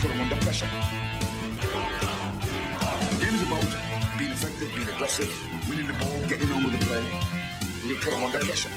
put them under pressure. The game is about being effective, being aggressive, winning the ball, getting on with the play. We put them under pressure.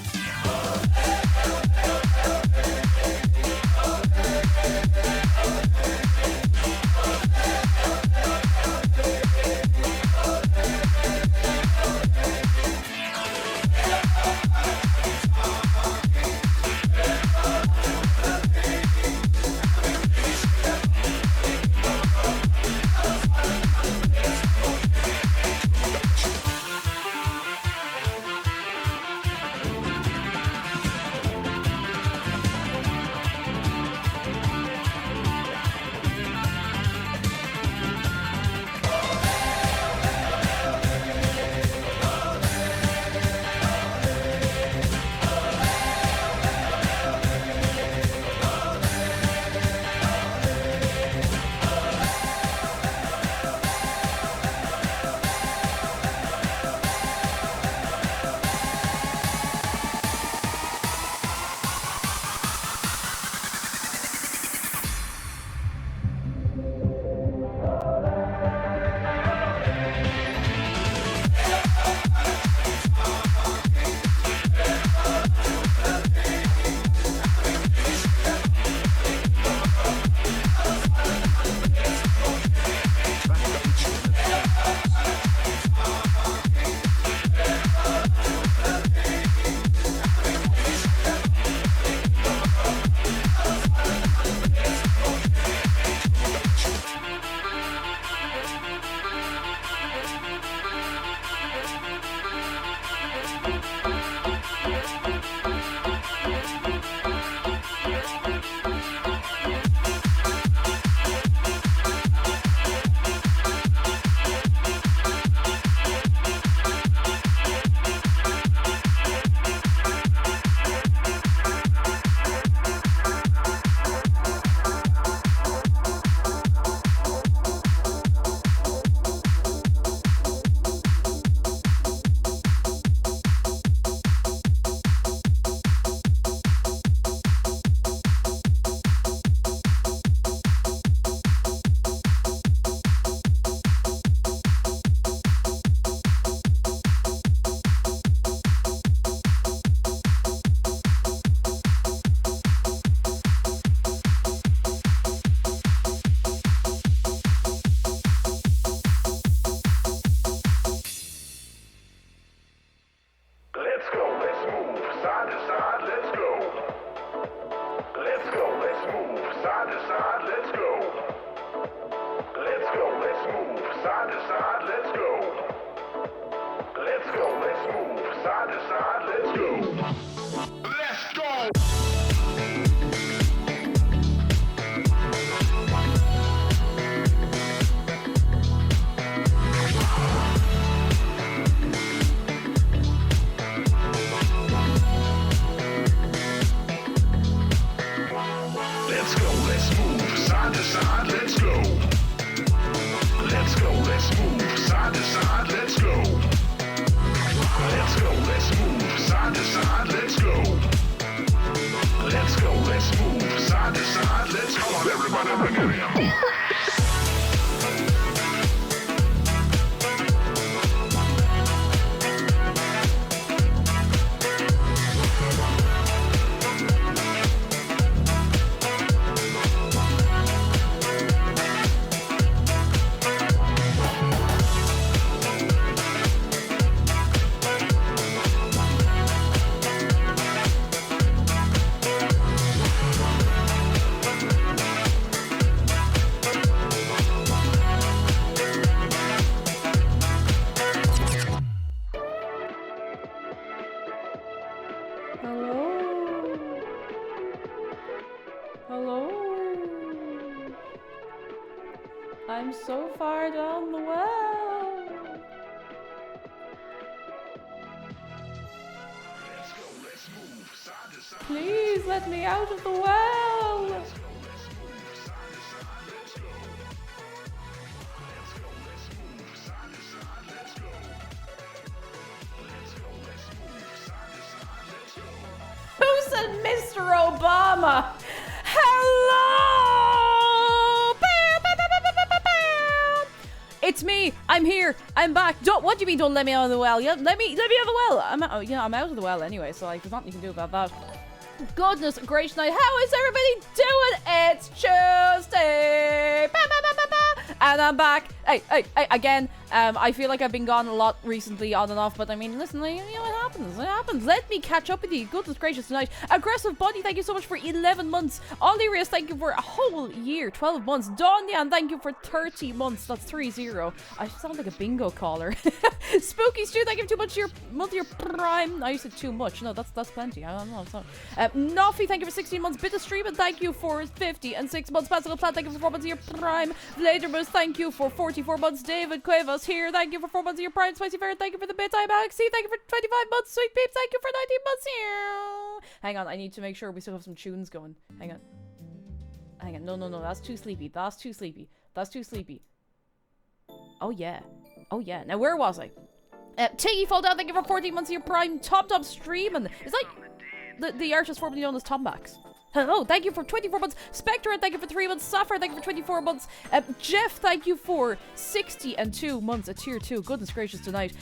I'm so far down the well. Please let me out of the well. Who said Mr. Obama? Hello, It's me. I'm here. I'm back. What do you mean don't let me out of the well? Yeah, let me out of the well. I'm out of the well anyway, so like there's nothing you can do about that. Goodness gracious night. How is everybody doing? It's Tuesday. Ba, ba, ba, ba, ba. And I'm back. Hey, again. I feel like I've been gone a lot recently, on and off, but I mean, listen, you know, it happens. It happens. Let me catch up with you. Goodness gracious tonight. Aggressive Bunny, thank you so much for 11 months. Olirius, thank you for a whole year, 12 months. Donyan, thank you for 30 months. That's 30. I sound like a bingo caller. Spooky Stu, thank you too much to your multi-year prime. I said too much. No, that's plenty. I don't know. It's not. Noffy, thank you for 16 months. Bit of Streaming, thank you for 56 months. Pascal Plant, thank you for 4 months of your prime. Vladerbus, thank you for 44 months. David Cuevas here, thank you for 4 months of your prime. Spicy Ferret, thank you for the bits. I'm Alex C, thank you for 25 months. Sweet Peeps, thank you for 19 months here. Hang on, I need to make sure we still have some tunes going. Hang on. No, that's too sleepy. That's too sleepy. Oh yeah. Now where was I? Tiggy Fall Down, thank you for 14 months of your prime. Top streaming. It's like the artist formerly known as Tombax. Hello, thank you for 24 months. Spectre, thank you for 3 months. Sapphire, thank you for 24 months. Jeff, thank you for 62 months at tier 2. Goodness gracious tonight.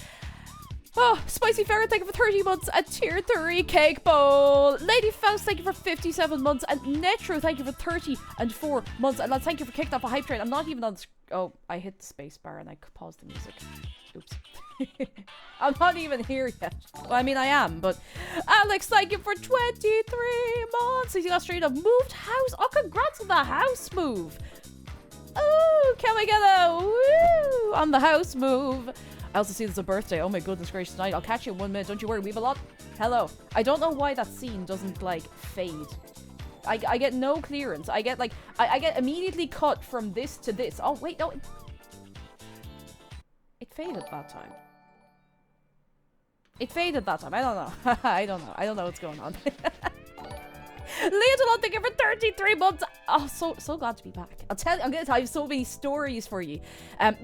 Oh, Spicy Ferret, thank you for 30 months at tier 3. Cake Bowl. Lady Faust, thank you for 57 months. And Netro, thank you for 34 months. And lads, thank you for kicking off a hype train. I'm not even on the oh, I hit the space bar and I paused the music. Oops. I'm not even here yet. Well, I mean, I am, but Alex, thank you for 23 months. He's got straight up moved house. Oh, congrats on the house move. Oh, can we get a woo on the house move? I also see there's a birthday. Oh my goodness gracious tonight. I'll catch you in 1 minute. Don't you worry. We have a lot. Hello. I don't know why that scene doesn't like fade. I get no clearance. I get like I get immediately cut from this to this. Oh wait, no. It faded that time. It faded that time. I don't know. I don't know what's going on. Leotalon, thank you for 33 months. Oh, so glad to be back. I'm gonna tell you so many stories for you.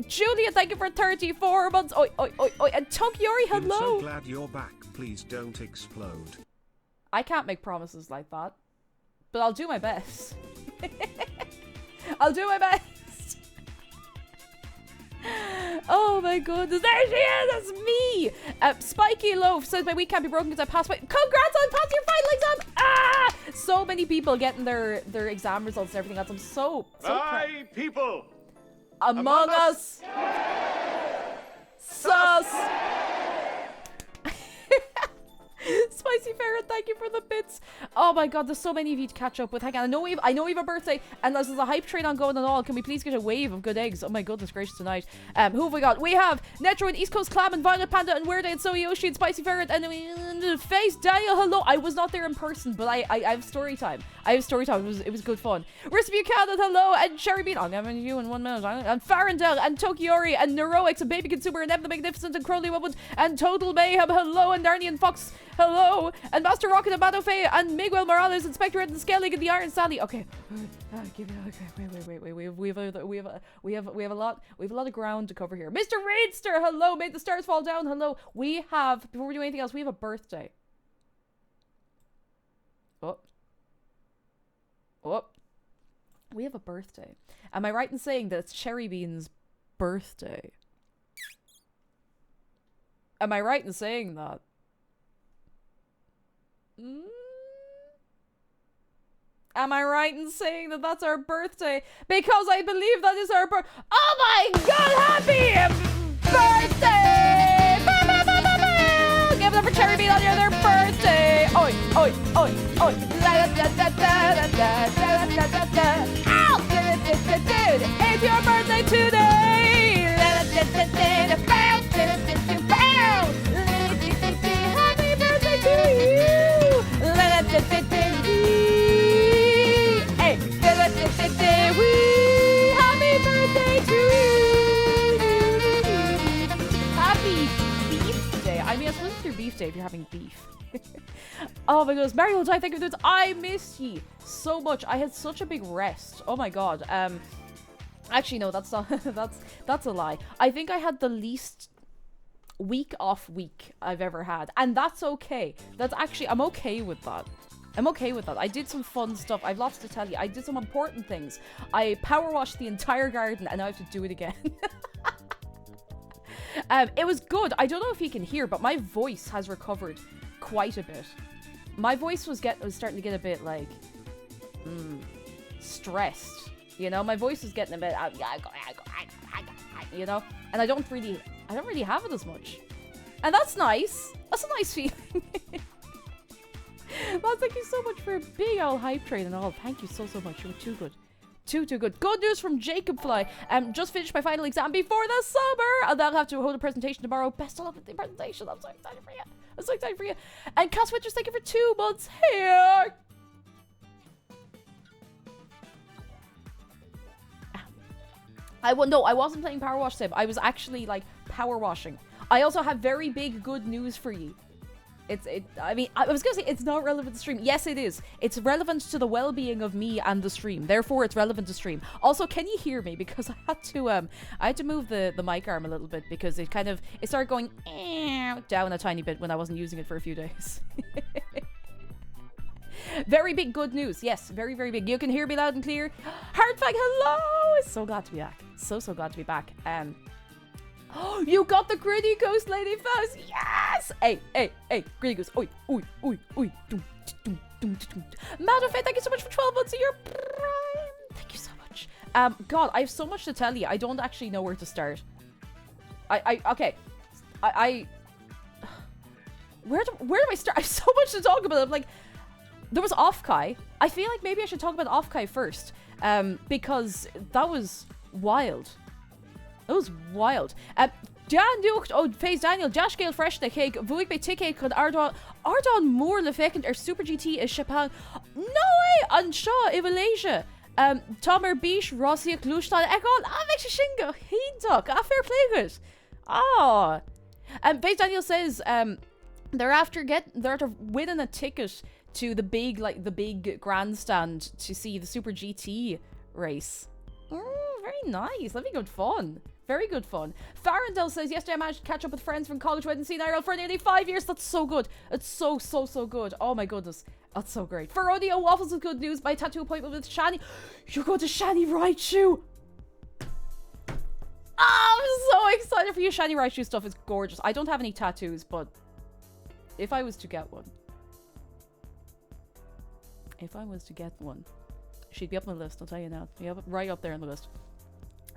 Julia, thank you for 34 months. Oi. And Tokyori, hello. I'm so glad you're back. Please don't explode. I can't make promises like that, but I'll do my best. I'll do my best. Oh my goodness, there she is, that's me! Spiky Loaf says my week can't be broken because I passed my— Congrats on passing your final exam! Ah! So many people getting their exam results and everything else. I'm so My people! Among Us! Sus! Spicy Ferret, thank you for the bits. Oh my god, there's so many of you to catch up with. Hang on, I know we've a birthday and there's a hype train on going and all. Can we please get a wave of good eggs? Oh my goodness gracious tonight. Who have we got? We have Netro and East Coast Clam and Violet Panda and Weird and Soy Yoshi and Spicy Ferret and Face Daniel. Hello. I was not there in person, but I have story time. It was good fun. Recipe Buchanan, hello, and Cherry Bean. I'm having you in 1 minute. And Farendel and Tokiori and Neuroix and Baby Consumer and Em the Magnificent and Crowley Woodwood and Total Mayhem. Hello, and Darnian Fox. Hello, and Master Rocket and Battleface and Miguel Morales and Spectre and Scaling and the Iron Sally. Okay, wait. We have a lot of ground to cover here. Mr. Raidster, hello. Made the stars fall down. Hello. We have, before we do anything else, we have a birthday. Oh, we have a birthday. Am I right in saying that it's Cherry Bean's birthday? Am I right in saying that? Am I right in saying that that's our birthday? Because I believe that is our oh my god, happy birthday! Give it up for Cherry Bean on their birthday! Oi! Ow! It's your birthday today! Happy birthday to you! Hey! Happy birthday to you! Happy beef day. I mean, I suppose it's your beef day if you're having beef. Oh my goodness, Mario Ty, thank you for this. I miss ye so much. I had such a big rest. Oh my god. Actually, no, that's not. that's a lie. I think I had the least week off week I've ever had, and that's okay. That's actually, I'm okay with that. I did some fun stuff. I've lots to tell you. I did some important things. I power washed the entire garden, and now I have to do it again. It was good. I don't know if you can hear, but my voice has recovered quite a bit. My voice was starting to get a bit like stressed. You know, my voice was getting a bit, you know, and I don't really have it as much, and that's nice. That's a nice feeling. Well, thank you so much for a big old hype train and all. Thank you so much. You were too good. Too good. Good news from Jacob Fly. Just finished my final exam before the summer, and I'll have to hold a presentation tomorrow. Best of luck with the presentation. I'm so excited for you. And Cass Winters, thank you for 2 months here. I wasn't playing Power Wash Sim. I was actually like power washing. I also have very big good news for you. I mean, I was gonna say it's not relevant to stream. Yes, it is. It's relevant to the well-being of me and the stream. Therefore, it's relevant to stream. Also, can you hear me? Because I had to move the mic arm a little bit because it started going down a tiny bit when I wasn't using it for a few days. Very big good news. Yes, very big. You can hear me loud and clear. Hardfag, hello! So glad to be back. So glad to be back. Oh, you got the Gritty Ghost, Lady Faust. Yes! Hey, Gritty Ghost. Oi. Madafe, thank you so much for 12 months of your prime. Thank you so much. God, I have so much to tell you. I don't actually know where to start. Okay. Where do I start? I have so much to talk about. I'm like, there was OffKai. I feel like maybe I should talk about OffKai first. Because that was wild. That was wild. Jan Ducht, Face Daniel, Josh Gale Fresh, the Cake, Vuig by Ticket, Could Ardon Moore, Le Fekent, or Super GT is Chapan. No way! An Shaw, Ivalaysia. Tomer Bish, Rossia, Glushtan, Egon, Avex Shingo, Hindok, fair play good. Oh. Face Daniel says, they're after winning a ticket to the big grandstand to see the Super GT race. Very nice. That'd be good fun. Very good fun. Farendel says, yesterday I managed to catch up with friends from college who hadn't seen IRL for nearly 5 years. That's so good. It's so good. Oh my goodness. That's so great. For Audio Waffles with good news. My tattoo appointment with Shani. You're going to Shani Raichu. I'm so excited for you. Shani Raichu stuff is gorgeous. I don't have any tattoos, but if I was to get one, she'd be up on the list, I'll tell you now. Yeah, right up there on the list.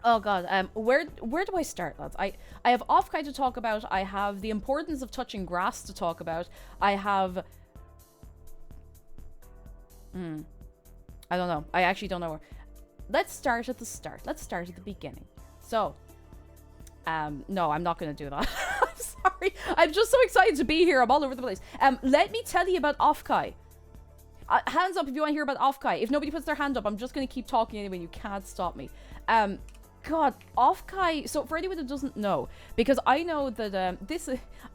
Oh god, where do I start, lads? I have OffKai to talk about. I have the importance of touching grass to talk about. I have... I don't know. I actually don't know where. Let's start at the start. Let's start at the beginning. So, no, I'm not going to do that. I'm sorry. I'm just so excited to be here. I'm all over the place. Let me tell you about OffKai. Hands up if you want to hear about OffKai. If nobody puts their hand up, I'm just going to keep talking anyway. You can't stop me. God, OffKai. So for anyone that doesn't know, because I know that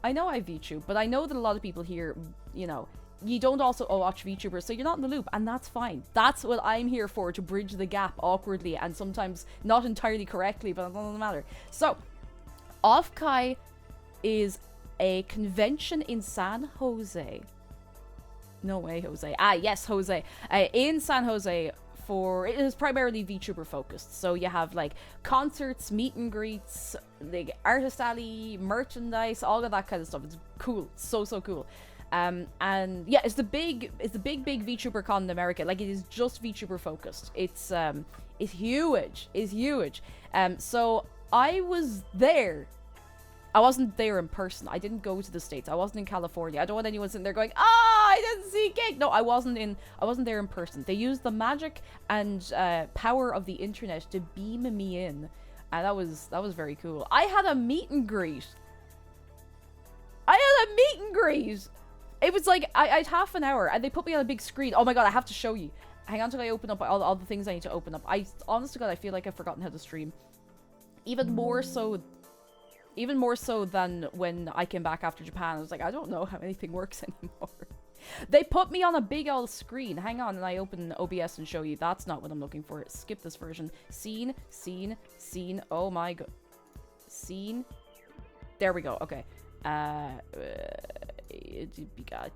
I know I VTube, but I know that a lot of people here, you know, you don't also watch VTubers, so you're not in the loop, and that's fine. That's what I'm here for, to bridge the gap awkwardly and sometimes not entirely correctly, but it doesn't matter. So, OffKai is a convention in San Jose. No way, Jose. Ah, yes, Jose. In San Jose. It is primarily VTuber focused, so you have like concerts, meet and greets, like artist alley, merchandise, all of that kind of stuff. It's cool, so cool. And yeah, it's the big VTuber con in America. Like, it is just VTuber focused. It's huge. It's huge. So I was there. I wasn't there in person. I didn't go to the States. I wasn't in California. I don't want anyone sitting there going, I didn't see Cake. No, I wasn't there in person. They used the magic and power of the internet to beam me in. And that was very cool. I had a meet and greet. It was like, I had half an hour and they put me on a big screen. Oh my god, I have to show you. Hang on till I open up all the things I need to open up. Honest to god, I feel like I've forgotten how to stream. Even more so than when I came back after Japan. I was like, I don't know how anything works anymore. They put me on a big old screen. Hang on, and I open OBS and show you. That's not what I'm looking for. Skip this version. Scene. Oh my god. Scene. There we go. Okay. I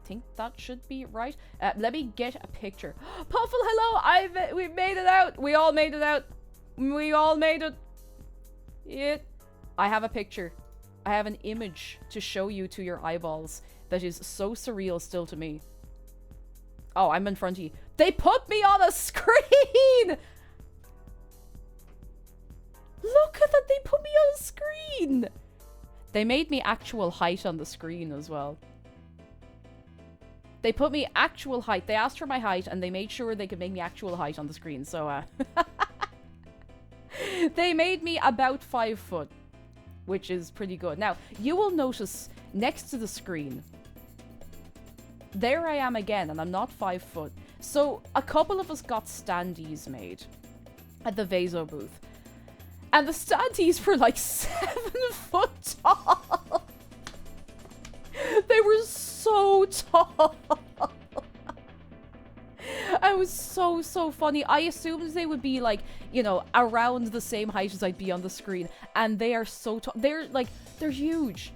think that should be right. Let me get a picture. Puffle, hello. We made it out. We all made it out. We all made it. I have a picture. I have an image to show you to your eyeballs that is so surreal still to me. Oh, I'm in front of you. They put me on a screen! Look at that, they put me on a screen! They made me actual height on the screen as well. They put me actual height. They asked for my height and they made sure they could make me actual height on the screen. So, they made me about 5 foot, which is pretty good. Now, you will notice next to the screen, there I am again, and I'm not 5 foot. So, a couple of us got standees made at the Vaso booth. And the standees were like 7 foot tall. They were so tall. It was so funny. I assumed they would be like, you know, around the same height as I'd be on the screen. And they are so tall. They're like, they're huge.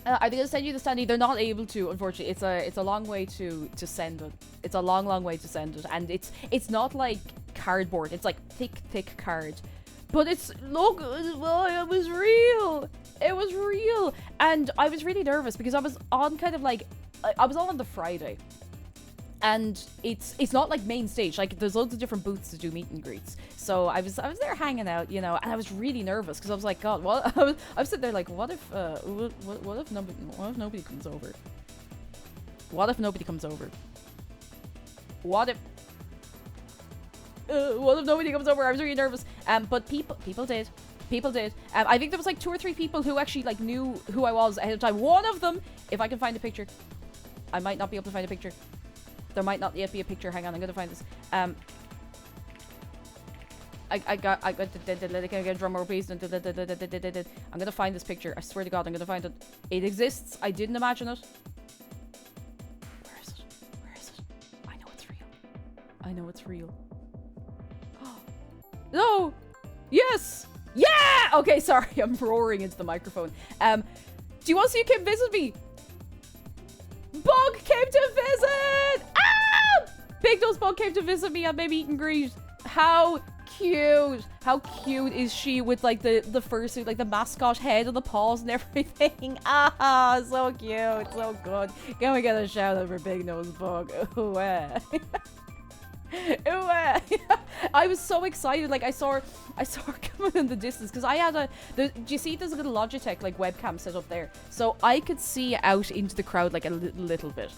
Are they gonna send you the standee? They're not able to, unfortunately. It's a long way to send it. It's a long way to send it. And it's not like cardboard. It's like thick card. But it's, look, it was real. It was real. And I was really nervous because I was on kind of like, I was on the Friday. And it's not like main stage. Like, there's loads of different booths to do meet and greets. So I was there hanging out, you know, and I was really nervous because I was like, God, what? I was sitting there like, what if nobody comes over? What if nobody comes over? What if nobody comes over? I was really nervous. But people did. People did. I think there was like 2 or 3 people who actually like knew who I was ahead of time. One of them, if I can find a picture, I might not be able to find a picture. There might not yet be a picture. Hang on, I'm gonna find this. I got a drum roll, please. I'm gonna find this picture. I swear to God, I'm gonna find it. It exists. I didn't imagine it. Where is it? Where is it? I know it's real. I know it's real. No! Yes! Yeah! Okay, sorry, I'm roaring into the microphone. Do you want to see who came visit me? Bug came to visit! Ah! Big Nose Bug came to visit me at my meet and greet. How cute! How cute is she with like the fursuit, like the mascot head and the paws and everything? Ah, so cute, so good. Can we get a shout out for Big Nose Bug? Ooh, Ooh, I was so excited. Like I saw her coming in the distance because I had do you see there's a little Logitech like webcam set up there, so I could see out into the crowd like a little bit,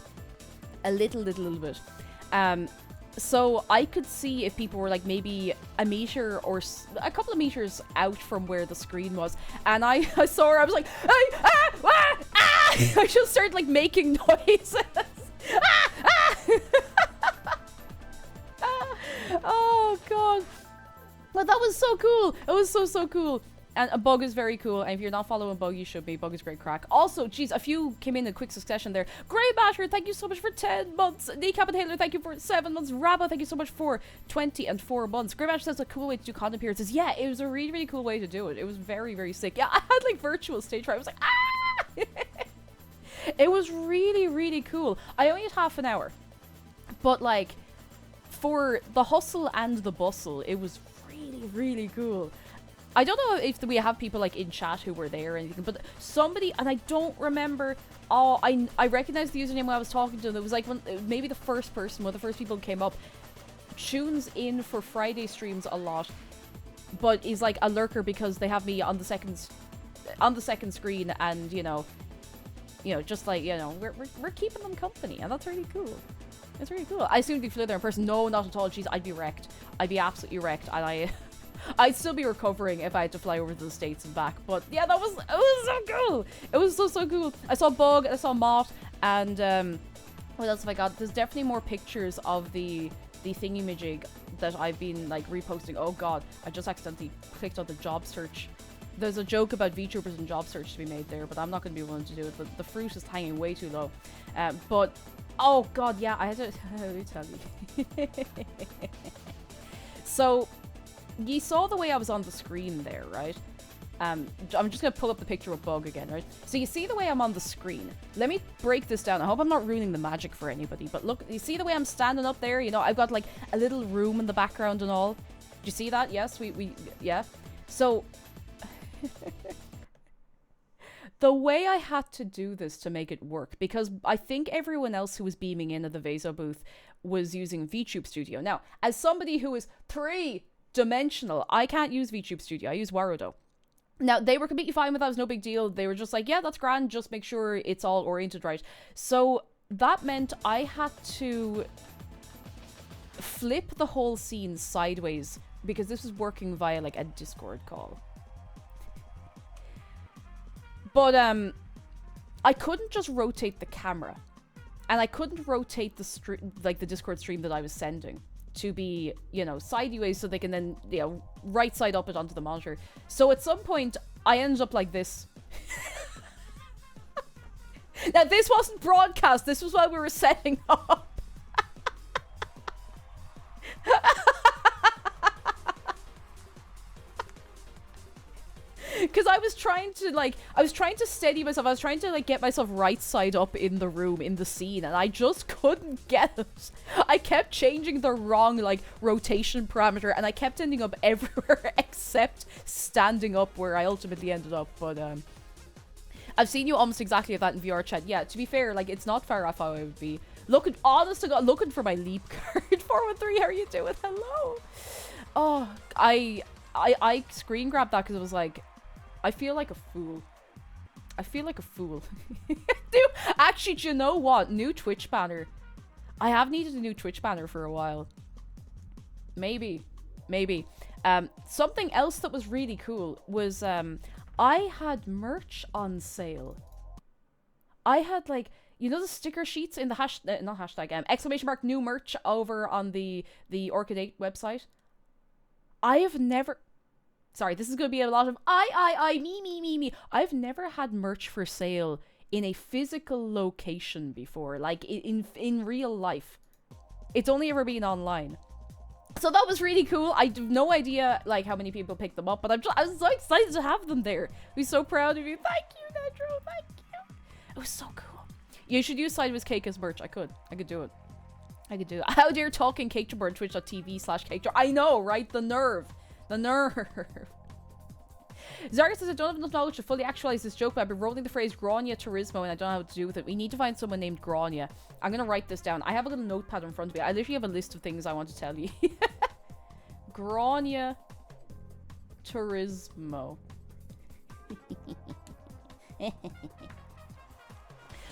so I could see if people were like maybe a meter or a couple of meters out from where the screen was, and I saw her. I was like, hey, ah, ah, ah! I just started like making noises. Ah, ah! Oh God, well that was so cool. It was so cool. And a Bug is very cool, and if you're not following Bug, you should be. Bug is great crack. Also, geez, a few came in quick succession there. Grey Batter, thank you so much for 10 months. Decapitator, thank you for 7 months. Rabba, thank you so much for 24 months. Grey Batter says a cool way to do content appearances. Yeah, it was a really cool way to do it. It was very sick. Yeah, I had like virtual stage fright. I was like, ah! It was really cool. I only had half an hour, but like, for the hustle and the bustle, it was really cool. I don't know if we have people like in chat who were there or anything, but somebody, and I don't remember, I recognized the username when I was talking to them. It was like maybe the first person, one of the first people who came up, tunes in for Friday streams a lot, but is like a lurker because they have me on the second screen, and you know, just like, you know, we're keeping them company, and that's really cool. It's really cool. I assumed they flew there in person. No, not at all. Jeez, I'd be wrecked. I'd be absolutely wrecked, and I'd still be recovering if I had to fly over to the States and back. But yeah, it was so cool. It was so cool. I saw Bug, I saw Mott, and what else have I got? There's definitely more pictures of the thingy-majig that I've been like reposting. Oh God, I just accidentally clicked on the job search. There's a joke about VTubers and job search to be made there, but I'm not going to be willing to do it. The fruit is hanging way too low. But oh God, yeah, I had to let me tell you. So you saw the way I was on the screen there, right? I'm just gonna pull up the picture of Bug again, right? So you see the way I'm on the screen. Let me break this down. I hope I'm not ruining the magic for anybody, but look, you see the way I'm standing up there? You know, I've got like a little room in the background and all. Do you see that? Yes, we yeah. So the way I had to do this to make it work, because I think everyone else who was beaming in at the Vaso booth was using VTube Studio. Now, as somebody who is three-dimensional, I can't use VTube Studio. I use Warudo. Now, they were completely fine with that. It was no big deal. They were just like, yeah, that's grand. Just make sure it's all oriented right. So that meant I had to flip the whole scene sideways because this was working via like a Discord call. But I couldn't just rotate the camera, and I couldn't rotate the Discord stream that I was sending to be, you know, sideways so they can then, you know, right side up it onto the monitor. So at some point I ended up like this. Now this wasn't broadcast. This was while we were setting up. Because I was trying to steady myself. I was trying to like get myself right side up in the room, in the scene, and I just couldn't get it. I kept changing the wrong like rotation parameter, and I kept ending up everywhere except standing up, where I ultimately ended up. But I've seen you almost exactly like that in VR chat. Yeah, to be fair, like it's not far off how I would be. Looking, honest to God, looking for my leap card. 413, how are you doing? Hello. Oh, I screen grabbed that because it was like, I feel like a fool. I feel like a fool. Dude, actually, do you know what? New Twitch banner. I have needed a new Twitch banner for a while. Maybe. Something else that was really cool was I had merch on sale. I had like, you know the sticker sheets in the not hashtag, exclamation mark new merch over on the Orchid 8 website. I have never... Sorry, this is going to be a lot of me. I've never had merch for sale in a physical location before, like in real life. It's only ever been online. So that was really cool. I have no idea like how many people picked them up, but I was so excited to have them there. I'm so proud of you. Thank you, Nedro. Thank you. It was so cool. You should use Sideways Cake as merch. I could do it. How dare talking cake jabber on twitch.tv/cake. I know, right? The nerve. Zarga says, I don't have enough knowledge to fully actualize this joke, but I've been rolling the phrase Grania Turismo and I don't know what to do with it. We need to find someone named Grania. I'm going to write this down. I have a little notepad in front of me. I literally have a list of things I want to tell you. Grania Turismo.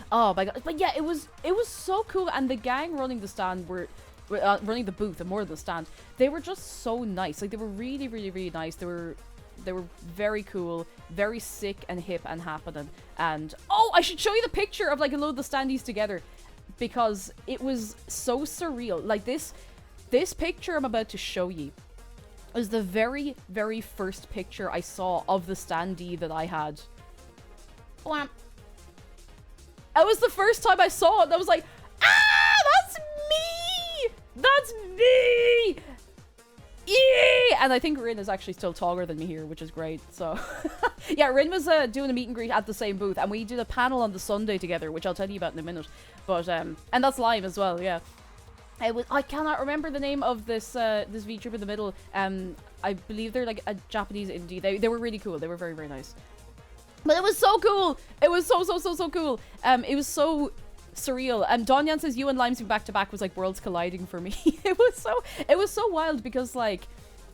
Oh my god. But yeah, it was so cool. And the gang running the stand were... running the booth and more of the stand, they were just so nice. Like, they were really, really, really nice. They were very cool, very sick and hip and happening. And oh, I should show you the picture of like a load of the standees together, because it was so surreal. Like this picture I'm about to show you is the very, very first picture I saw of the standee that I had. Blam. It was the first time I saw it, and I was like, ah, that's me! That's me! Yeah! And I think Rin is actually still taller than me here, which is great. So, yeah, Rin was doing a meet and greet at the same booth, and we did a panel on the Sunday together, which I'll tell you about in a minute. But, and that's live as well, yeah. I cannot remember the name of this this VTuber in the middle. I believe they're like a Japanese indie. They were really cool. They were very, very nice. But it was so cool! It was so cool. It was so surreal. Donyan says you and Limesy back to back was like worlds colliding for me. It was so wild because like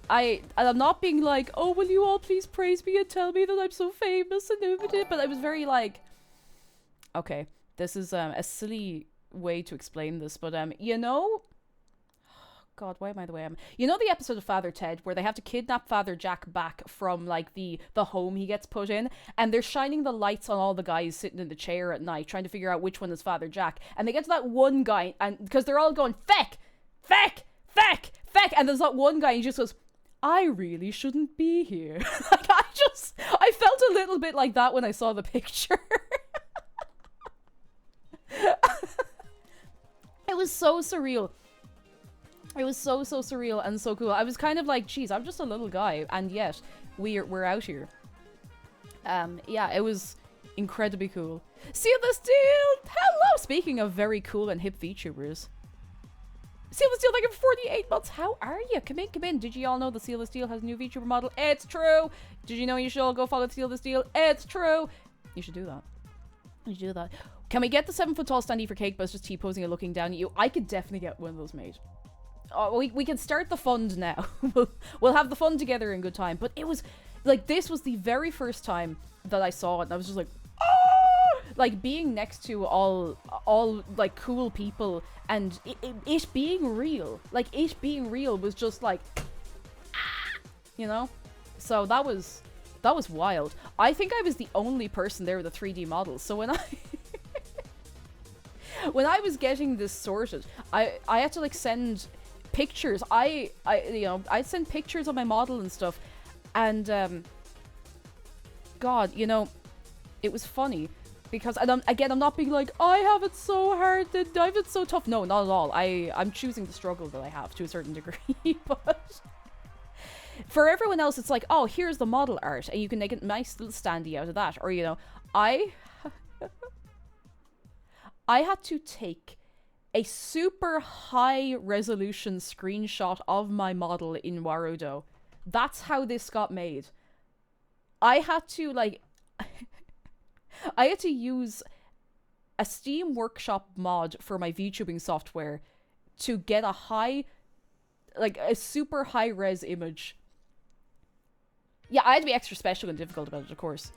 I'm not being like, oh, will you all please praise me and tell me that I'm so famous and everything, but I was very like, okay, this is a silly way to explain this, but you know, God, why am I the way I am? You know the episode of Father Ted where they have to kidnap Father Jack back from like the home he gets put in, and they're shining the lights on all the guys sitting in the chair at night trying to figure out which one is Father Jack, and they get to that one guy, and because they're all going feck, and there's that one guy, and he just goes, I really shouldn't be here. Like I felt a little bit like that when I saw the picture. It was so surreal. It was so surreal and so cool. I was kind of like, geez, I'm just a little guy, and yet we're out here. Yeah, it was incredibly cool. Seal the Steel! Hello! Speaking of very cool and hip VTubers. Seal the Steel, like in 48 months. How are you? Come in. Did you all know that Seal the Steel has a new VTuber model? It's true! Did you know you should all go follow Seal the Steel? It's true! You should do that. You should do that. Can we get the 7 foot tall standee for cake, but it's just T-posing and looking down at you? I could definitely get one of those made. Oh, we can start the fund now. We'll have the fun together in good time. But it was, like, this was the very first time that I saw it, and I was just like, oh! Like, being next to all like, cool people, and it being real. Like, it being real was just like, ah! You know? So that was wild. I think I was the only person there with a 3D model. So when when I was getting this sorted, I had to, like, send pictures. I send pictures of my model and stuff, and God, you know, it was funny because, and I'm not being like, I have it so hard, I have it so tough. No, not at all. I'm choosing the struggle that I have to a certain degree, but for everyone else, it's like, oh, here's the model art, and you can make a nice little standee out of that. Or, you know, I had to take a super high resolution screenshot of my model in Warudo. That's how this got made. I had to, like, I had to use a Steam Workshop mod for my VTubing software to get a a super high res image. Yeah, I had to be extra special and difficult about it, of course.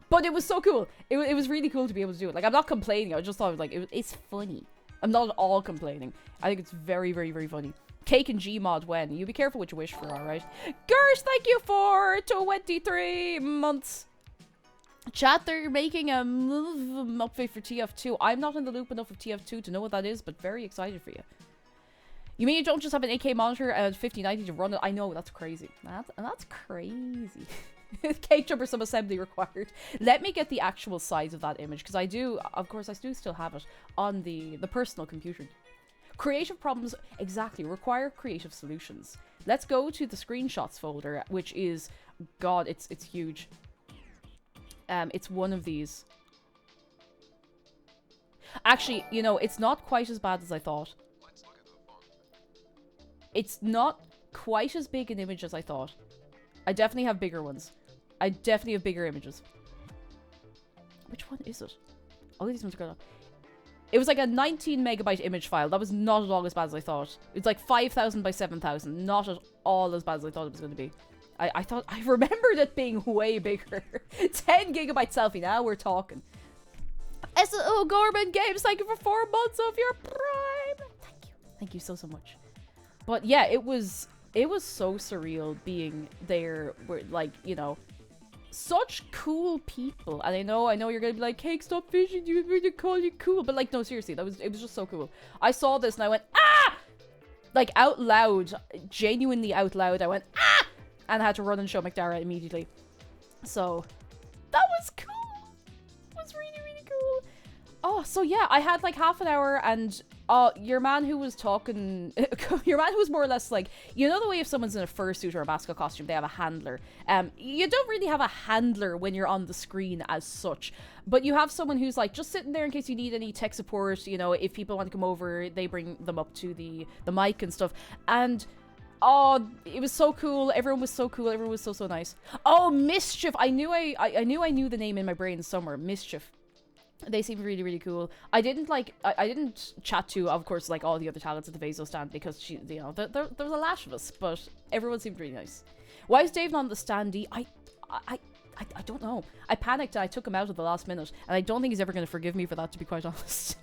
But it was so cool. It was really cool to be able to do it. Like, I'm not complaining. I just thought, like, it's funny. I'm not at all complaining. I think it's very, very, very funny. Cake and Gmod when. You be careful what you wish for, alright? Gersh, thank you for 23 months. Chat, they're making a update for TF2. I'm not in the loop enough of TF2 to know what that is, but very excited for you. You mean you don't just have an 8K monitor and 5090 to run it? I know, that's crazy. That's crazy. Cake jumper some assembly required. Let me get the actual size of that image, because I do, of course, I do still have it on the personal computer. Creative problems, exactly, require creative solutions. Let's go to the screenshots folder, which is, God, it's huge. It's one of these. Actually, you know, it's not quite as bad as I thought. It's not quite as big an image as I thought. I definitely have bigger ones. I definitely have bigger images. Which one is it? All these ones are going on. It was like a 19 megabyte image file. That was not at all as bad as I thought. It's like 5,000 by 7,000. Not at all as bad as I thought it was going to be. I thought, I remembered it being way bigger. 10 gigabyte selfie, now we're talking. S.O. Gorman Games, thank you for 4 months of your prime. Thank you. Thank you so much. But yeah, it was so surreal being there, where, like, you know, such cool people. And I know you're gonna be like, Cake, stop fishing, you really call you cool. But, like, no, seriously, it was just so cool. I saw this and I went, ah! Like, out loud, genuinely out loud, I went, ah! And I had to run and show McDara immediately. So, that was cool. It was really, really cool. Oh, so yeah, I had like half an hour, and your man who was talking, your man who was more or less like, you know the way if someone's in a fursuit or a mascot costume, they have a handler. You don't really have a handler when you're on the screen as such, but you have someone who's like just sitting there in case you need any tech support. You know, if people want to come over, they bring them up to the mic and stuff. And oh, it was so cool. Everyone was so cool. Everyone was so nice. Oh, Mischief. I knew I knew the name in my brain somewhere. Mischief. They seemed really, really cool. I didn't chat to, of course, like all the other talents at the Vaso stand, because she, you know, there was a lash of us, but everyone seemed really nice. Why is Dave not on the standee? I don't know. I panicked and I took him out at the last minute, and I don't think he's ever going to forgive me for that, to be quite honest.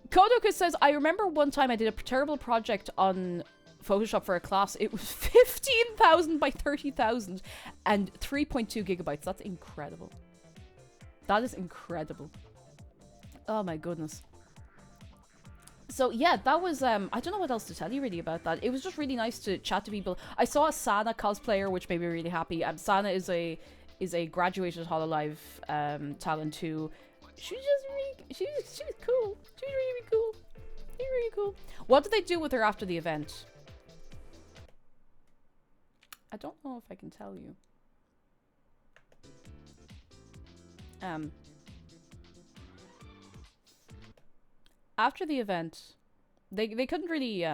Kodoka says, I remember one time I did a terrible project on Photoshop for a class. It was 15,000 by 30,000 and 3.2 gigabytes. That's incredible. That is incredible. Oh my goodness. So yeah, that was, I don't know what else to tell you really about that. It was just really nice to chat to people. I saw a Sana cosplayer, which made me really happy. Sana is a graduated Hololive talent who, she was cool. She was really cool. Really cool. What did they do with her after the event? I don't know if I can tell you. After the event, they couldn't really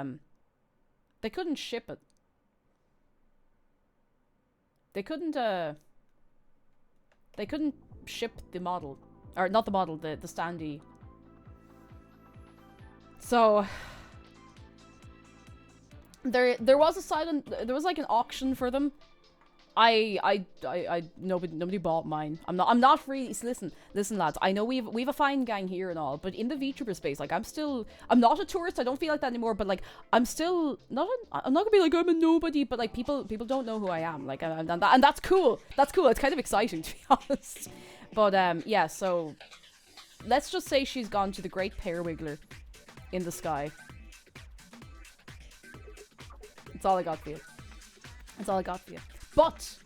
they couldn't ship it. they couldn't ship the model, or not the model, the standee. So there was like an auction for them. Nobody bought mine. I'm not free. Listen lads, I know we've a fine gang here and all, but in the VTuber space, like I'm not a tourist. I don't feel like that anymore, but like I'm not gonna be like I'm a nobody, but like people don't know who I am, like, and that's cool. It's kind of exciting, to be honest. But yeah, so let's just say she's gone to the Great Pear Wiggler in the sky. That's all I got for you. But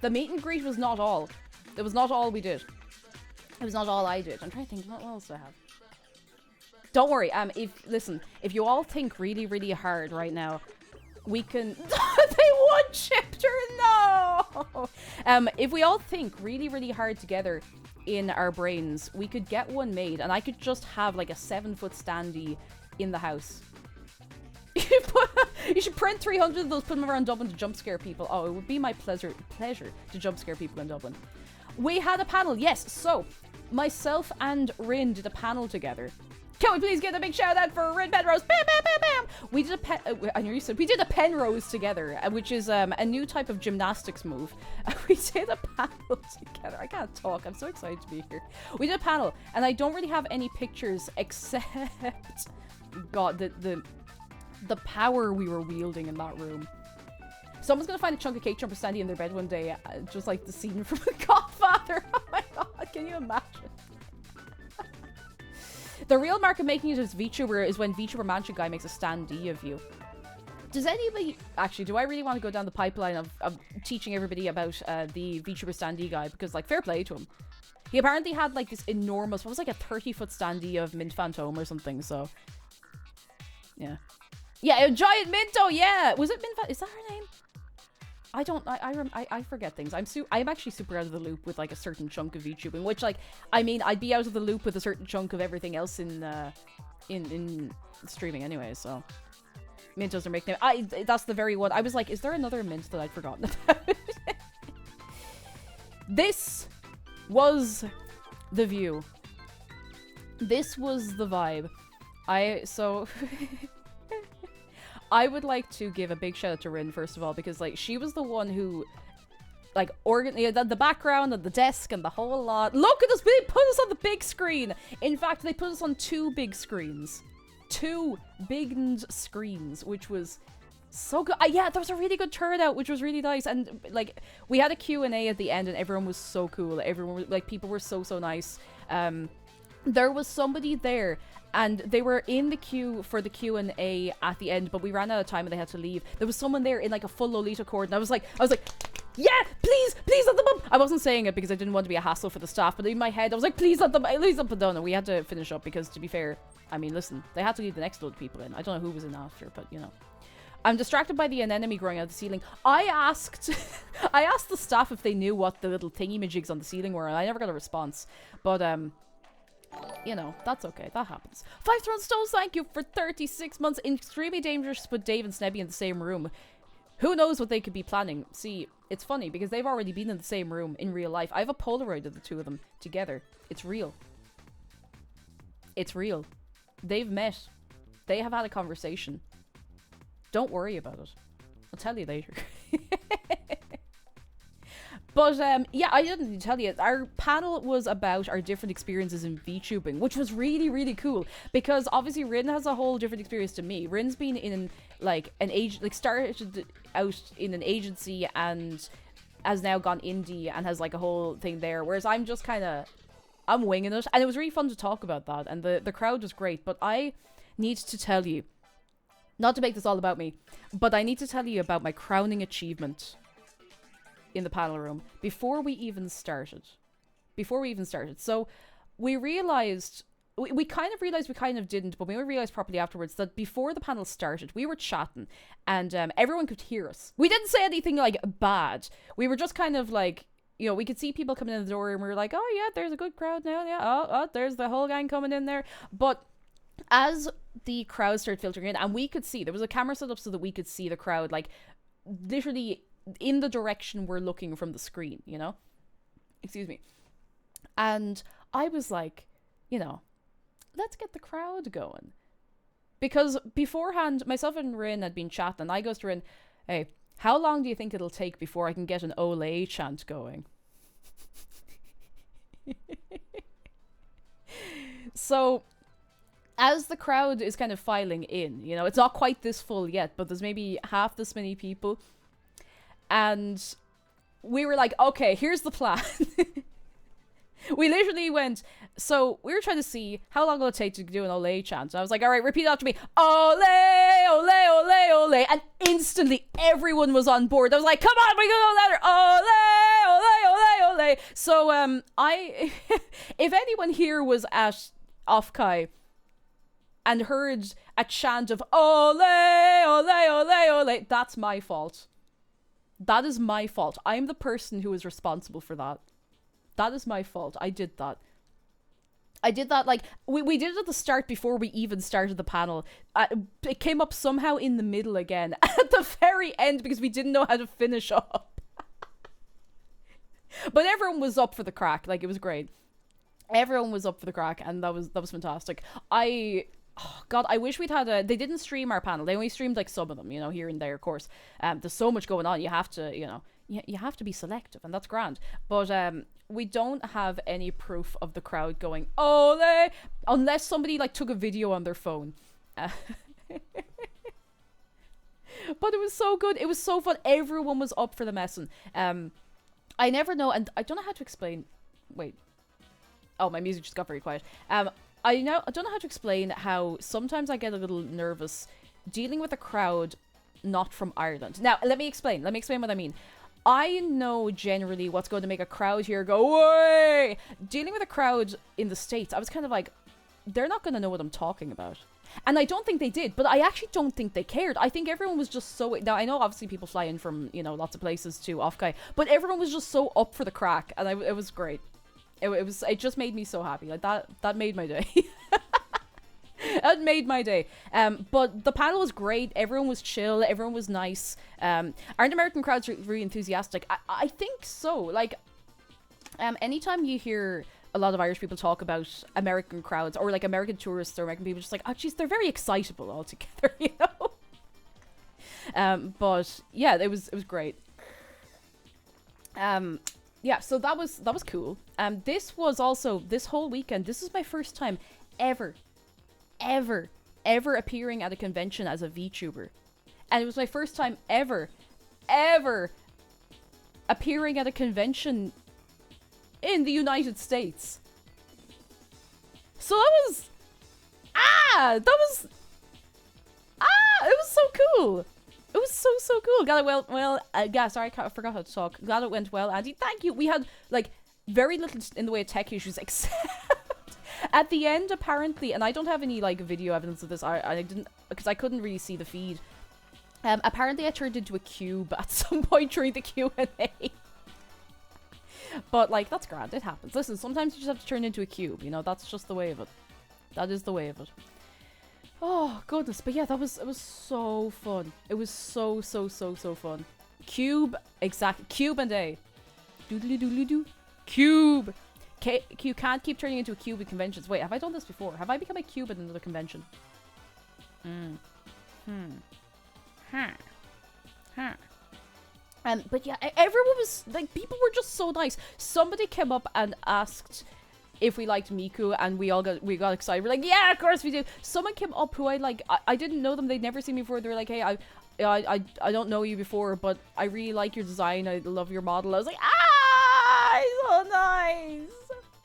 the meet and greet was not all. It was not all we did. It was not all I did. I'm trying to think, what else do I have? Don't worry. If you all think really, really hard right now, we can. They one-chipped her. No. If we all think really, really hard together in our brains, we could get one made, and I could just have like a 7-foot standee in the house. You should print 300 of those, put them around Dublin to jump scare people. Oh, it would be my pleasure to jump scare people in Dublin. We had a panel, yes. So, myself and Rin did a panel together. Can we please get a big shout out for Rin Penrose? Bam, bam, bam, bam. We did we did a Penrose together, which is a new type of gymnastics move. We did a panel together. I can't talk. I'm so excited to be here. We did a panel, and I don't really have any pictures except, God, the power we were wielding in that room. Someone's gonna find a chunk of cake jumper standing in their bed one day, just like the scene from The Godfather. Oh my god, can you imagine? The real mark of making it as VTuber is when VTuber Mansion Guy makes a standee of you. Does anybody... Actually, do I really want to go down the pipeline of teaching everybody about the VTuber standee guy? Because, like, fair play to him. He apparently had, like, this enormous... What was, like, a 30-foot standee of Mint Phantom or something, so... Yeah. Yeah, a giant Minto, yeah! Was it Mint Phantom? Is that her name? I forget things. I'm actually super out of the loop with, like, a certain chunk of VTubing, which, like, I mean, I'd be out of the loop with a certain chunk of everything else in streaming anyway, so... Mint doesn't make name. That's the very one. I was like, is there another Mint that I'd forgotten about? This was the view. This was the vibe. I would like to give a big shout out to Rin, first of all, because, like, she was the one who, like, the background and the desk and the whole lot. Look at us! They put us on the big screen! In fact, they put us on 2 big screens. 2 big screens, which was so good. Yeah, there was a really good turnout, which was really nice. And, like, we had a Q&A at the end, and everyone was so cool. Everyone, like, people were so nice. There was somebody there, and they were in the queue for the Q&A at the end, but we ran out of time and they had to leave. There was someone there in, like, a full Lolita cord, and I was like, yeah, please let them up. I wasn't saying it because I didn't want to be a hassle for the staff, but in my head I was like, please let them done. And we had to finish up because, to be fair, I mean, listen, they had to leave the next load of people in. I don't know who was in after, but you know. I'm distracted by the anemone growing out of the ceiling. I asked the staff if they knew what the little thingy-majigs on the ceiling were, and I never got a response. But you know, that's okay. That happens. 5 Thrown Stones, thank you for 36 months. Extremely dangerous to put Dave and Snebby in the same room. Who knows what they could be planning? See, it's funny because they've already been in the same room in real life. I have a Polaroid of the 2 of them together. It's real. It's real. They've met. They have had a conversation. Don't worry about it. I'll tell you later. But, yeah, I didn't tell you. Our panel was about our different experiences in VTubing, which was really, really cool. Because, obviously, Rin has a whole different experience to me. Rin's been in, like, started out in an agency and has now gone indie and has, like, a whole thing there. Whereas I'm just kind of... I'm winging it. And it was really fun to talk about that. And the crowd was great. But I need to tell you, not to make this all about me, but I need to tell you about my crowning achievement in the panel room before we even started. So we realized, we kind of realized, we kind of didn't, but we realized properly afterwards that before the panel started, we were chatting and everyone could hear us. We didn't say anything like bad. We were just kind of like, you know, we could see people coming in the door and we were like, oh yeah, there's a good crowd now. Yeah, oh, there's the whole gang coming in there. But as the crowd started filtering in, and we could see, there was a camera set up so that we could see the crowd, like, literally in the direction we're looking from the screen, you know? Excuse me. And I was like, you know, let's get the crowd going. Because beforehand, myself and Rin had been chatting, and I goes to Rin, hey, how long do you think it'll take before I can get an Olay chant going? So, as the crowd is kind of filing in, you know, it's not quite this full yet, but there's maybe half this many people. And we were like, okay, here's the plan. We literally went, so we were trying to see how long will it take to do an Olay chant. And I was like, all right, repeat after me. Olay, Olay, Olay, Olay. And instantly everyone was on board. I was like, come on, we can go louder. Olay, Olay, Olay, Olay. So if anyone here was at OffKai and heard a chant of Olay, Olay, Olay, Olay, that's my fault. That is my fault. I'm the person who is responsible for that. That is my fault. I did that. Like, we did it at the start before we even started the panel. It came up somehow in the middle again at the very end because we didn't know how to finish up. But everyone was up for the crack. Like, it was great. Everyone was up for the crack, and that was fantastic. Oh God, I wish we'd had they didn't stream our panel. They only streamed like some of them, you know, here and there, of course. There's so much going on. You have to, you know, you have to be selective, and that's grand. But we don't have any proof of the crowd going Ole, unless somebody like took a video on their phone. But it was so good. It was so fun. Everyone was up for the messing. I never know, and I don't know how to explain. Wait. Oh, my music just got very quiet. I don't know how to explain how sometimes I get a little nervous dealing with a crowd not from Ireland. Now, let me explain. Let me explain what I mean. I know generally what's going to make a crowd here go, way! Dealing with a crowd in the States, I was kind of like, they're not going to know what I'm talking about. And I don't think they did, but I actually don't think they cared. I think everyone was just so... Now, I know obviously people fly in from, you know, lots of places to OffKai, but everyone was just so up for the crack, and it was great. It just made me so happy. Like, that made my day. That made my day. But the panel was great. Everyone was chill. Everyone was nice. Aren't American crowds really enthusiastic? I think so. Like, anytime you hear a lot of Irish people talk about American crowds or like American tourists or American people, just like, oh geez, they're very excitable altogether, you know. But yeah, it was great. Yeah, so that was cool. This was also this whole weekend. This is my first time ever appearing at a convention as a VTuber, and it was my first time ever appearing at a convention in the United States. So it was so cool. It was so cool. Glad it well. Yeah, sorry, I forgot how to talk. Glad it went well, Andy. Thank you. We had like very little in the way of tech issues, except at the end, apparently. And I don't have any like video evidence of this. I didn't, because I couldn't really see the feed. Apparently, I turned into a cube at some point during the Q&A. But like, that's grand. It happens. Listen, sometimes you just have to turn into a cube. You know, that's just the way of it. That is the way of it. Oh goodness, but yeah, it was so fun. It was so fun. Cube, exactly. Cube and A. Doodly doodly doo. Cube. You can't keep turning into a cube at conventions. Wait, have I done this before? Have I become a cube at another convention? But yeah, everyone was like, people were just so nice. Somebody came up and asked if we liked Miku, and we got excited. We're like, yeah, of course we do. Someone came up who I didn't know them. They'd never seen me before. They were like, hey, I don't know you before, but I really like your design. I love your model. I was like, so nice.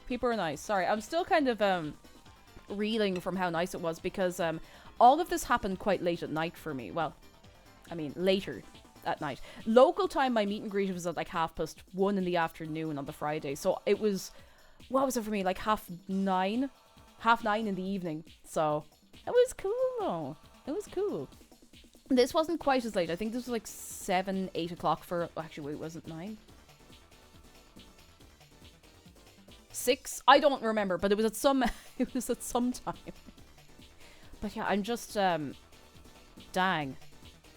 People are nice. Sorry, I'm still kind of reeling from how nice it was, because all of this happened quite late at night for me. Well, I mean, later at night. Local time, my meet and greet was at like 1:30 in the afternoon on the Friday. So it was... What was it for me? Like 9:30 in the evening. So it was cool though. It was cool. This wasn't quite as late. I think this was like 7, 8 o'clock for... Actually, wait, was it 9? 6? I don't remember, but it was at some... it was at some time. But yeah, I'm just... Dang.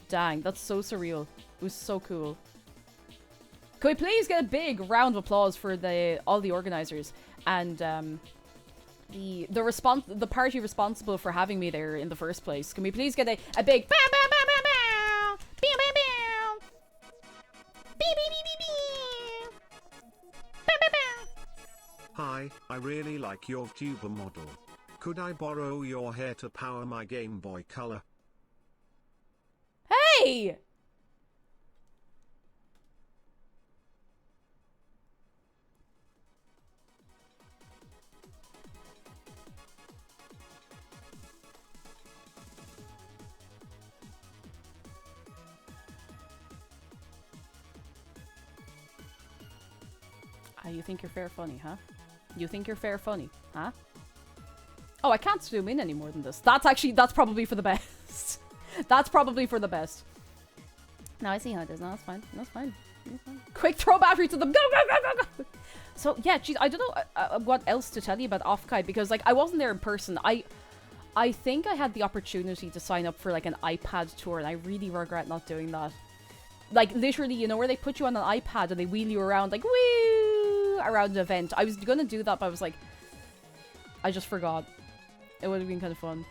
That's so surreal. It was so cool. Could we please get a big round of applause for all the organizers and the party responsible for having me there in the first place? Can we please get a big bow bow bow bow bow bow bow bow beep beep beep beep beep bow bow bow. Hi, I really like your tuber model. Could I borrow your hair to power my Game Boy Color? Hey! You think you're fair funny, huh? You think you're fair funny, huh? Oh, I can't zoom in any more than this. That's probably for the best. That's probably for the best. No, I see how it is. No, that's fine. That's fine. That's fine. Quick, throw battery to them. Go, go, go, go, go. So, yeah, geez, I don't know what else to tell you about OffKai because, like, I wasn't there in person. I think I had the opportunity to sign up for, like, an iPad tour, and I really regret not doing that. Like, literally, you know, where they put you on an iPad and they wheel you around, like, woo, around an event. I was gonna do that, but I was like, I just forgot. It would have been kind of fun.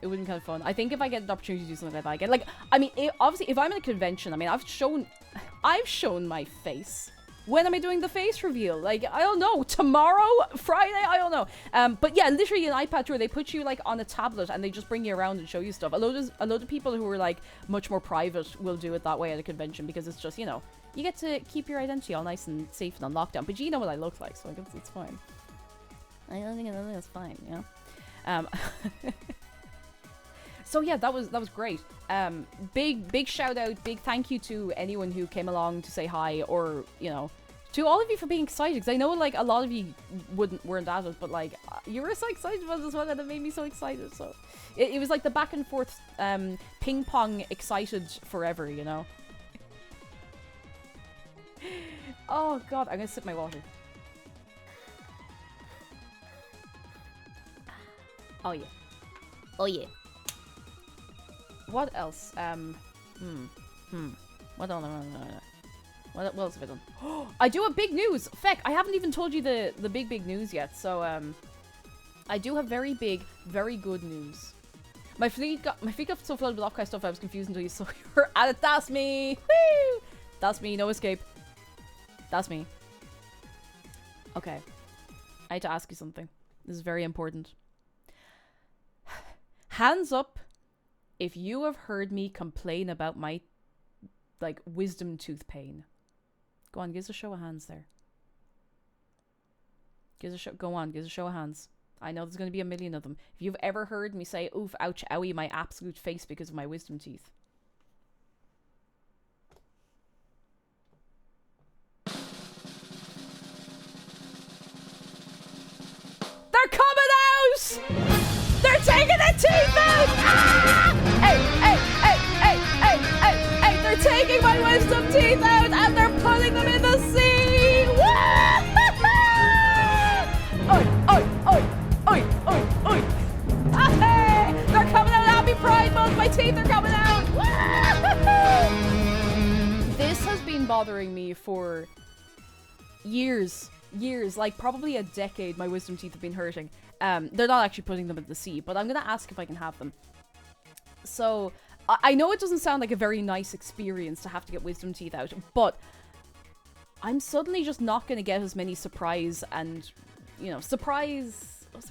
It would have been kind of fun. I think if I get an opportunity to do something like that again, like, I mean, obviously, if I'm in a convention, I mean, I've shown my face. When am I doing the face reveal? Like, I don't know. Tomorrow? Friday? I don't know. But yeah, literally an iPad tour. They put you, like, on a tablet and they just bring you around and show you stuff. A load of people who are, like, much more private will do it that way at a convention because it's just, you know, you get to keep your identity all nice and safe and on lockdown. But you know what I look like, so I guess it's fine. I don't think it's fine, you know? So yeah, that was great. Big shout out, big thank you to anyone who came along to say hi, or you know, to all of you for being excited. Because I know like a lot of you weren't at it, but like you were so excited about this one, and it made me so excited. So it was like the back and forth ping pong excited forever, you know. Oh god, I'm gonna sip my water. Oh yeah. Oh yeah. What else? What else have I done? I do have big news! Feck, I haven't even told you the big news yet, so, I do have very big, very good news. My feet got so flooded with OffKai stuff I was confused until you saw you were at it. That's me! Woo! That's me, no escape. That's me. Okay. I had to ask you something. This is very important. Hands up if you have heard me complain about my, like, wisdom tooth pain. Go on, give us a show of hands there. Go on, give us a show of hands. I know there's going to be a million of them. If you've ever heard me say, oof, ouch, owie, my absolute face because of my wisdom teeth. They're coming out! They're taking the teeth out! Ah! Hey! They're taking my wisdom teeth out and they're putting them in the sea! Oi! Hey! They're coming out! Happy Pride Month! My teeth are coming out! This has been bothering me for years, like probably a decade. My wisdom teeth have been hurting. They're not actually putting them in the sea, but I'm gonna ask if I can have them. So, I know it doesn't sound like a very nice experience to have to get wisdom teeth out, but I'm suddenly just not gonna get as many surprise and, you know, what's the one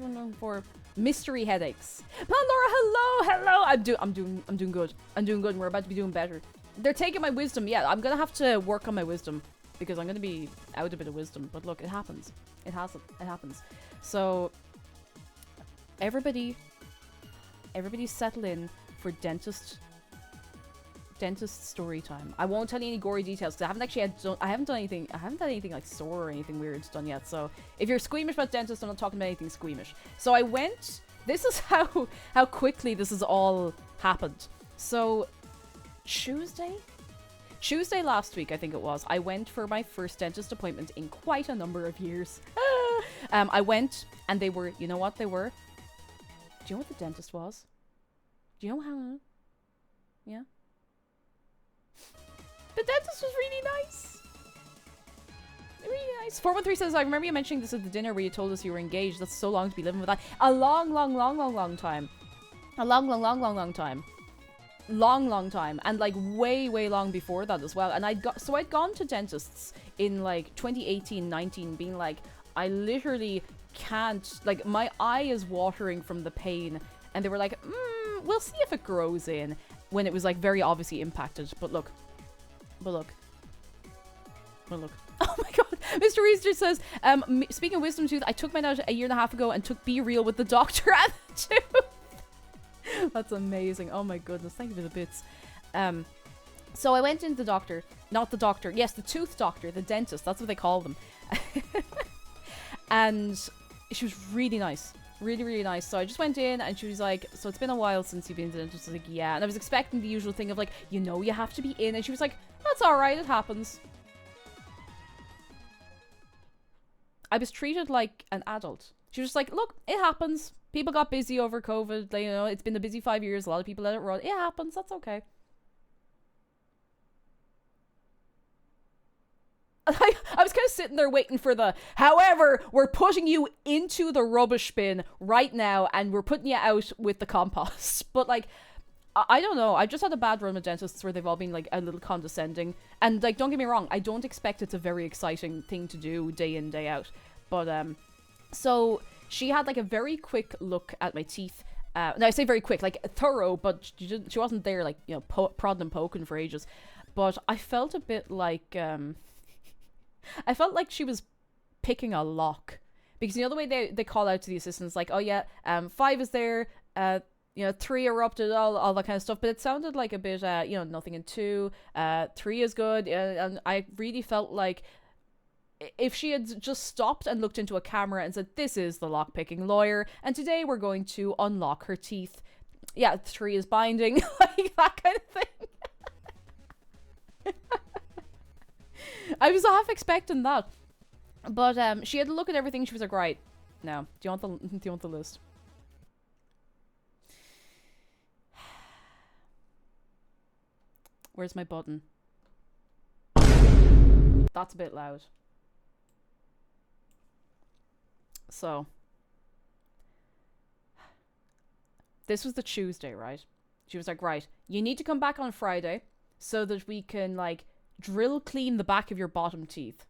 I'm looking for? Mystery headaches. Pandora, hello! I'm doing good. I'm doing good and we're about to be doing better. They're taking my wisdom. Yeah, I'm gonna have to work on my wisdom because I'm gonna be out a bit of wisdom, but look, it happens. It happens. So, everybody settle in for dentist story time. I won't tell you any gory details because I haven't done anything like sore or anything weird done yet. So if you're squeamish about dentists, I'm not talking about anything squeamish. So I went. This is how quickly this has all happened. So Tuesday last week, I think it was, I went for my first dentist appointment in quite a number of years. I went and they were, you know what they were? Do you know what the dentist was? Do you know how? Yeah. The dentist was really nice. Really nice. 413 says, I remember you mentioning this at the dinner where you told us you were engaged. That's so long to be living with that. A long, long, long, long, long time. A long, long, long, long, long time. Long time. And like way, way long before that as well. And I'd gone to dentists in like 2018-19 being like, I literally can't, like my eye is watering from the pain. And they were like, we'll see if it grows in, when it was like very obviously impacted. But look. Oh my god. Mr. Easter says, speaking of wisdom tooth, I took mine out a year and a half ago and took Be Real with the doctor and the tooth. That's amazing. Oh my goodness. Thank you for the bits. So I went into the doctor. Not the doctor. Yes, the tooth doctor. The dentist. That's what they call them. And she was really nice. Really, really nice. So I just went in and she was like, so it's been a while since you've been to the dentist. I was like, yeah. And I was expecting the usual thing of like, you know, you have to be in. And she was like, that's alright. It happens. I was treated like an adult. She was just like, look, it happens. People got busy over COVID. Like, you know, it's been a busy 5 years. A lot of people let it run. It happens. That's okay. I was kind of sitting there waiting for the, however, we're putting you into the rubbish bin right now and we're putting you out with the compost. But like, I don't know. I just had a bad run with dentists where they've all been like a little condescending. And like, don't get me wrong, I don't expect it's a very exciting thing to do day in, day out. But so she had like a very quick look at my teeth. Now I say very quick, like thorough, but she wasn't there like, you know, prodding and poking for ages. But I felt a bit like, I felt like she was picking a lock. Because you know the way they call out to the assistants, like, oh yeah, 5 is there, you know, 3 erupted, all that kind of stuff. But it sounded like a bit, you know, nothing in 2, 3 is good. And I really felt like if she had just stopped and looked into a camera and said, this is the lock-picking lawyer, and today we're going to unlock her teeth. Yeah, 3 is binding, like that kind of thing. I was half expecting that. But she had to look at everything. She was like, right, now, do you want the list? Where's my button? That's a bit loud. So, this was the Tuesday, right? She was like, right, you need to come back on Friday so that we can, like, drill clean the back of your bottom teeth.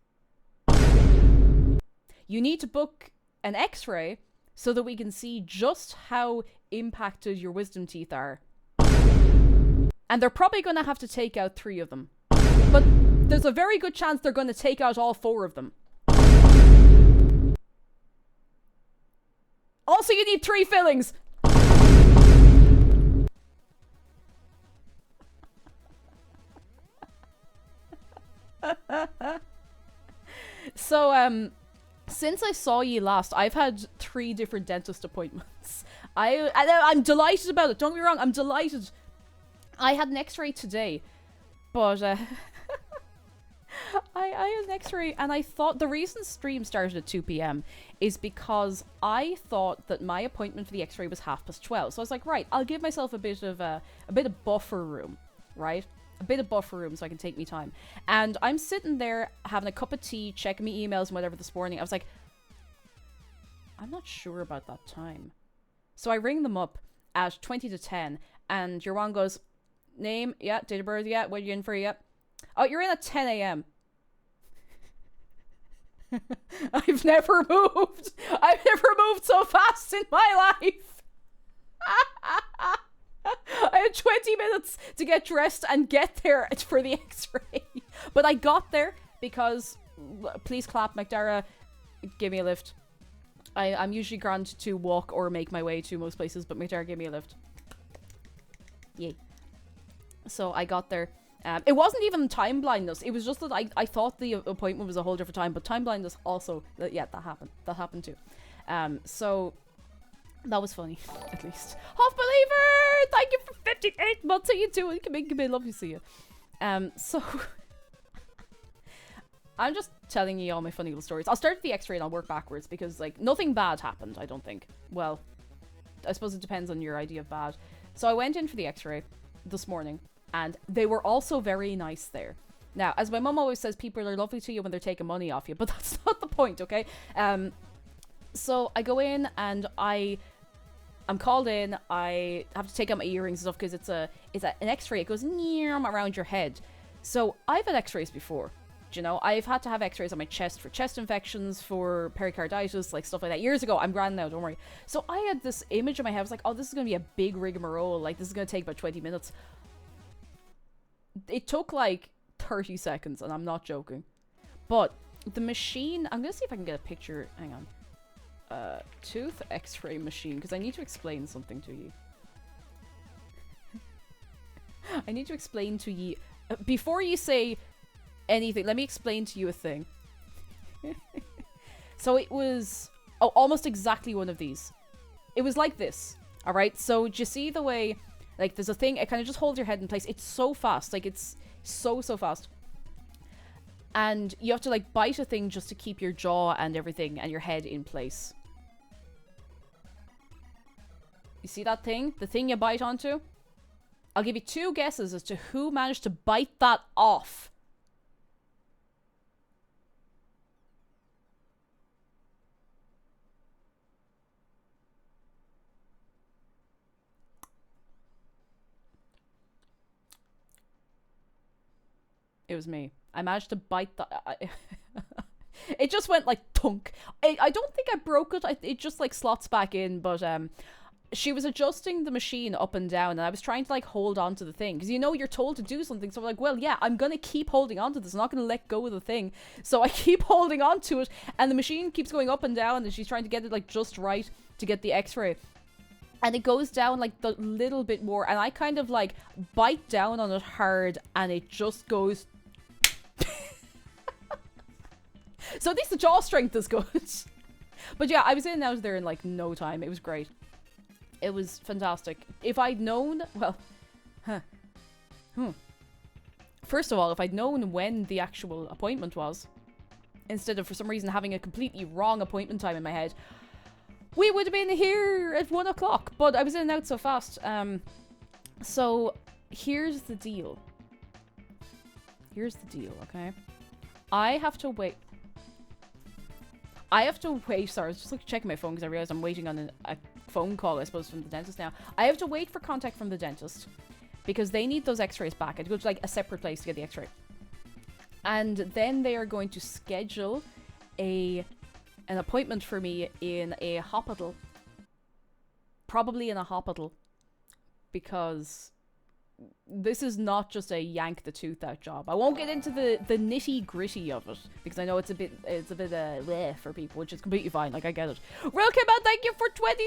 You need to book an x-ray so that we can see just how impacted your wisdom teeth are. And they're probably going to have to take out 3 of them. But there's a very good chance they're going to take out all 4 of them. Also, you need 3 fillings. So, since I saw you last, I've had 3 different dentist appointments. I'm delighted about it. Don't get me wrong, I'm delighted. I had an x-ray today, but I had an x-ray and I thought the reason stream started at 2 p.m. is because I thought that my appointment for the x-ray was 12:30. So I was like, right, I'll give myself a bit of buffer room, right? A bit of buffer room so I can take me time. And I'm sitting there having a cup of tea, checking my emails and whatever this morning. I was like, I'm not sure about that time. So I ring them up at 20 to 10 and your one goes, name, yeah, date of birth, yeah, what are you in for, yeah. Oh, you're in at 10 a.m. I've never moved so fast in my life. I had 20 minutes to get dressed and get there for the x-ray. But I got there because, please clap, McDara, give me a lift. I'm usually grand to walk or make my way to most places, but McDara gave me a lift. Yay. So I got there. It wasn't even time blindness. It was just that I thought the appointment was a whole different time, but time blindness also, yeah, that happened. That happened too. So that was funny, at least. Half Believer! Thank you for 58 months. How you doing? Come in, love to see you. So I'm just telling you all my funny little stories. I'll start with the x-ray and I'll work backwards because, like, nothing bad happened, I don't think. Well, I suppose it depends on your idea of bad. So I went in for the x-ray this morning and they were also very nice there. Now, as my mum always says, people are lovely to you when they're taking money off you, but that's not the point, okay? So I go in and I'm called in. I have to take out my earrings and stuff because it's an X-ray. It goes around your head. So I've had X-rays before. You know, I've had to have X-rays on my chest for chest infections, for pericarditis, like stuff like that. Years ago, I'm grand now, don't worry. So I had this image in my head. I was like, oh, this is going to be a big rigmarole. Like, this is going to take about 20 minutes. It took like 30 seconds, and I'm not joking. But the machine, I'm going to see if I can get a picture. Hang on. Tooth X-ray machine, because I need to explain something to you. I need to explain to you. Before you say anything, let me explain to you a thing. So it was almost exactly one of these. It was like this, all right? So do you see the way, like, there's a thing, it kind of just holds your head in place. It's so fast, like, it's so fast. And you have to, like, bite a thing just to keep your jaw and everything and your head in place. You see that thing? The thing you bite onto? I'll give you 2 guesses as to who managed to bite that off. It was me. I managed to bite the... It just went like thunk. I don't think I broke it. It just like slots back in, but she was adjusting the machine up and down, and I was trying to like hold on to the thing. Because you know you're told to do something, so I'm like, well, yeah, I'm going to keep holding on to this. I'm not going to let go of the thing. So I keep holding on to it, and the machine keeps going up and down, and she's trying to get it like just right to get the x-ray. And it goes down like the little bit more, and I kind of like bite down on it hard, and it just goes... So at least the jaw strength is good. But yeah, I was in and out of there in like no time. It was great. It was fantastic. If I'd known, well, First of all, if I'd known when the actual appointment was, instead of for some reason having a completely wrong appointment time in my head, we would have been here at 1 o'clock. But I was in and out so fast. So here's the deal. Here's the deal, okay? I have to wait. Sorry, I was just like checking my phone because I realized I'm waiting on a phone call, I suppose, from the dentist now. I have to wait for contact from the dentist because they need those x-rays back. I have to go to like a separate place to get the x-ray. And then they are going to schedule an appointment for me in a hospital. Probably in a hospital. Because this is not just a yank the tooth out job. I won't get into the nitty gritty of it because I know it's a bit bleh for people, which is completely fine. Like, I get it. Welcome out, thank you for 26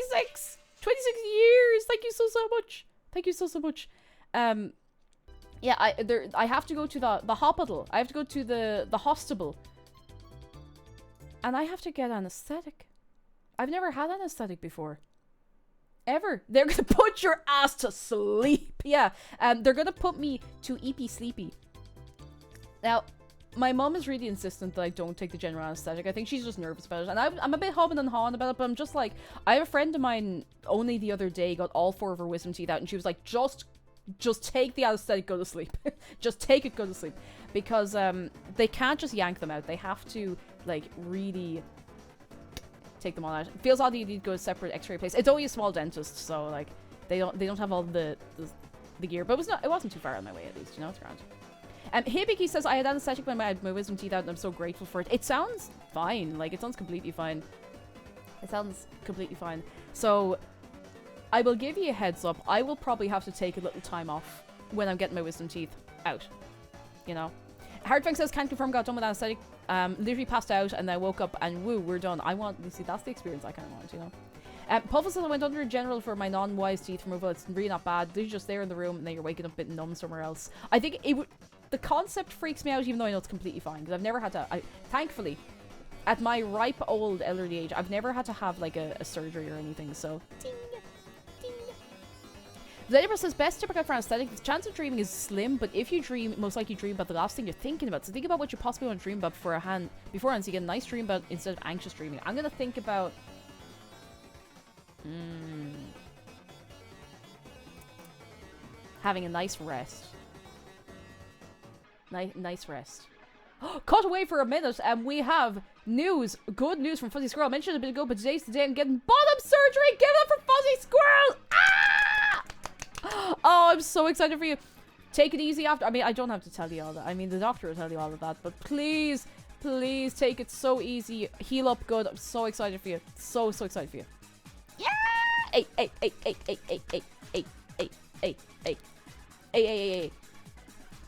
years. Thank you so much. Thank you so much. Yeah, I have to go to the hospital. I have to go to the hospital, and I have to get anesthetic. I've never had anesthetic before. Ever. They're gonna put your ass to sleep. Yeah. They're gonna put me to EP sleepy. Now, my mom is really insistent that I don't take the general anesthetic. I think she's just nervous about it. And I'm a bit humming and hawing about it, but I'm just like, I have a friend of mine only the other day got all 4 of her wisdom teeth out, and she was like, just take the anesthetic, go to sleep. Just take it, go to sleep. Because they can't just yank them out. They have to, like, really take them all out. It feels odd that you need to go to a separate x-ray place. It's only a small dentist, so like they don't have all the gear, but it wasn't too far on my way, at least, you know. It's grand. Hibiki says I had anesthetic when I had my wisdom teeth out, and I'm so grateful for it. It sounds fine. Like, it sounds completely fine. It sounds completely fine. So I will give you a heads up. I will probably have to take a little time off when I'm getting my wisdom teeth out, you know. Hardfang says, can't confirm, got done with anesthetic. Literally passed out, and then I woke up and woo, we're done. You see, that's the experience I kind of want, you know. Puffle says I went under a general for my non-wise teeth removal. It's really not bad. They're just there in the room, and then you're waking up a bit numb somewhere else. I think the concept freaks me out, even though I know it's completely fine, because I've never had to, thankfully, at my ripe old elderly age, I've never had to have like a surgery or anything, so ding. Ladybird says, best tip I got for anesthetic, the chance of dreaming is slim, but if you dream, most likely dream about the last thing you're thinking about. So think about what you possibly want to dream about beforehand, so you get a nice dream about instead of anxious dreaming. I'm going to think about... having a nice rest. Nice rest. Cut away for a minute, and we have good news from Fuzzy Squirrel. I mentioned it a bit ago, but today's the day I'm getting bottom surgery. Give it up for Fuzzy Squirrel! Ah! Oh, I'm so excited for you. Take it easy after. I mean, I don't have to tell you all that. I mean, the doctor will tell you all of that, but please take it so easy. Heal up good. I'm so excited for you. So excited for you. Yeah! Hey.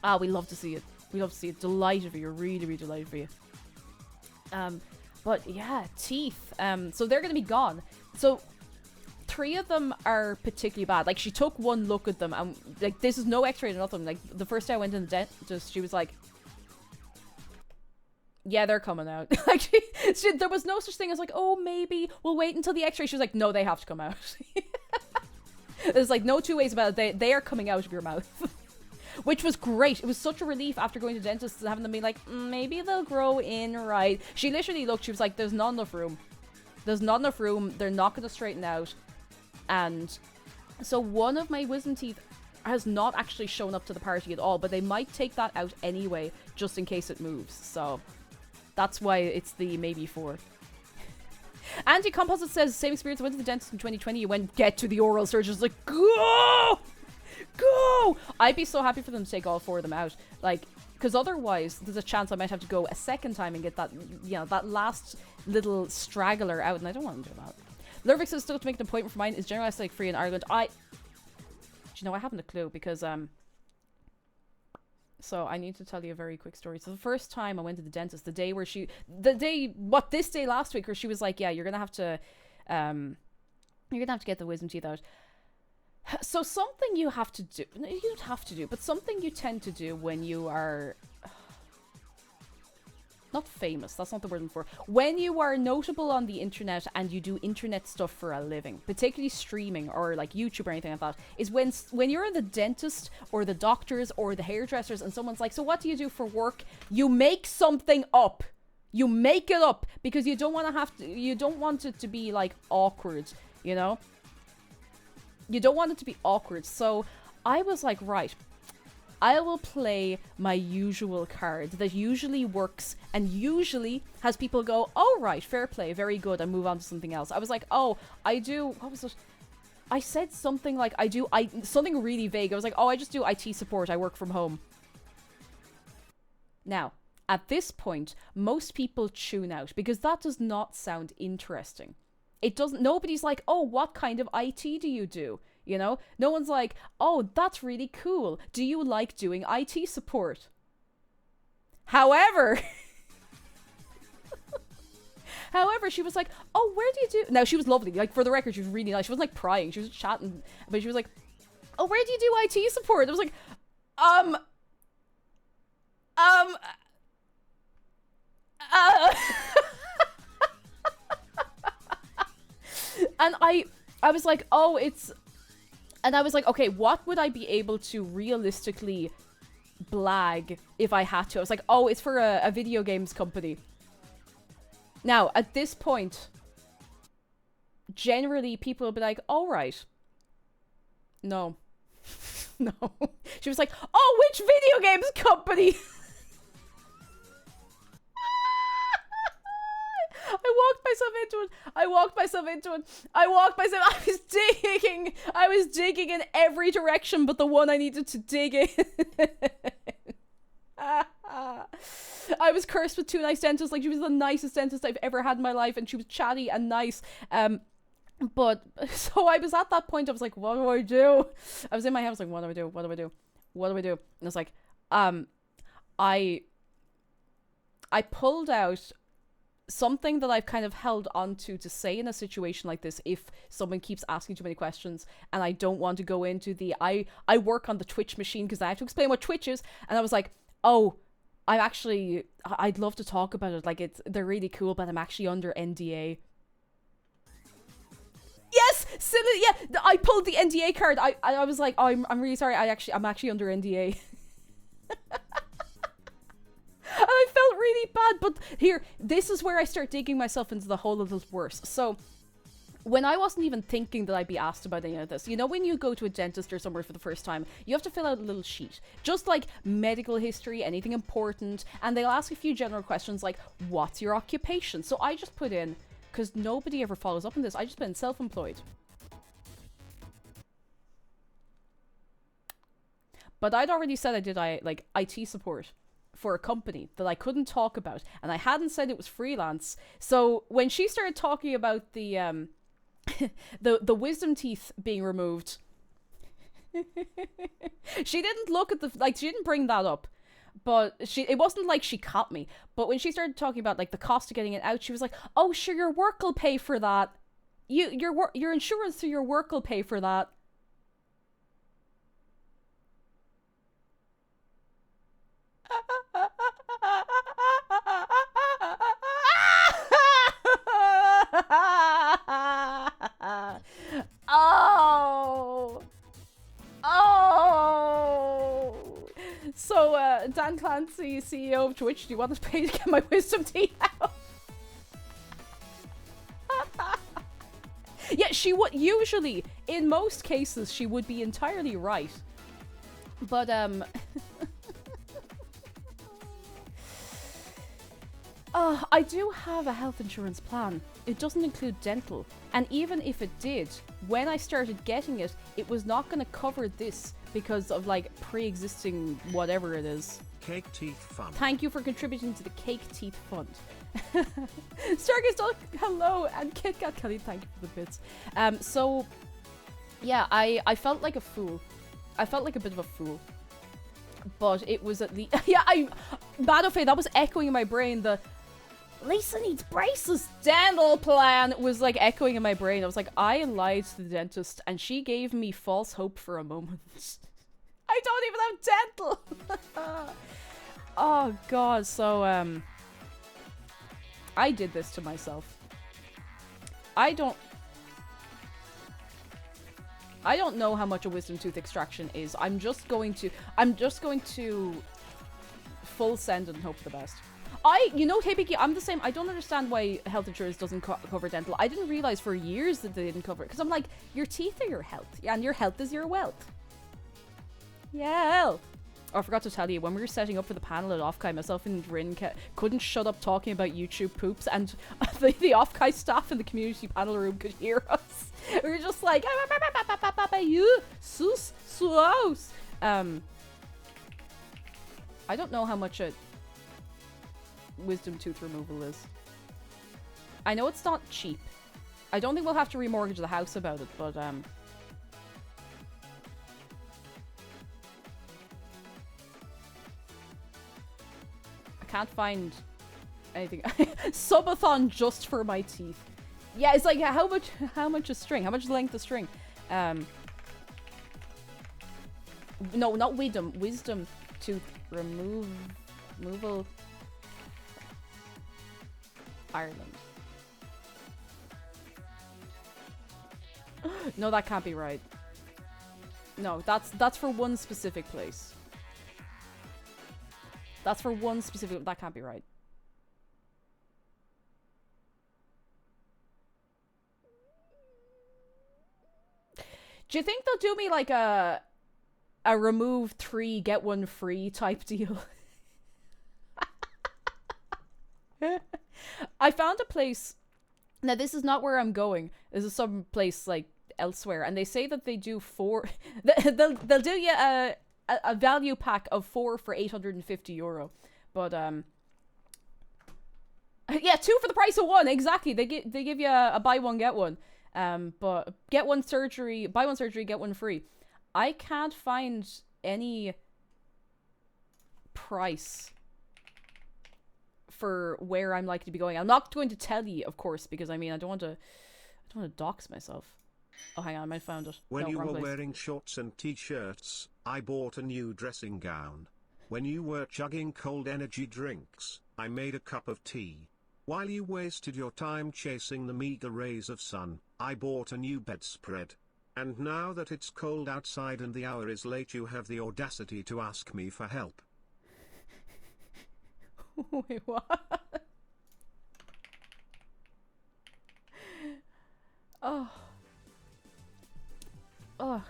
Ah, we love to see it. We love to see it. Delighted for you. Really delighted for you. But yeah, teeth. So they're gonna be gone. So 3 of them are particularly bad. Like, she took one look at them, and like, this is no x-ray or nothing. Like, the first day I went to the dentist, she was like, yeah, they're coming out. Like, there was no such thing as like, oh, maybe we'll wait until the x-ray. She was like, no, they have to come out. There's like no two ways about it. They are coming out of your mouth. Which was great. It was such a relief after going to dentists and having them be like, maybe they'll grow in right. She literally looked, she was like, there's not enough room. There's not enough room. They're not going to straighten out. And so one of my wisdom teeth has not actually shown up to the party at all, but they might take that out anyway, just in case it moves. So that's why it's the maybe 4. Anti-Composite says, same experience. I went to the dentist in 2020. You went, get to the oral surgeon's like, go! I'd be so happy for them to take all 4 of them out. Like, because otherwise, there's a chance I might have to go a second time and get that, you know, that last little straggler out, and I don't want to do that. Lurvik says, still to make an appointment for mine. Is general aesthetic free in Ireland? Do you know, I haven't a clue, because, so I need to tell you a very quick story. So the first time I went to the dentist, this day last week, where she was like, yeah, you're gonna have to get the wisdom teeth out. So something you have to do, you don't have to do, but something you tend to do when you are not famous, that's not the word I'm for. When you are notable on the internet and you do internet stuff for a living, particularly streaming or like YouTube or anything like that, is when you're the dentist or the doctors or the hairdressers and someone's like, so what do you do for work? You make something up. You make it up because you don't want it to be like awkward, you know? You don't want it to be awkward. So I was like, right, I will play my usual card that usually works and usually has people go, oh, right, fair play, very good, and move on to something else. I was like, oh, I do, what was it? I said something like, something really vague. I was like, oh, I just do IT support. I work from home. Now, at this point, most people tune out because that does not sound interesting. It doesn't, nobody's like, oh, what kind of IT do you do? You know, no one's like, oh, that's really cool. Do you like doing IT support? However, she was like, oh, where do you do? Now, she was lovely. Like, for the record, she was really nice. She wasn't like prying. She was chatting, but she was like, oh, where do you do IT support? I was like, and I was like, oh, it's, and I was like, okay, what would I be able to realistically blag if I had to? I was like, oh, it's for a video games company. Now, at this point, generally people will be like, all right. No. No. She was like, oh, which video games company? I was digging in every direction but the one I needed to dig in. I was cursed with 2 nice dentists. Like, she was the nicest dentist I've ever had in my life, and she was chatty and nice. But so I was at that point, I was like, what do I do? I was in my head, I was like, what do I do? And I was like, I pulled out something that I've kind of held onto to say in a situation like this if someone keeps asking too many questions, and I don't want to go into the I work on the Twitch machine because I have to explain what Twitch is. And I was like, oh, I'd love to talk about it, like they're really cool, but I'm actually under NDA. Yes, silly, yeah, I pulled the NDA card. I was like, oh, I'm really sorry, I'm actually under NDA. And I felt really bad, but here, this is where I start digging myself into the hole a little worse. So, when I wasn't even thinking that I'd be asked about any of this. You know, when you go to a dentist or somewhere for the first time, you have to fill out a little sheet. Just like medical history, anything important, and they'll ask a few general questions like, what's your occupation? So I just put in, because nobody ever follows up on this, I just put in self-employed. But I'd already said I did like IT support for a company that I couldn't talk about, and I hadn't said it was freelance. So when she started talking about the the wisdom teeth being removed, she didn't look at the, like, she didn't bring that up, but it wasn't like she caught me. But when she started talking about like the cost of getting it out, she was like, "Oh, sure, your work will pay for that. Your insurance through your work will pay for that." Oh. So, Dan Clancy, CEO of Twitch, do you want us to pay to get my wisdom teeth out? Yeah, she would, usually, in most cases, she would be entirely right. But, I do have a health insurance plan. It doesn't include dental. And even if it did, when I started getting it, it was not going to cover this because of, like, pre-existing whatever it is. Cake Teeth Fund. Thank you for contributing to the Cake Teeth Fund. Stargaze Duck, hello, and KitKat Kelly, thank you for the bits. So, yeah, I felt like a fool. I felt like a bit of a fool. But it was at least... yeah, Battlefield, that was echoing in my brain. The Lisa needs braces dental plan was like echoing in my brain. I was like, I lied to the dentist and she gave me false hope for a moment. I don't even have dental. Oh god, so I did this to myself. I don't know how much a wisdom tooth extraction is. I'm just going to full send and hope for the best. You know, hey Biggie, I'm the same. I don't understand why health insurance doesn't cover dental. I didn't realize for years that they didn't cover it. Because I'm like, your teeth are your health. And your health is your wealth. Yeah. Oh, I forgot to tell you, when we were setting up for the panel at OffKai, myself and Rin couldn't shut up talking about YouTube poops, and the OffKai staff in the community panel room could hear us. We were just like, you sus suos. I don't know how much a wisdom tooth removal is. I know it's not cheap. I don't think we'll have to remortgage the house about it, but I can't find anything. Subathon just for my teeth. Yeah, it's like how much a string? How much length of string? No, not wisdom tooth removal. Ireland. No, that can't be right. No, that's for one specific place. That's for one specific... That can't be right. Do you think they'll do me like a remove 3, get 1 free type deal? I found a place... Now, this is not where I'm going. This is some place, like, elsewhere. And they say that they do 4... they'll do you a value pack of 4 for €850. But, yeah, 2 for the price of 1. Exactly. They give you a buy one, get one. But buy one surgery, get 1 free. I can't find any price for where I'm likely to be going. I'm not going to tell you, of course, because I mean, I don't want to dox myself. Oh, hang on, I found it. When no, you were place. wearing shorts and t-shirts, I bought a new dressing gown. When you were chugging cold energy drinks, I made a cup of tea. While you wasted your time chasing the meager rays of sun, I bought a new bedspread. And now that it's cold outside and the hour is late, you have the audacity to ask me for help. Wait, what? Oh. Oh.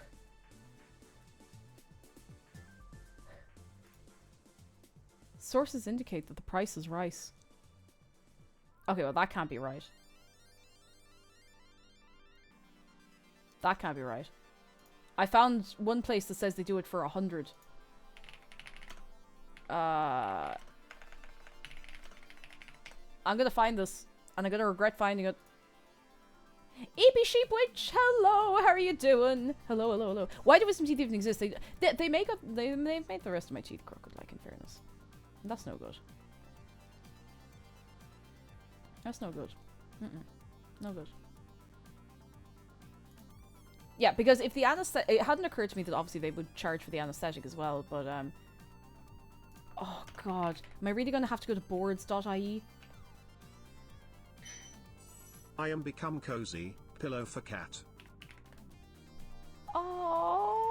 Sources indicate that the price is right. Okay, well that can't be right. That can't be right. I found one place that says they do it for 100. I'm gonna find this, and I'm gonna regret finding it. EP Sheep Witch, hello, how are you doing? Hello, hello, hello. Why do wisdom teeth even exist? They make up, they've made the rest of my teeth crooked, like, in fairness. That's no good. That's no good. No good. Yeah, because if the anesthetic, it hadn't occurred to me that obviously they would charge for the anesthetic as well, but oh god, am I really gonna have to go to boards.ie? I am become cozy, pillow for cat. Oh,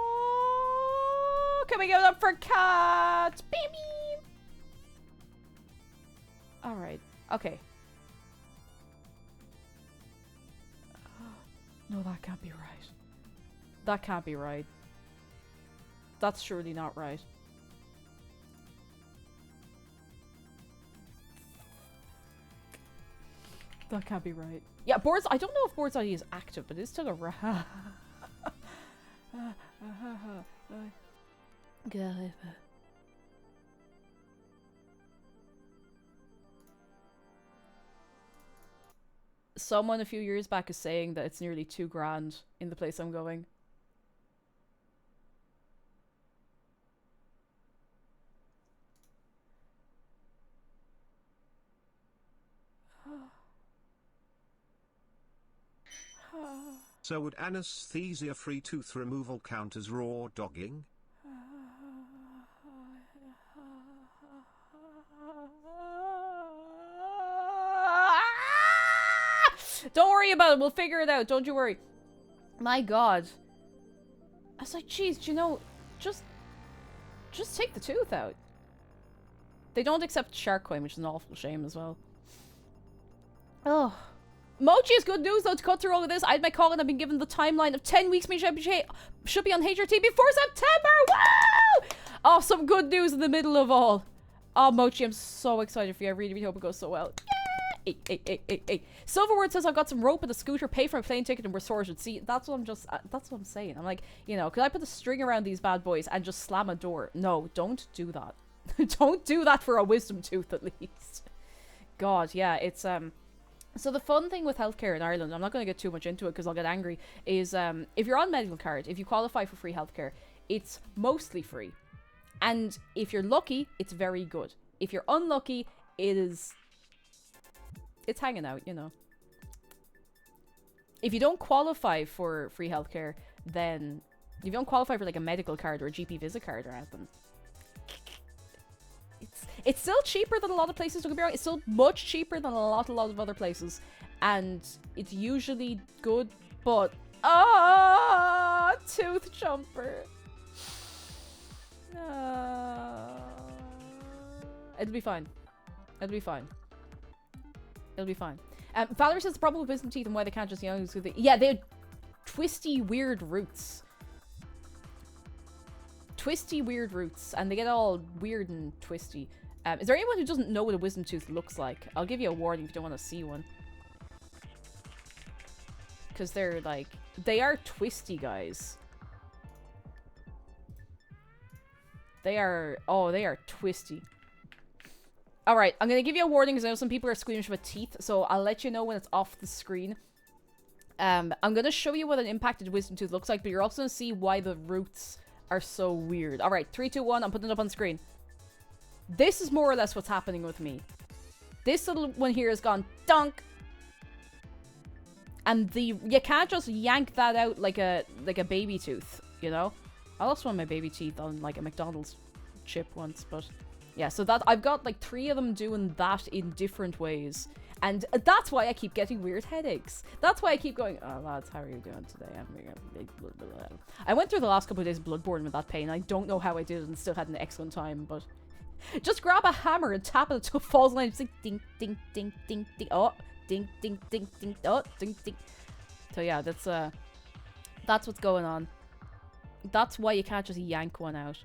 can we give it up for cat? Baby! Alright, okay. No, that can't be right. That can't be right. That's surely not right. That can't be right. Yeah, boards. I don't know if boards.ie is active, but it's still a God. Someone a few years back is saying that it's nearly $2,000 in the place I'm going. So would anesthesia-free tooth removal count as raw dogging? Don't worry about it, we'll figure it out, don't you worry. My god. I was like, geez, you know, just take the tooth out. They don't accept shark coin, which is an awful shame as well. Oh. Mochi is good news though to cut through all of this. I had my call and I've been given the timeline of 10 weeks. Should be on HRT before September. Woo! Oh, some good news in the middle of all. Oh, Mochi, I'm so excited for you. I really, really hope it goes so well. Hey. Silverwood says I've got some rope and a scooter, pay for a plane ticket, and we're sorted. See, that's what I'm saying. I'm like, you know, could I put a string around these bad boys and just slam a door? No, don't do that. Don't do that for a wisdom tooth, at least. God, yeah, it's so the fun thing with healthcare in Ireland, I'm not going to get too much into it because I'll get angry, is if you're on medical card, if you qualify for free healthcare, it's mostly free. And if you're lucky, it's very good. If you're unlucky, it's hanging out, you know. If you don't qualify for free healthcare, then if you don't qualify for like a medical card or a GP visit card or anything, it's still cheaper than a lot of places, don't get me wrong. It's still much cheaper than a lot of other places. And it's usually good, but tooth jumper. It'll be fine. It'll be fine. It'll be fine. Valerie says the problem with wisdom teeth and why they can't just, you know, yeah, they have twisty, weird roots. Twisty, weird roots, and they get all weird and twisty. Is there anyone who doesn't know what a wisdom tooth looks like? I'll give you a warning if you don't want to see one. Because they're like, they are twisty, guys. They are twisty. Alright, I'm going to give you a warning because I know some people are squeamish about teeth, so I'll let you know when it's off the screen. I'm going to show you what an impacted wisdom tooth looks like, but you're also going to see why the roots are so weird. Alright, 3, 2, 1, I'm putting it up on the screen. This is more or less what's happening with me. This little one here has gone dunk. And you can't just yank that out like a baby tooth, you know? I lost one of my baby teeth on like a McDonald's chip once, but yeah, so that I've got like 3 of them doing that in different ways. And that's why I keep getting weird headaches. That's why I keep going, oh lads, how are you doing today? I went through the last couple of days Bloodborne with that pain. I don't know how I did it and still had an excellent time, but just grab a hammer and tap it until it falls in line. It's like ding, ding, ding, ding, ding. Oh, ding, ding, ding, ding. Oh, ding, ding. So yeah, that's what's going on. That's why you can't just yank one out.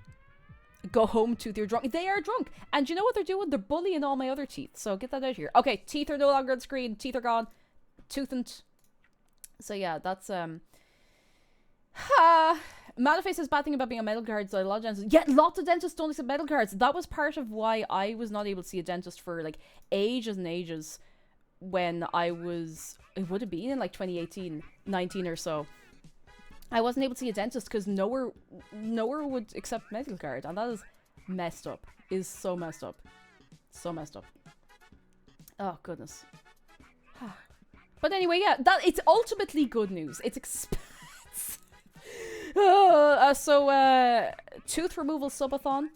Go home, tooth, you're drunk. They are drunk. And you know what they're doing? They're bullying all my other teeth. So get that out here. Okay, teeth are no longer on the screen. Teeth are gone. Tooth and... So yeah, that's... Maliface says bad thing about being on medical cards. A lot of dentists... Yeah, lots of dentists don't accept medical cards. That was part of why I was not able to see a dentist for, like, ages and ages when I was... It would have been in, like, 2018, 19 or so. I wasn't able to see a dentist because nowhere would accept medical card, and that is messed up. Is so messed up. So messed up. Oh, goodness. But anyway, yeah, it's ultimately good news. It's expensive. Tooth removal subathon.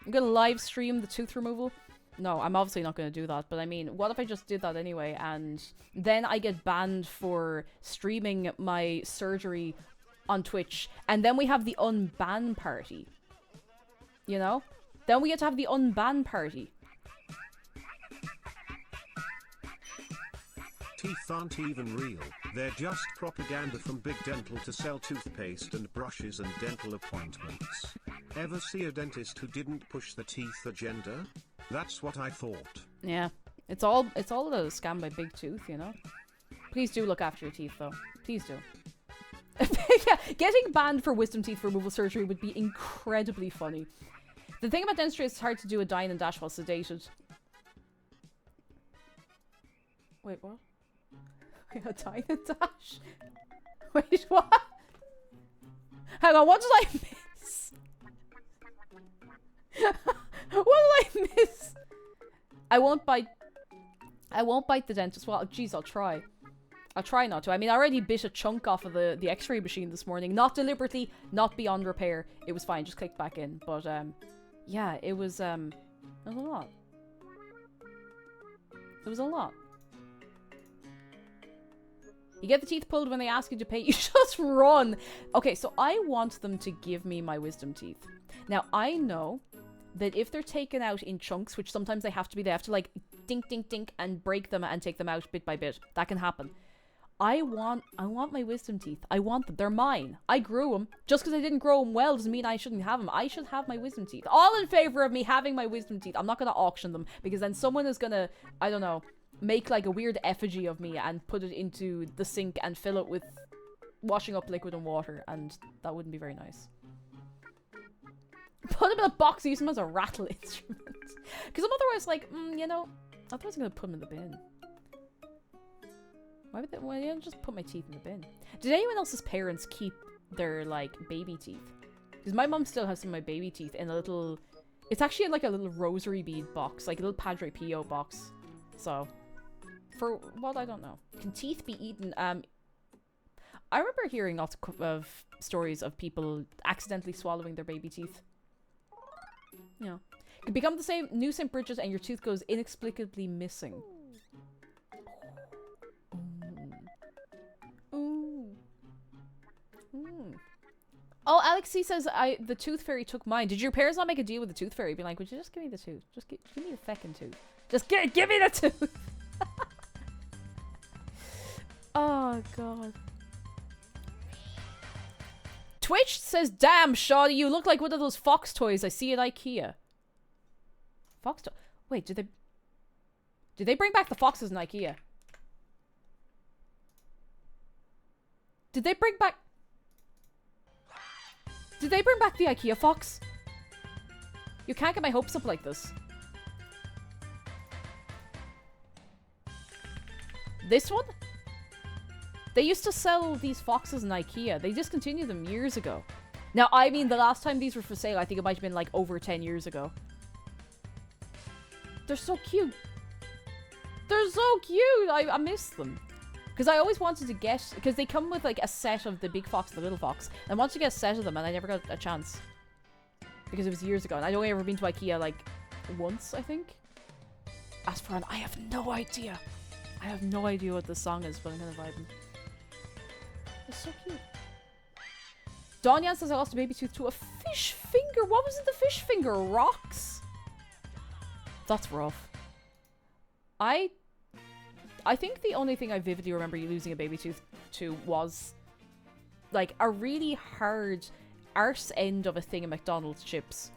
I'm gonna live stream the tooth removal. No, I'm obviously not gonna do that, but I mean, what if I just did that anyway, and then I get banned for streaming my surgery on Twitch, and then we have the unban party. You know? Then we get to have the unban party. Teeth aren't even real, they're just propaganda from Big Dental to sell toothpaste and brushes and dental appointments. Ever see a dentist who didn't push the teeth agenda? That's what I thought. Yeah. It's all a scam by Big Tooth, you know? Please do look after your teeth, though. Please do. Yeah, getting banned for wisdom teeth removal surgery would be incredibly funny. The thing about dentistry is it's hard to do a dine and dash while sedated. Wait, what? A dine and dash? Wait, what? Hang on, what did I miss? What did I miss? I won't bite the dentist. Well, geez, I'll try. I'll try not to. I mean, I already bit a chunk off of the x-ray machine this morning. Not deliberately, not beyond repair. It was fine, just clicked back in. But, yeah, it was a lot. It was a lot. You get the teeth pulled when they ask you to pay. You just run. Okay, so I want them to give me my wisdom teeth. Now, I know that if they're taken out in chunks, which sometimes they have to like dink, dink, dink, and break them and take them out bit by bit. That can happen. I want my wisdom teeth. I want them. They're mine. I grew them. Just because I didn't grow them well doesn't mean I shouldn't have them. I should have my wisdom teeth. All in favor of me having my wisdom teeth. I'm not going to auction them because then someone is going to, I don't know, make like a weird effigy of me and put it into the sink and fill it with washing up liquid and water, and that wouldn't be very nice. Put them in a box, use them as a rattle instrument. Because I'm otherwise like, you know, otherwise I'm going to put them in the bin. Why would they, well, yeah, just put my teeth in the bin. Did anyone else's parents keep their, like, baby teeth? Because my mum still has some of my baby teeth in a little... It's actually in, like, a little rosary bead box. Like, a little Padre Pio box. So, for what? I don't know. Can teeth be eaten? I remember hearing lots of stories of people accidentally swallowing their baby teeth. You know. It could become the same new St. Bridget and your tooth goes inexplicably missing. Ooh. Mm. Oh, Alex C says the tooth fairy took mine. Did your parents not make a deal with the tooth fairy? Be like, would you just give me the tooth? Just give me the feckin' tooth. Just give me the tooth. Oh god. Twitch says, damn, Shawty, you look like one of those fox toys I see at IKEA. Fox toy? Wait, did they bring back the foxes in IKEA? Did they bring back the IKEA fox? You can't get my hopes up like this. This one? They used to sell these foxes in IKEA. They discontinued them years ago. Now, I mean, the last time these were for sale, I think it might have been like over 10 years ago. They're so cute. They're so cute. I miss them. Because I always wanted to get... Because they come with like a set of the big fox and the little fox. I wanted to get a set of them and I never got a chance. Because it was years ago. And I'd only ever been to IKEA like once, I think. As for I have no idea. I have no idea what this song is, but I'm kind of vibing. It's so cute. Donyan says I lost a baby tooth to a fish finger. What was in the fish finger? Rocks? That's rough. I I think the only thing I vividly remember you losing a baby tooth to was like a really hard arse end of a thing of McDonald's chips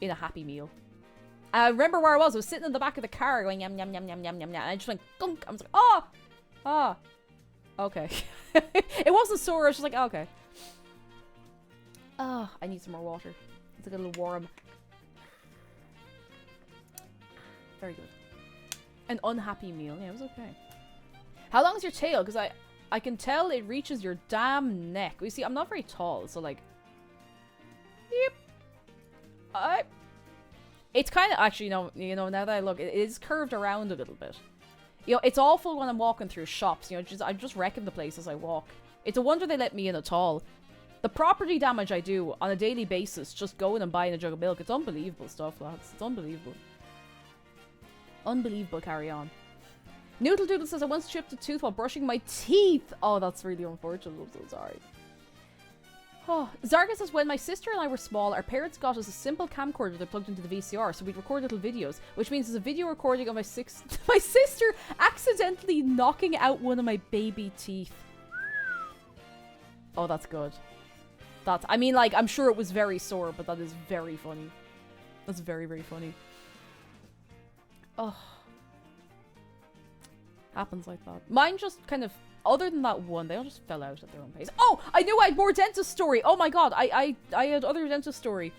in a Happy Meal. I remember where I was. I was sitting in the back of the car going yum yum yum yum yum yum yum. And I just went gunk. I was like, oh, okay. It wasn't sore. I was just like, oh, okay. Oh, I need some more water. It's like a little warm. Very good. An unhappy meal. Yeah, it was okay. How long is your tail? Because I can tell it reaches your damn neck. You see, I'm not very tall, so like... Yep. It's kind of... Actually, no, you know, now that I look, it is curved around a little bit. You know, it's awful when I'm walking through shops. You know, I'm just wrecking the place as I walk. It's a wonder they let me in at all. The property damage I do on a daily basis just going and buying a jug of milk. It's unbelievable stuff, lads. It's unbelievable. Unbelievable, carry on. Noodle Doodle says, I once chipped a tooth while brushing my teeth. Oh, that's really unfortunate. I'm so sorry. Oh, Zarga says, when my sister and I were small, our parents got us a simple camcorder that plugged into the VCR, so we'd record little videos, which means there's a video recording of my sister accidentally knocking out one of my baby teeth. Oh, that's good. I mean, like, I'm sure it was very sore, but that is very funny. That's very, very funny. Oh. Happens like that. Mine just kind of, other than that one, they all just fell out at their own pace. Oh! I knew I had more dentist story! Oh my god, I had other dentist story.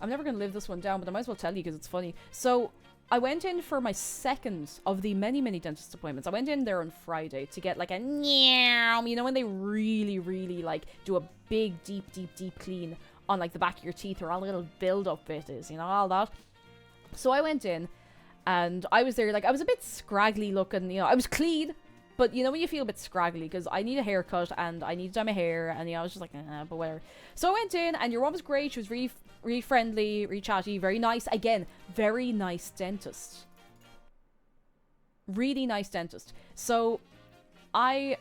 I'm never going to live this one down, but I might as well tell you because it's funny. So, I went in for my second of the many, many dentist appointments. I went in there on Friday to get like a meow. You know when they really, really like do a big, deep, deep, deep clean on like the back of your teeth where all the little build-up bit is, you know, all that. So I went in and I was there, like, I was a bit scraggly looking, you know, I was clean, but you know when you feel a bit scraggly because I need a haircut and I need to dye my hair and, you know, I was just like, but whatever. So I went in and your mom was great. She was really friendly, really chatty, very nice. Again, very nice dentist. Really nice dentist. So I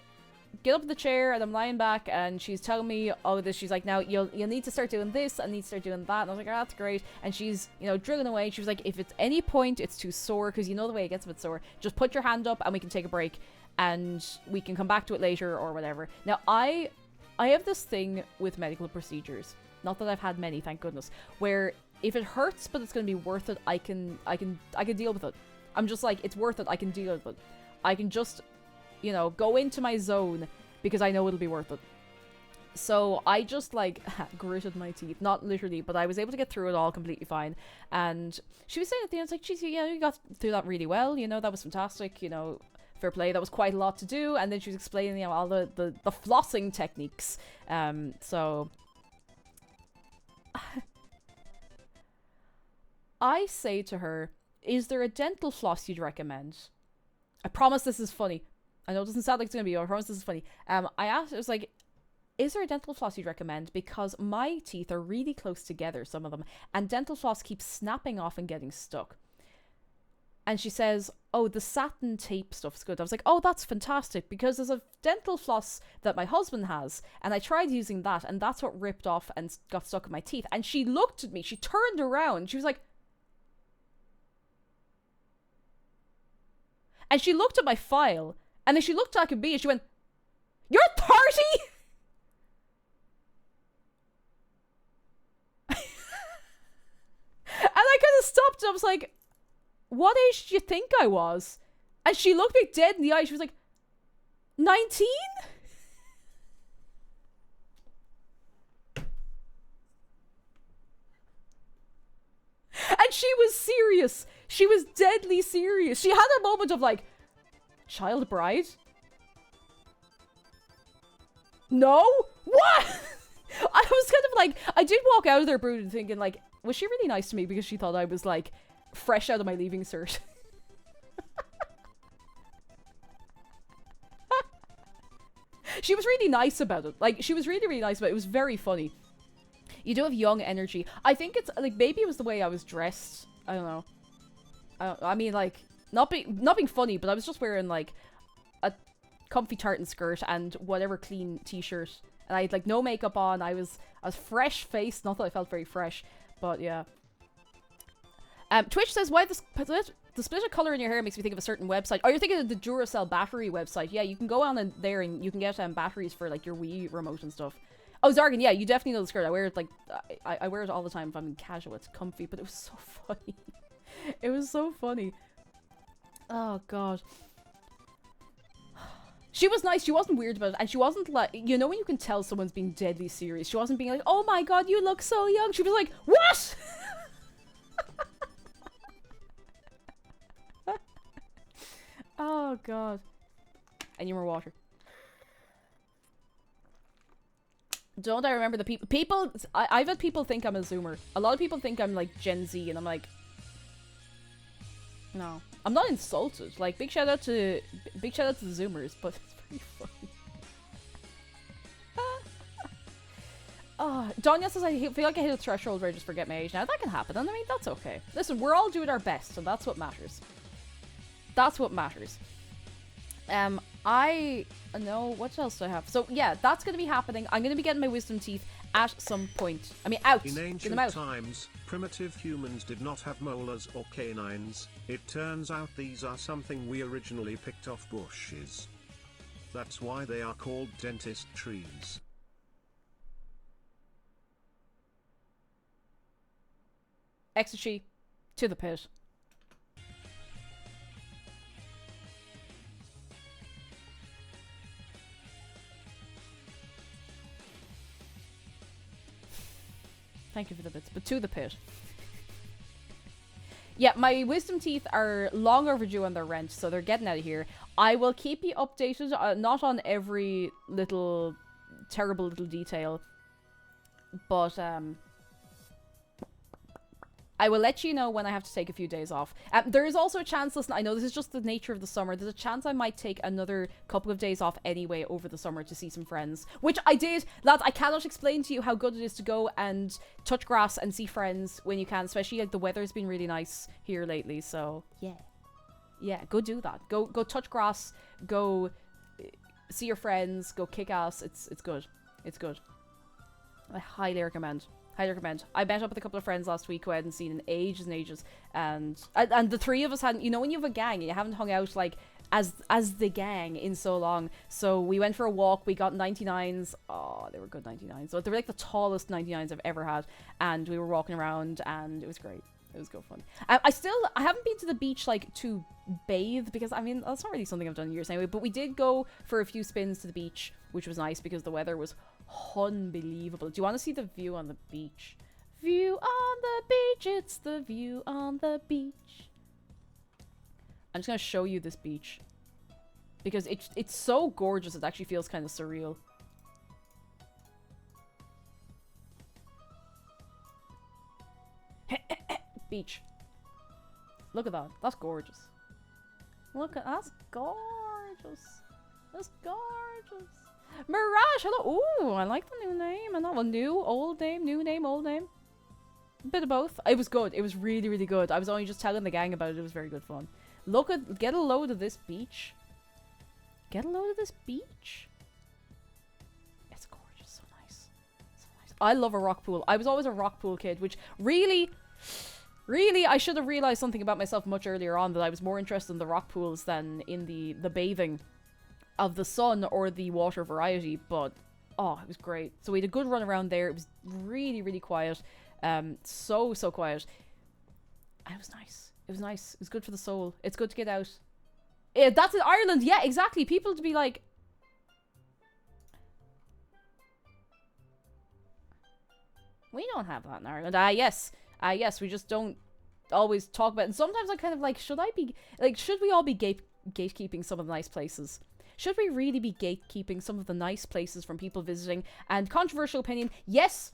get up in the chair and I'm lying back and she's telling me all this. She's like, now you'll need to start doing this and need to start doing that. And I was like, oh, that's great. And she's, you know, drilling away. She was like, if it's any point it's too sore, because you know the way it gets a bit sore, just put your hand up and we can take a break and we can come back to it later or whatever. Now I have this thing with medical procedures. Not that I've had many, thank goodness. Where if it hurts, but it's going to be worth it, I can deal with it. I'm just like, it's worth it. I can deal with it. I can just, you know, go into my zone because I know it'll be worth it. So I just like gritted my teeth, not literally, but I was able to get through it all completely fine. And she was saying at the end, it's like, geez, you know, you got through that really well. You know, that was fantastic. You know, fair play. That was quite a lot to do. And then she was explaining, you know, all the flossing techniques. So I say to her, is there a dental floss you'd recommend? I promise this is funny. I know it doesn't sound like it's going to be, but I promise this is funny. I asked, I was like, is there a dental floss you'd recommend? Because my teeth are really close together, some of them, and dental floss keeps snapping off and getting stuck. And she says, oh, the satin tape stuff's good. I was like, oh, that's fantastic, because there's a dental floss that my husband has, and I tried using that, and that's what ripped off and got stuck in my teeth. And she looked at me, she turned around, she was like, and she looked at my file, and then she looked like a bee, and she went, you're 30?! And I kind of stopped, and I was like, what age do you think I was? And she looked me dead in the eye. She was like, 19? And she was serious. She was deadly serious. She had a moment of like, child bride? No? What? I was kind of like, I did walk out of there brooding thinking like, was she really nice to me because she thought I was like fresh out of my leaving cert? She was really nice about it. Like, she was really, really nice about it. It was very funny. You do have young energy. I think it's, like, maybe it was the way I was dressed. I don't know. I mean, like, not being funny, but I was just wearing, like, a comfy tartan skirt and whatever clean t-shirt. And I had, like, no makeup on. I was fresh-faced. Not that I felt very fresh, but yeah. Twitch says, why this The split of color in your hair makes me think of a certain website. Oh, you're thinking of the Duracell battery website. Yeah, you can go on in there and you can get batteries for like your Wii remote and stuff. Oh, Zargan, yeah, you definitely know the skirt. I wear it like I wear it all the time if I'm in casual. It's comfy, but it was so funny. It was so funny. Oh god. She was nice. She wasn't weird about it, and she wasn't like, you know when you can tell someone's being deadly serious. She wasn't being like, "Oh my god, you look so young." She was like, "What?" Oh god. And you more water. Don't I remember the people I've had people think I'm a Zoomer. A lot of people think I'm like Gen Z, and I'm like, no. I'm not insulted. Like, big shout out to the Zoomers, but it's pretty funny. Oh, Donya says, I feel like I hit a threshold where I just forget my age now. That can happen, and I mean, that's okay. Listen, we're all doing our best, and that's what matters. That's what matters. I know, what else do I have? So, yeah, that's going to be happening. I'm going to be getting my wisdom teeth at some point. I mean, out. In Get ancient them out. times, primitive humans did not have molars or canines. It turns out these are something we originally picked off bushes. That's why they are called dentist trees. Ecstasy to the pit. Thank you for the bits, but to the pit. Yeah, my wisdom teeth are long overdue on their rent, so they're getting out of here. I will keep you updated, not on every little terrible little detail, but I will let you know when I have to take a few days off. There is also a chance, listen, I know this is just the nature of the summer, there's a chance I might take another couple of days off anyway over the summer to see some friends. Which I did. Lads, I cannot explain to you how good it is to go and touch grass and see friends when you can, especially like the weather's been really nice here lately, so yeah. Yeah, go do that. Go touch grass, go see your friends, go kick ass. It's good. It's good. I highly recommend. Highly recommend. I met up with a couple of friends last week who I hadn't seen in ages and ages, and the three of us hadn't, you know when you have a gang and you haven't hung out like as the gang in so long, so we went for a walk, we got 99s, oh they were good 99s, so they were like the tallest 99s I've ever had, and we were walking around and it was great. It was good fun. I haven't been to the beach like to bathe because I mean that's not really something I've done in years anyway, but we did go for a few spins to the beach, which was nice because the weather was unbelievable. Do you want to see the view on the beach? View on the beach, it's the view on the beach. I'm just gonna show you this beach because it's so gorgeous it actually feels kind of surreal. Beach. Look at that. That's gorgeous. Look at that's gorgeous. That's gorgeous. Mirage, hello. Ooh, I like the new name. And that one, new, old name, new name, old name. A bit of both. It was good. It was really, really good. I was only just telling the gang about it. It was very good fun. Look at, get a load of this beach. Get a load of this beach. It's gorgeous. So nice. So nice. I love a rock pool. I was always a rock pool kid, which really, I should have realized something about myself much earlier on, that I was more interested in the rock pools than in the bathing of the sun or the water variety, but oh, it was great. So we had a good run around there. It was really, really quiet. So quiet. And it was nice. It was nice. It was good for the soul. It's good to get out. Yeah, that's in Ireland. Yeah, exactly. People to be like, we don't have that in Ireland. Yes, we just don't always talk about it. And sometimes I kind of like, should we all be gatekeeping some of the nice places? Should we really be gatekeeping some of the nice places from people visiting? And controversial opinion, yes,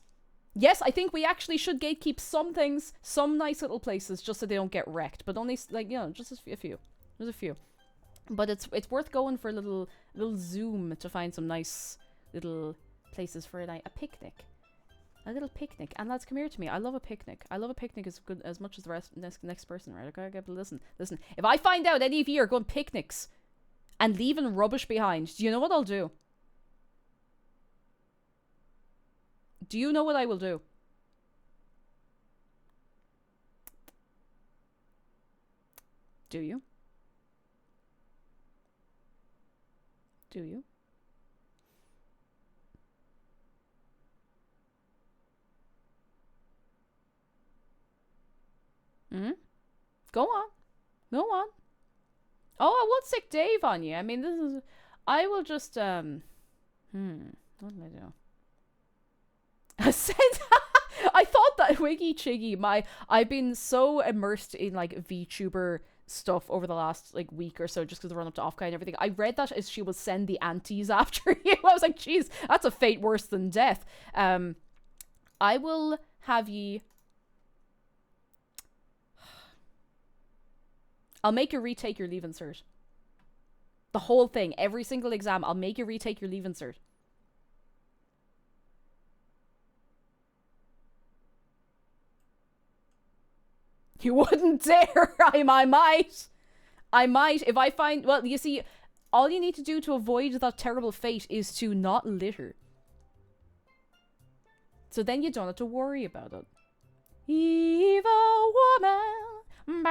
I think we actually should gatekeep some things, some nice little places, just so they don't get wrecked. But only, like, you know, just a few. There's a few. But it's worth going for a little zoom to find some nice little places for a picnic. A little picnic. And lads, come here to me. I love a picnic. I love a picnic as good as much as the next person, right? Okay, listen. If I find out any of you are going picnics and leaving rubbish behind, do you know what I'll do? Do you know what I will do? Do you? Do you? Hmm? Go on. Go on. Oh, I won't sick Dave on you. I mean, this is... I will just, What did I do? I said... I thought that Wiggy Chiggy, I've been so immersed in, like, VTuber stuff over the last, like, week or so, just because I run up to OffKai and everything. I read that as she will send the aunties after you. I was like, jeez, that's a fate worse than death. I will have ye... I'll make you retake your Leaving Cert. The whole thing. Every single exam. I'll make you retake your Leaving Cert. You wouldn't dare. I might. I might. If I find... Well, you see, all you need to do to avoid that terrible fate is to not litter. So then you don't have to worry about it. Evil woman.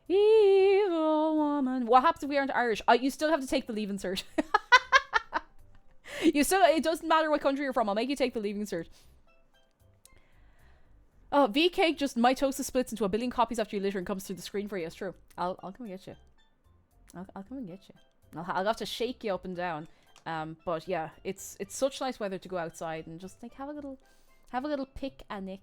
Evil woman. What happens if we aren't Irish? You still have to take the Leaving Cert. You still... It doesn't matter what country you're from. I'll make you take the Leaving Cert. Oh, V-Cake just mitosis splits into 1 billion copies after you litter and comes through the screen for you. It's true. I'll come and get you. I'll come and get you. I'll have to shake you up and down. But yeah, it's such nice weather to go outside and just like have a little picnic.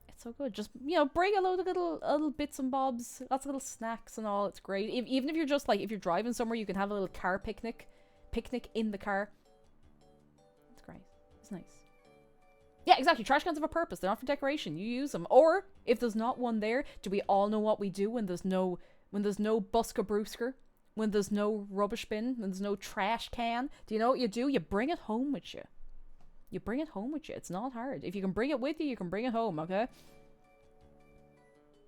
It's so good. Just, you know, bring a load of little bits and bobs, lots of little snacks and all. It's great. Even if you're just like, if you're driving somewhere, you can have a little car picnic in the car. It's great. It's nice. Yeah, exactly. Trash cans have a purpose. They're not for decoration. You use them. Or if there's not one there, do we all know what we do when there's no busker brewsker? When there's no rubbish bin? When there's no trash can? Do you know what you do? You bring it home with you. You bring it home with you. It's not hard. If you can bring it with you, you can bring it home, okay?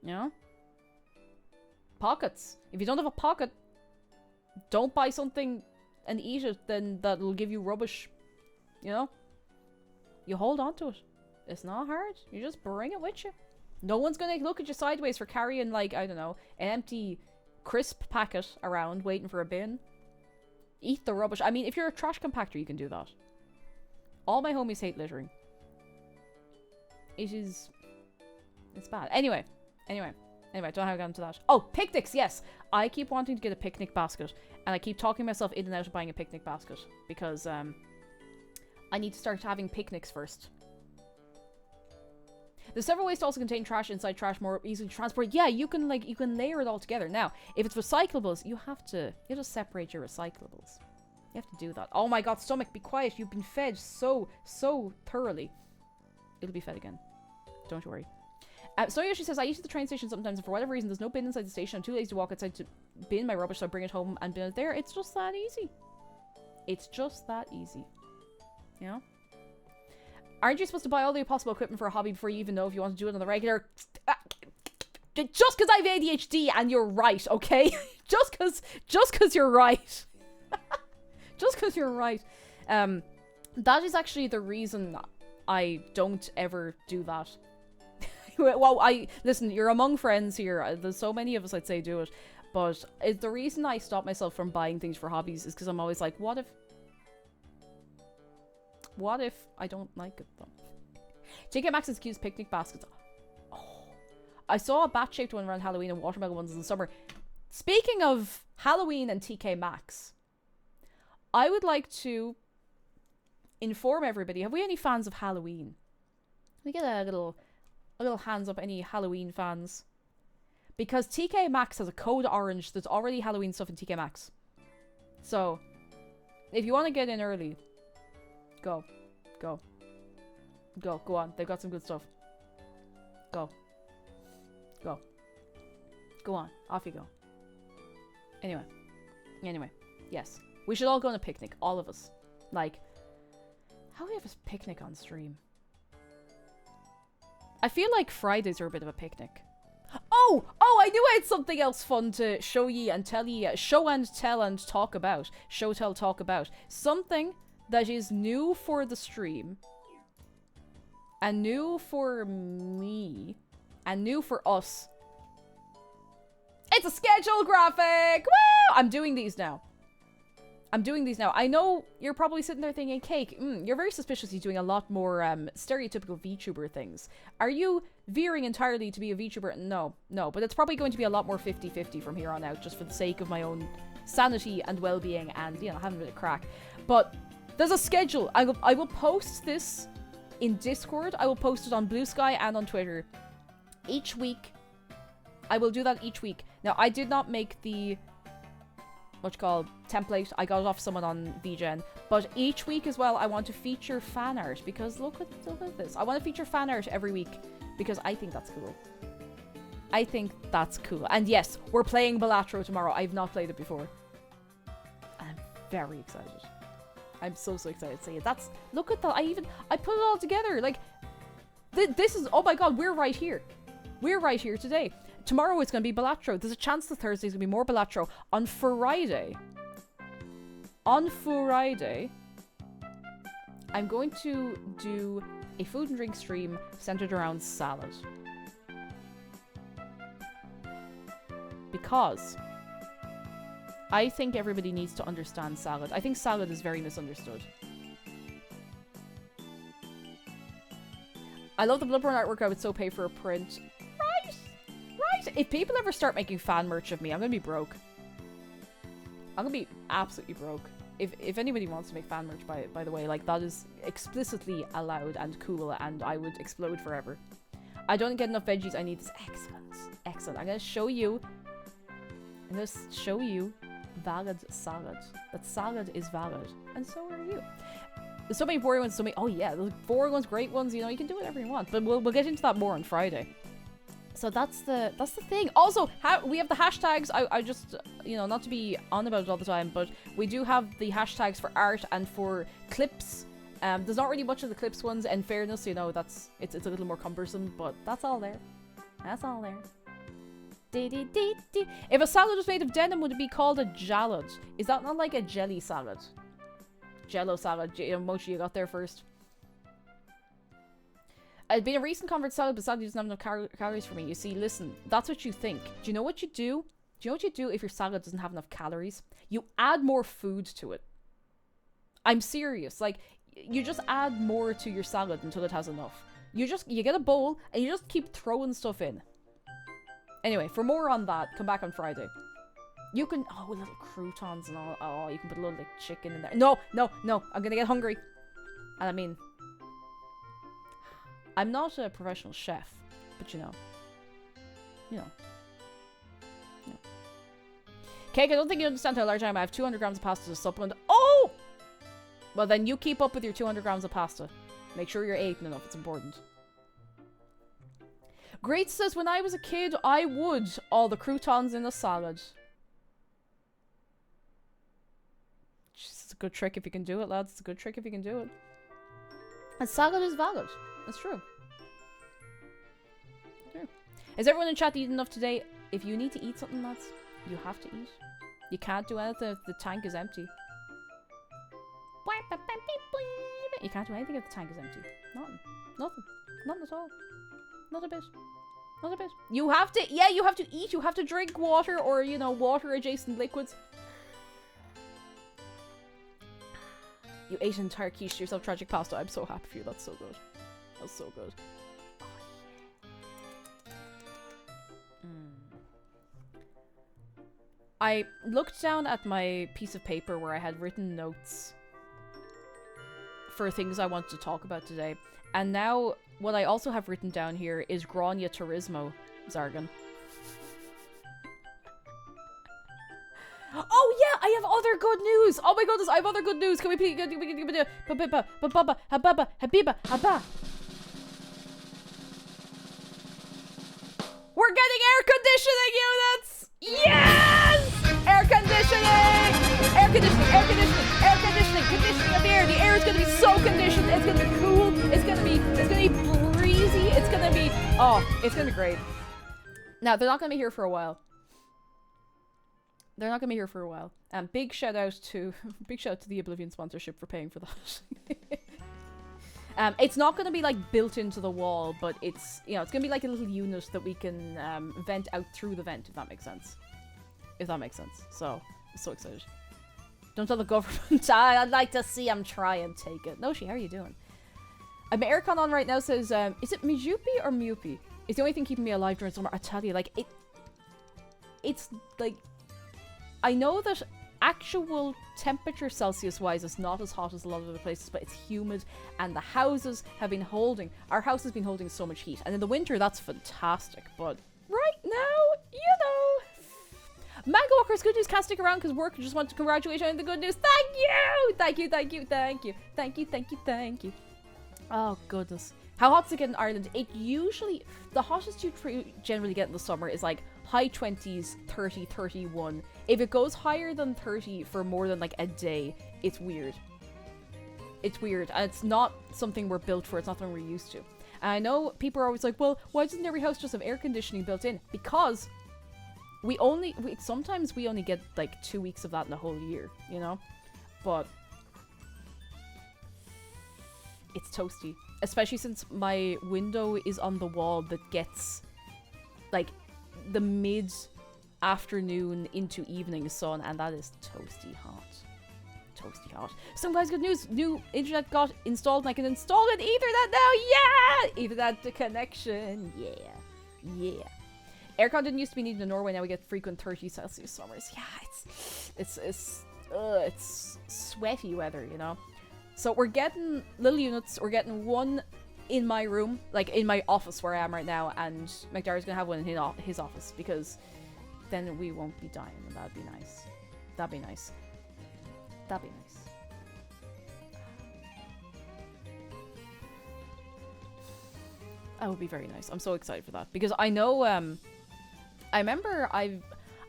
You know? Pockets. If you don't have a pocket, don't buy something and eat it, then that'll give you rubbish. You know? You hold on to it. It's not hard. You just bring it with you. No one's gonna look at you sideways for carrying, like, I don't know, an empty crisp packet around waiting for a bin. Eat the rubbish. I mean, if you're a trash compactor, you can do that. All my homies hate littering. It's bad. Anyway, don't have to get into that. Oh, picnics, yes! I keep wanting to get a picnic basket, and I keep talking myself in and out of buying a picnic basket, because, I need to start having picnics first. There's several ways to also contain trash inside trash more easily to transport. Yeah, you can layer it all together. Now, if it's recyclables, you have to separate your recyclables. You have to do that. Oh my god, stomach, be quiet. You've been fed so thoroughly. It'll be fed again. Don't worry. So Yoshi says, I eat at the train station sometimes, and for whatever reason, there's no bin inside the station. I'm too lazy to walk outside to bin my rubbish, so I bring it home and bin it there. It's just that easy. It's just that easy. You know? Aren't you supposed to buy all the possible equipment for a hobby before you even know if you want to do it on the regular? Just because I have ADHD and you're right, okay? just because you're right. Just because you're right. That is actually the reason I don't ever do that. Well, listen, you're among friends here. There's so many of us I'd say do it. But the reason I stop myself from buying things for hobbies is because I'm always like, what if I don't like it though? TK Maxx's cute picnic baskets. Oh, I saw a bat-shaped one around Halloween and watermelon ones in the summer. Speaking of Halloween and TK Maxx, I would like to inform everybody. Have we any fans of Halloween? Can we get a little hands up, any Halloween fans? Because TK Maxx has a code orange that's already Halloween stuff in TK Maxx. So, if you want to get in early, go on. They've got some good stuff. Go on. Off you go. Anyway, yes. We should all go on a picnic. All of us. Like, how do we have a picnic on stream? I feel like Fridays are a bit of a picnic. Oh, I knew I had something else fun to show ye and tell ye. Show and tell and talk about. Show, tell, talk about. Something that is new for the stream, and new for me, and new for us, It's a schedule graphic! Woo! I'm doing these now. I know you're probably sitting there thinking, Cake, you're very suspicious he's doing a lot more stereotypical VTuber things. Are you veering entirely to be a VTuber? No, but it's probably going to be a lot more 50-50 from here on out, just for the sake of my own sanity and well-being and, you know, having a bit of crack. But there's a schedule. I will post this in Discord. I will post it on Blue Sky and on Twitter. Each week. I will do that each week. Now, I did not make the template. I got it off someone on VGen. But each week as well, I want to feature fan art because look at this. I want to feature fan art every week because I think that's cool. And yes, we're playing Balatro tomorrow. I've not played it before. I'm very excited. I'm so excited to see it. Look at that. I put it all together. Like, this is, oh my god, we're right here. We're right here today. Tomorrow it's going to be Balatro. There's a chance that Thursday's going to be more Balatro. On Friday, I'm going to do a food and drink stream centered around salad. Because I think everybody needs to understand salad. I think salad is very misunderstood. I love the Bloodborne artwork. I would so pay for a print. Right. If people ever start making fan merch of me, I'm gonna be broke. I'm gonna be absolutely broke. If anybody wants to make fan merch, by the way, like, that is explicitly allowed and cool, and I would explode forever. I don't get enough veggies. I need this. Excellent. I'm gonna show you. Valid salad. That salad is valid, and so are you. There's so many boring ones. Oh yeah, the boring ones, great ones. You know, you can do whatever you want. But we'll get into that more on Friday. So that's the thing. Also, we have the hashtags. I just, you know, not to be on about it all the time, but we do have the hashtags for art and for clips. There's not really much of the clips ones. In fairness, you know, it's a little more cumbersome, but that's all there. That's all there. If a salad was made of denim, would it be called a jalad? Is that not like a jelly salad? Jello salad. Mochi, you got there first. It'd been a recent convert salad, but sadly doesn't have enough calories for me. You see, listen, that's what you think. Do you know what you do? Do you know what you do if your salad doesn't have enough calories? You add more food to it. I'm serious. Like, you just add more to your salad until it has enough. You get a bowl and you just keep throwing stuff in. Anyway, for more on that, come back on Friday. You can, little croutons and all. Oh, you can put a little, like, chicken in there. No, I'm gonna get hungry. And I mean, I'm not a professional chef, but you know. Cake, I don't think you understand how large I am. I have 200 grams of pasta to supplement. Oh! Well, then you keep up with your 200 grams of pasta. Make sure you're eating enough. It's important. Great says, when I was a kid, I would. All the croutons in a salad. It's a good trick if you can do it, lads. It's a good trick if you can do it. And salad is valid. That's true. Is everyone in chat eating enough today? If you need to eat something, lads, you have to eat. You can't do anything if the tank is empty. You can't do anything if the tank is empty. Nothing. Nothing at all. Not a bit. Not a bit. You have to, you have to eat. You have to drink water or, you know, water adjacent liquids. You ate an entire quiche to yourself, tragic pasta. I'm so happy for you. That's so good. That's so good. Oh, yeah. I looked down at my piece of paper where I had written notes for things I wanted to talk about today. And now what I also have written down here is Grania Turismo jargon. Oh yeah, I have other good news. Oh my goodness, I have other good news. Can we please Habiba Haba. We're getting air conditioning units. Yes! Air conditioning of the air. The air is going to be so conditioned. It's going to be cool. It's going to be breezy. It's going to be great. Now, they're not going to be here for a while. Big shout out to the Oblivion sponsorship for paying for that. It's not going to be like built into the wall, but it's, you know, it's going to be like a little unit that we can vent out through the vent, if that makes sense. If that makes sense. So, I'm so excited. Don't tell the government. I'd like to see them try and take it. Noshi, how are you doing? Aircon on right now says, is it Mijupi or Mupi? It's the only thing keeping me alive during summer. I tell you, like, it's like, I know that actual temperature Celsius-wise is not as hot as a lot of other places, but it's humid, and the houses have been holding, our house has been holding so much heat. And in the winter, that's fantastic, but right now, you know. Mango Walker's good news can't stick around because work. Just want to congratulate you on the good news. Thank you! Thank you, thank you, thank you. Thank you, thank you, thank you. Oh, goodness. How hot does it get in Ireland? It usually, the hottest you generally get in the summer is like high 20s, 30, 31. If it goes higher than 30 for more than like a day, it's weird. It's weird. And it's not something we're built for. It's not something we're used to. And I know people are always like, well, why doesn't every house just have air conditioning built in? Because sometimes we only get like 2 weeks of that in the whole year, you know? But it's toasty. Especially since my window is on the wall that gets like the mid-afternoon into evening sun, and that is toasty hot. Toasty hot. So guys, good news. New internet got installed and I can install an Ethernet now. Yeah! Ethernet connection. Yeah. Yeah. Aircon didn't used to be needed in Norway. Now we get frequent 30 Celsius summers. Yeah, it's sweaty weather, you know? So we're getting little units. We're getting one in my room, like in my office where I am right now, and McDarry's gonna have one in his office, because then we won't be dying, and that'd be nice. That'd be nice. That'd be nice. That would be very nice. I'm so excited for that, because I know, I remember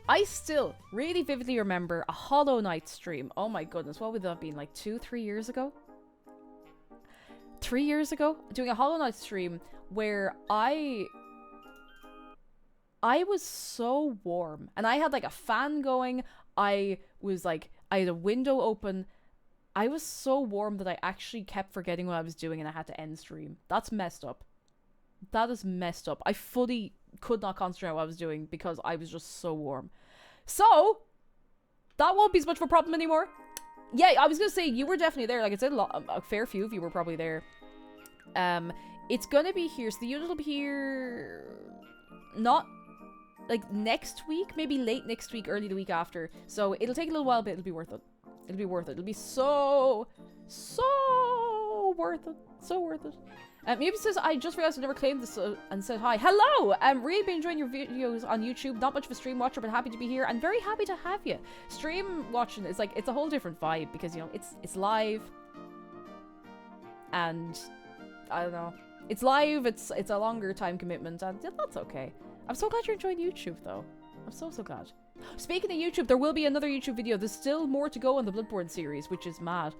I still really vividly remember a Hollow Knight stream. Oh my goodness, what would that have been, like 2-3 years ago? 3 years ago? Doing a Hollow Knight stream where I was so warm. And I had like a fan going. I had a window open. I was so warm that I actually kept forgetting what I was doing and I had to end stream. That's messed up. That is messed up. I fully could not concentrate on what I was doing because I was just so warm. So, that won't be as much of a problem anymore. Yeah, I was gonna say, you were definitely there. Like, I said, a fair few of you were probably there. It's gonna be here. So the unit will be here, not like next week, maybe late next week, early the week after. So it'll take a little while, but it'll be worth it. It'll be worth it. It'll be so worth it. So worth it. Maybe says, I just realized I never claimed this and said hi. Hello! Really been enjoying your videos on YouTube. Not much of a stream watcher, but happy to be here and very happy to have you. Stream watching is like, it's a whole different vibe because, you know, it's live. And I don't know. It's live, it's a longer time commitment, and that's okay. I'm so glad you're enjoying YouTube though. I'm so glad. Speaking of YouTube, there will be another YouTube video. There's still more to go on the Bloodborne series, which is mad.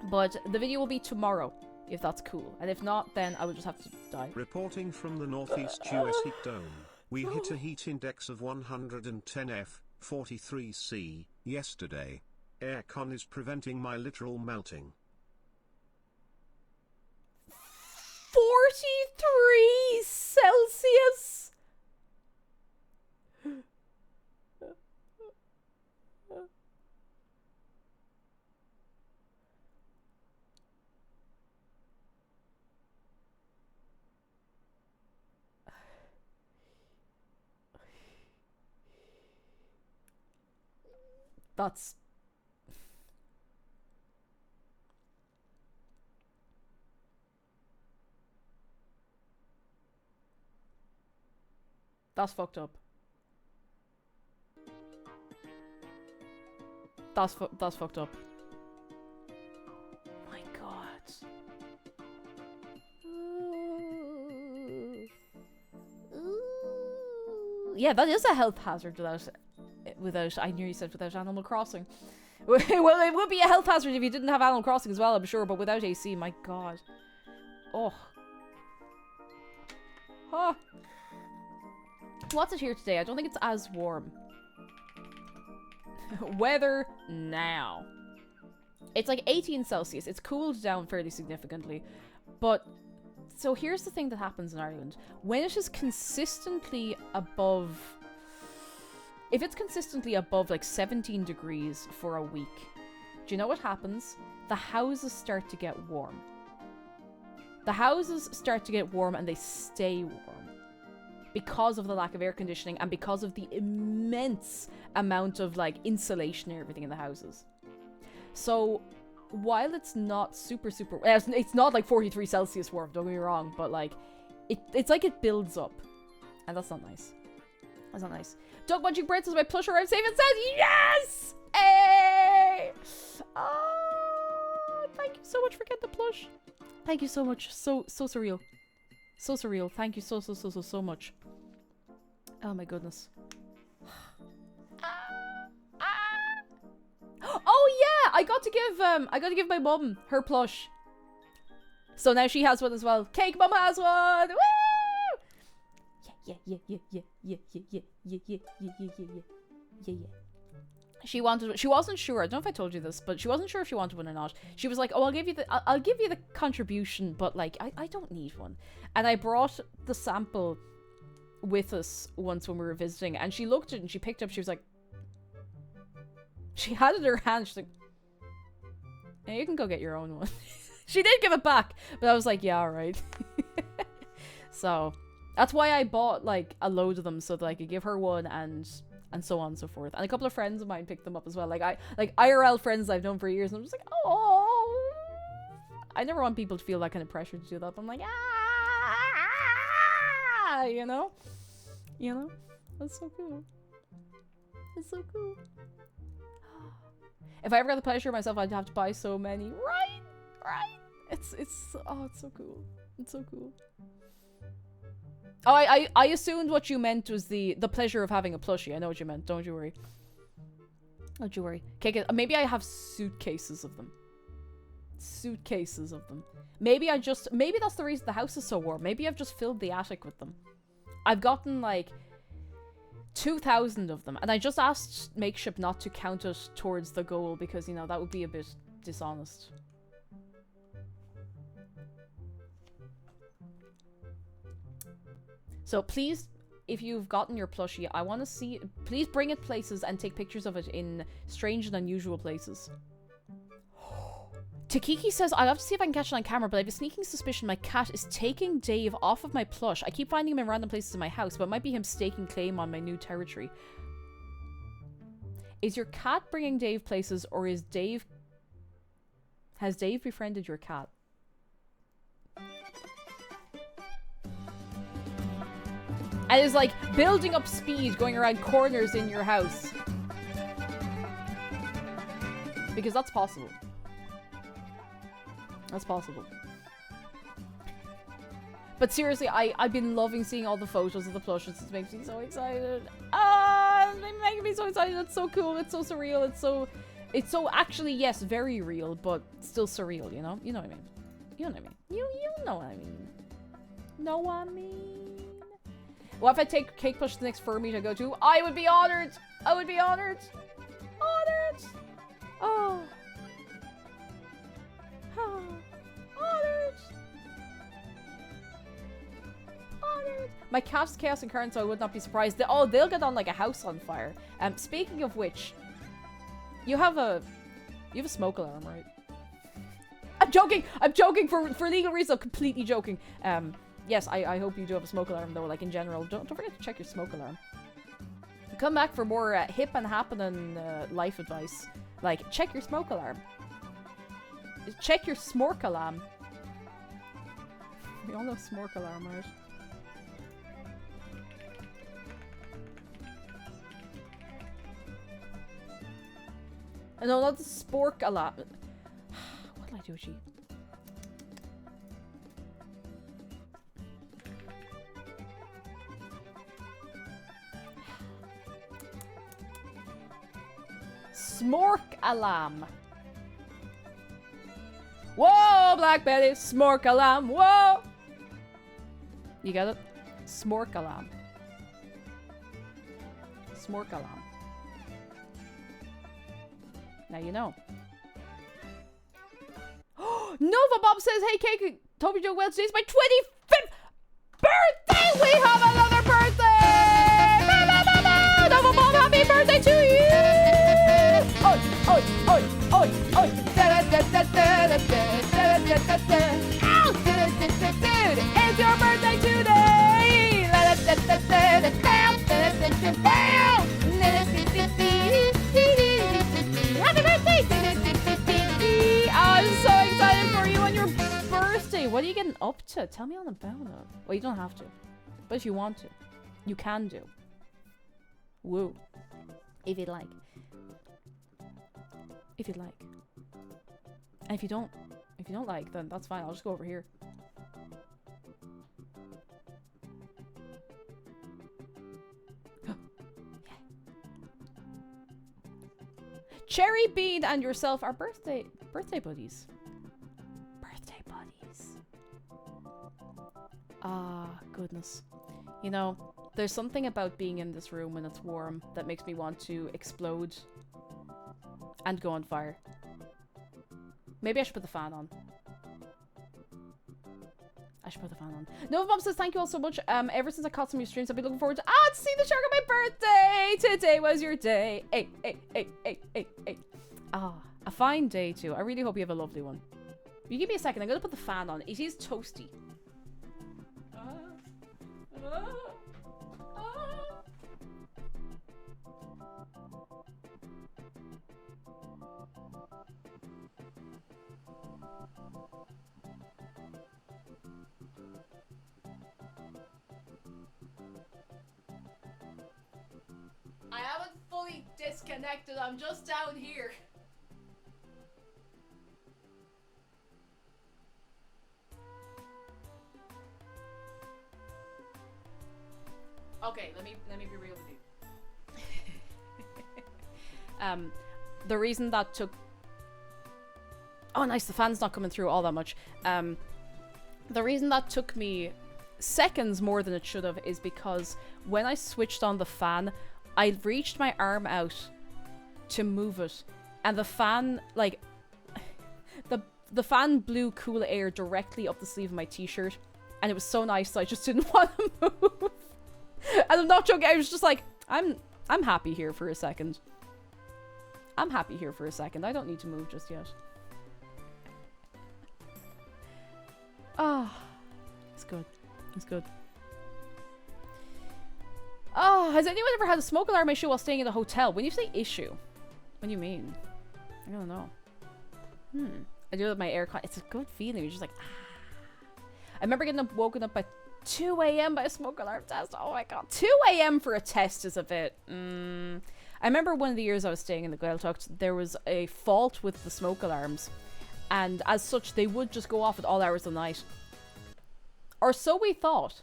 But the video will be tomorrow, if that's cool. And if not, then I will just have to die. Reporting from the northeast US heat dome, we hit a heat index of 110 F, 43C, yesterday. Aircon is preventing my literal melting. 43 Celsius! That's fucked up. That's fucked up. My god. Yeah, that is a health hazard without I nearly said without Animal Crossing. Well, it would be a health hazard if you didn't have Animal Crossing as well, I'm sure, but without AC, my god. Oh. Huh. What's it here today? I don't think it's as warm. Weather now. It's like 18 Celsius. It's cooled down fairly significantly. But, so here's the thing that happens in Ireland. When it is consistently above... If it's consistently above like 17 degrees for a week, do you know what happens? The houses start to get warm. The houses start to get warm and they stay warm. Because of the lack of air conditioning and because of the immense amount of like insulation and everything in the houses. So while it's not super, it's not like 43 Celsius warm, don't get me wrong, but like it's like it builds up. And that's not nice. That's not nice. Doug Munching Brent says my plush arrived safe and says yes! Hey! Oh, thank you so much for getting the plush. Thank you so much. So surreal. So surreal. Thank you so much. Oh my goodness. Oh yeah! I got to give my mum her plush. So now she has one as well. Cake Mum has one! Woo! Yeah. She wasn't sure. I don't know if I told you this, but she wasn't sure if she wanted one or not. She was like, "Oh, I'll give you the contribution, but like I don't need one." And I brought the sample with us once when we were visiting, and she looked at it and she picked it up. She was like, she had it in her hand. She's like, "Yeah, you can go get your own one." She did give it back, but I was like, "Yeah, all right." So that's why I bought like a load of them so that I could give her one and so on and so forth. And a couple of friends of mine picked them up as well. Like IRL friends I've known for years, and I'm just like, oh, I never want people to feel that kind of pressure to do that. But I'm like, you know, that's so cool. It's so cool. If I ever got the pleasure myself, I'd have to buy so many. Right. It's so cool. It's so cool. Oh, I assumed what you meant was the pleasure of having a plushie. I know what you meant. Don't you worry. Don't you worry. Okay, maybe I have suitcases of them. Suitcases of them. Maybe that's the reason the house is so warm. Maybe I've just filled the attic with them. I've gotten like 2,000 of them. And I just asked Makeship not to count it towards the goal because, you know, that would be a bit dishonest. So please, if you've gotten your plushie, I want to see... Please bring it places and take pictures of it in strange and unusual places. Takiki says, I'll have to see if I can catch it on camera, but I have a sneaking suspicion my cat is taking Dave off of my plush. I keep finding him in random places in my house, but it might be him staking claim on my new territory. Is your cat bringing Dave places, or is Dave... Has Dave befriended your cat? And is like building up speed going around corners in your house. Because that's possible. That's possible. But seriously, I've been loving seeing all the photos of the plushes. It makes me so excited. Ah, it's making me so excited. It's so cool. It's so surreal. It's so actually, yes, very real, but still surreal, you know? You know what I mean? You know what I mean? You know what I mean. Know what I mean? Well, if I take Cake Plush to the next fur meet I go to, I would be honored! I would be honored! Honored! Oh. Oh. Honored! Honored! My cat's chaos and current, so I would not be surprised. They'll get on like a house on fire. Speaking of which, you have a smoke alarm, right? I'm joking! I'm joking for legal reasons. I'm completely joking. Yes, I hope you do have a smoke alarm though, like in general. Don't forget to check your smoke alarm. Come back for more hip and happening life advice. Like, check your smoke alarm. Check your smork alarm. We all know smork alarm, right? No, not the spork alarm. What did I do with you? Smork alarm. Whoa, Black Betty. Smork alarm. Whoa. You get it? Smork alarm. Smork alarm. Now you know. Nova Bob says, hey, Cake hope you're doing well. Today's my 25th birthday! We have another birthday! Double bomb, happy birthday to you! Oi, oi, oi, oi, oi! Ow! It's your birthday today! Happy birthday! I'm so excited for you on your birthday. What are you getting up to? Tell me all about it. Well, you don't have to. But if you want to, you can do. Woo. If you'd like. If you'd like. And if you don't like, then that's fine. I'll just go over here. Cherry Bean and yourself are birthday buddies. Birthday buddies. Ah, goodness. You know, there's something about being in this room when it's warm that makes me want to explode and go on fire. Maybe I should put the fan on. I should put the fan on. Nova Mom says, thank you all so much. Ever since I caught some of your streams, I've been looking forward to seeing the shark on my birthday. Today was your day. Hey. Ah, a fine day too. I really hope you have a lovely one. You give me a second. I'm going to put the fan on. It is toasty. I haven't fully disconnected. I'm just down here. Okay, let me be real with you. The reason that took... Oh, nice. The fan's not coming through all that much. The reason that took me seconds more than it should have is because when I switched on the fan, I reached my arm out to move it, and the fan, like, the fan blew cool air directly up the sleeve of my t-shirt, and it was so nice, so I just didn't want to move. And I'm not joking, I was just like, I'm happy here for a second. I'm happy here for a second. I don't need to move just yet. Ah, it's good. It's good. Oh, has anyone ever had a smoke alarm issue while staying in a hotel? When you say issue, what do you mean? I don't know. I do it with my aircon. It's a good feeling. You're just like, ah. I remember getting woken up by 2 a.m. by a smoke alarm test. Oh my god. 2 a.m. for a test is a bit... I remember one of the years I was staying in the Gaeltacht, there was a fault with the smoke alarms. And as such, they would just go off at all hours of the night. Or so we thought.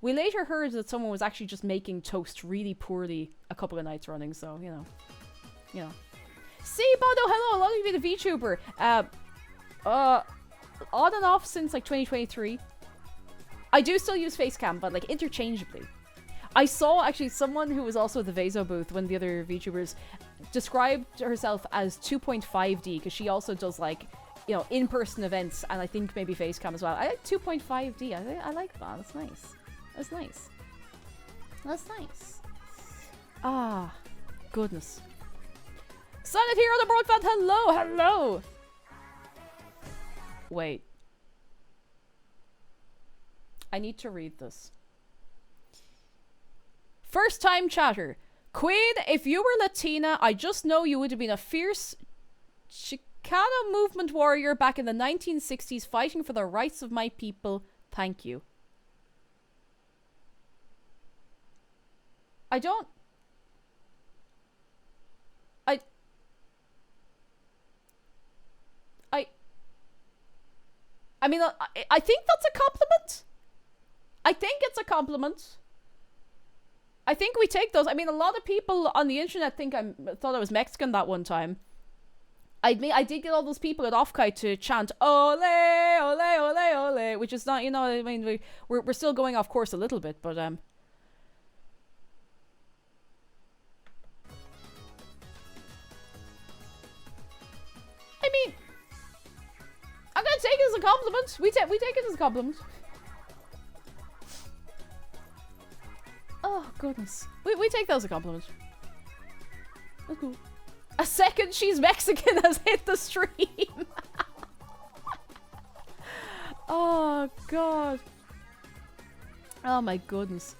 We later heard that someone was actually just making toast really poorly a couple of nights running, so, you know. You know. See, Bodo, hello! Long you been a VTuber. On and off since, like, 2023. I do still use Facecam, but, like, interchangeably. I saw, actually, someone who was also at the Vaso booth, one of the other VTubers, described herself as 2.5D, because she also does, like, you know, in-person events, and I think maybe Facecam as well. I like 2.5D. I like that. That's nice. That's nice. That's nice. Ah, goodness. Silent here on the broadband. Hello, hello. Wait. I need to read this. First time chatter. Queen, if you were Latina, I just know you would have been a fierce Chicano movement warrior back in the 1960s fighting for the rights of my people. Thank you. I don't... I mean, I think that's a compliment. I think it's a compliment. I think we take those. I mean, a lot of people on the internet think thought I was Mexican that one time. I did get all those people at OffKai to chant "Ole, ole, ole, ole," which is not, you know, I mean, we're still going off course a little bit, but I mean, I'm gonna take it as a compliment. We take it as a compliment. Oh, goodness. We take that as a compliment. That's cool. A second she's Mexican has hit the stream. Oh, God. Oh, my goodness.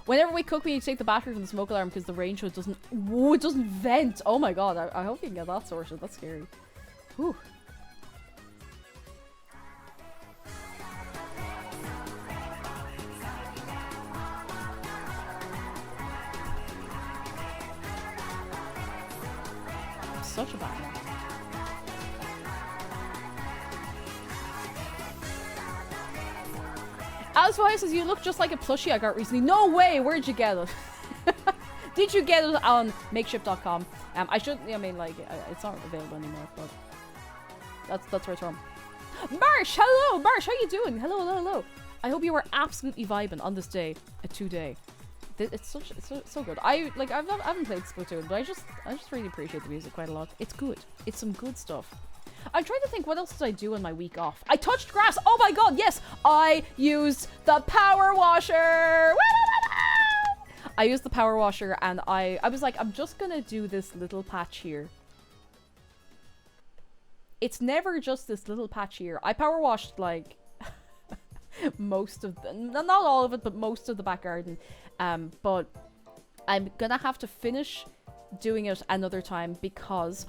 Whenever we cook, we need to take the battery from the smoke alarm because the range hood doesn't... Whoa, it doesn't vent. Oh, my God. I hope you can get that sorted. That's scary. Whew. Such a bad one. Alice Fire says, you look just like a plushie I got recently. No way! Where'd you get it? Did you get it on makeshift.com? I mean, like, it's not available anymore, but that's where it's from. Marsh! Hello! Marsh, how you doing? Hello, hello, hello. I hope you are absolutely vibing on this day, a 2-day. It's so good. I haven't played Splatoon, but I just really appreciate the music quite a lot. It's good. It's some good stuff. I'm trying to think, what else did I do on my week off? I touched grass. Oh my god, yes! I used the power washer. I used the power washer, and I was like, I'm just gonna do this little patch here. It's never just this little patch here. I power washed like most of the, not all of it, but most of the back garden. But I'm gonna have to finish doing it another time because,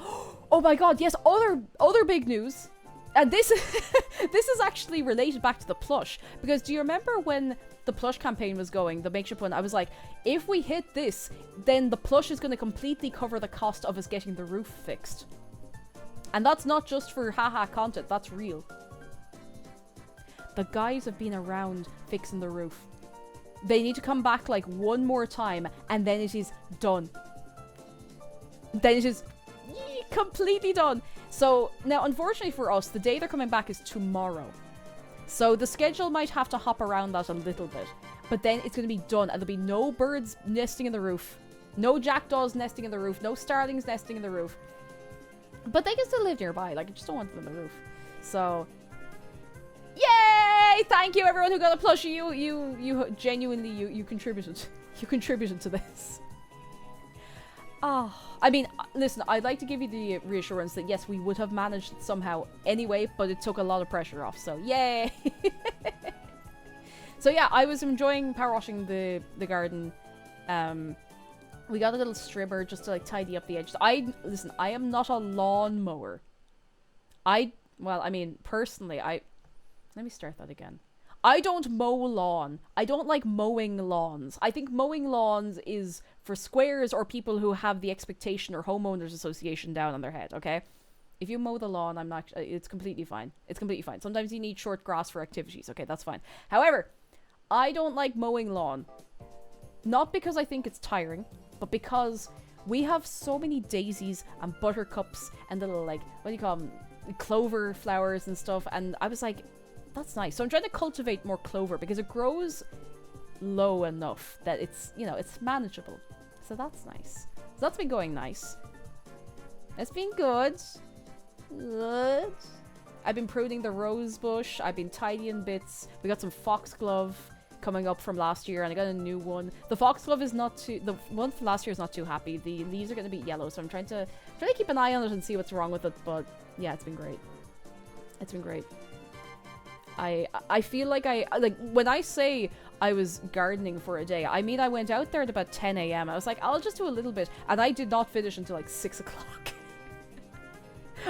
oh my god, yes, other big news. And this this is actually related back to the plush, because do you remember when the plush campaign was going, the makeshift one? I was like, if we hit this, then the plush is going to completely cover the cost of us getting the roof fixed. And that's not just for haha content, that's real. The guys have been around fixing the roof. They need to come back like one more time, and then it is done. Then it is completely done. So now, unfortunately for us, the day they're coming back is tomorrow. So the schedule might have to hop around that a little bit. But then it's going to be done, and there'll be no birds nesting in the roof. No jackdaws nesting in the roof. No starlings nesting in the roof. But they can still live nearby. Like, I just don't want them in the roof. So... Yay! Thank you, everyone who got a plushie. You genuinely, you contributed. You contributed to this. Oh, I mean, listen, I'd like to give you the reassurance that yes, we would have managed it somehow anyway, but it took a lot of pressure off, so yay! So yeah, I was enjoying power washing the garden. We got a little strimmer just to like tidy up the edges. Listen, I am not a lawn mower. Well, I mean, personally, let me start that again. I don't mow lawn. I don't like mowing lawns. I think mowing lawns is for squares or people who have the expectation or homeowners association down on their head, okay? If you mow the lawn, it's completely fine. It's completely fine. Sometimes you need short grass for activities, okay? That's fine. However, I don't like mowing lawn. Not because I think it's tiring, but because we have so many daisies and buttercups and little, like, what do you call them? Clover flowers and stuff. And I was like, that's nice. So I'm trying to cultivate more clover because it grows low enough that it's, you know, it's manageable. So that's nice. So that's been going nice. It's been good. Good. I've been pruning the rose bush. I've been tidying bits. We got some foxglove coming up from last year, and I got a new one. The foxglove is not too... The one from last year is not too happy. The leaves are going to be yellow, so I'm trying to keep an eye on it and see what's wrong with it. But yeah, it's been great. It's been great. I feel like when I say I was gardening for a day, I mean I went out there at about 10 a.m. I was like, I'll just do a little bit, and I did not finish until like 6 o'clock.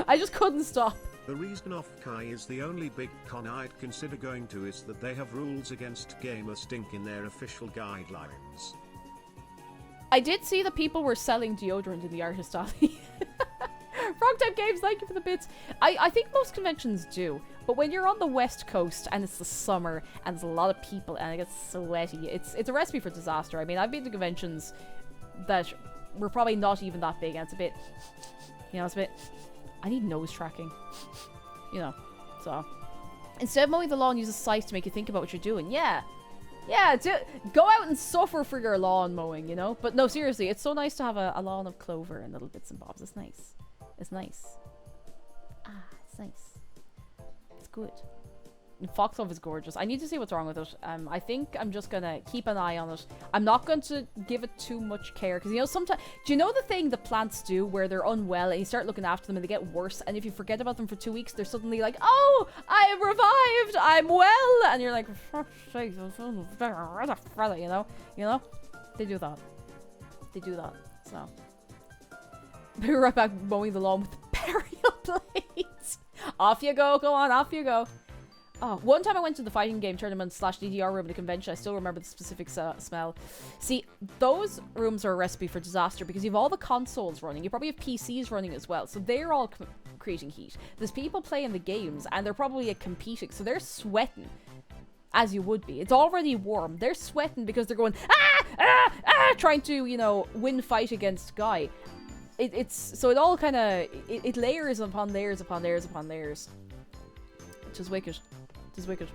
I just couldn't stop. The reason OffKai is the only big con I'd consider going to is that they have rules against gamer stink in their official guidelines. I did see that people were selling deodorant in the artist alley. Frogtype Games, thank you for the bits. I think most conventions do, but when you're on the west coast and it's the summer and there's a lot of people and it gets sweaty, it's a recipe for disaster. I mean, I've been to conventions that were probably not even that big, and it's a bit, you know, it's a bit, I need nose tracking, you know, so. Instead of mowing the lawn, use a scythe to make you think about what you're doing. Yeah, go out and suffer for your lawn mowing, you know? But no, seriously, it's so nice to have a lawn of clover and little bits and bobs. It's nice. It's nice. Ah, it's nice. It's good. Foxglove is gorgeous. I need to see what's wrong with it. I think I'm just gonna keep an eye on it. I'm not going to give it too much care because, you know, sometimes, do you know the thing the plants do where they're unwell and you start looking after them and they get worse, and if you forget about them for 2 weeks, they're suddenly like, oh, I am revived, I'm well, and you're like, for fuck's sake, you know, they do that. They do that. So be right back mowing the lawn with the burial blades. Off you go. Go on, off you go. Oh, one time I went to the fighting game tournament / DDR room at a convention. I still remember the specific smell. See, those rooms are a recipe for disaster because you have all the consoles running. You probably have PCs running as well. So they're all creating heat. There's people playing the games and they're probably competing. So they're sweating, as you would be. It's already warm. They're sweating because they're going, trying to, you know, win fight against Guy. So it all kind of, it layers upon layers upon layers upon layers. Which is wicked. It is wicked.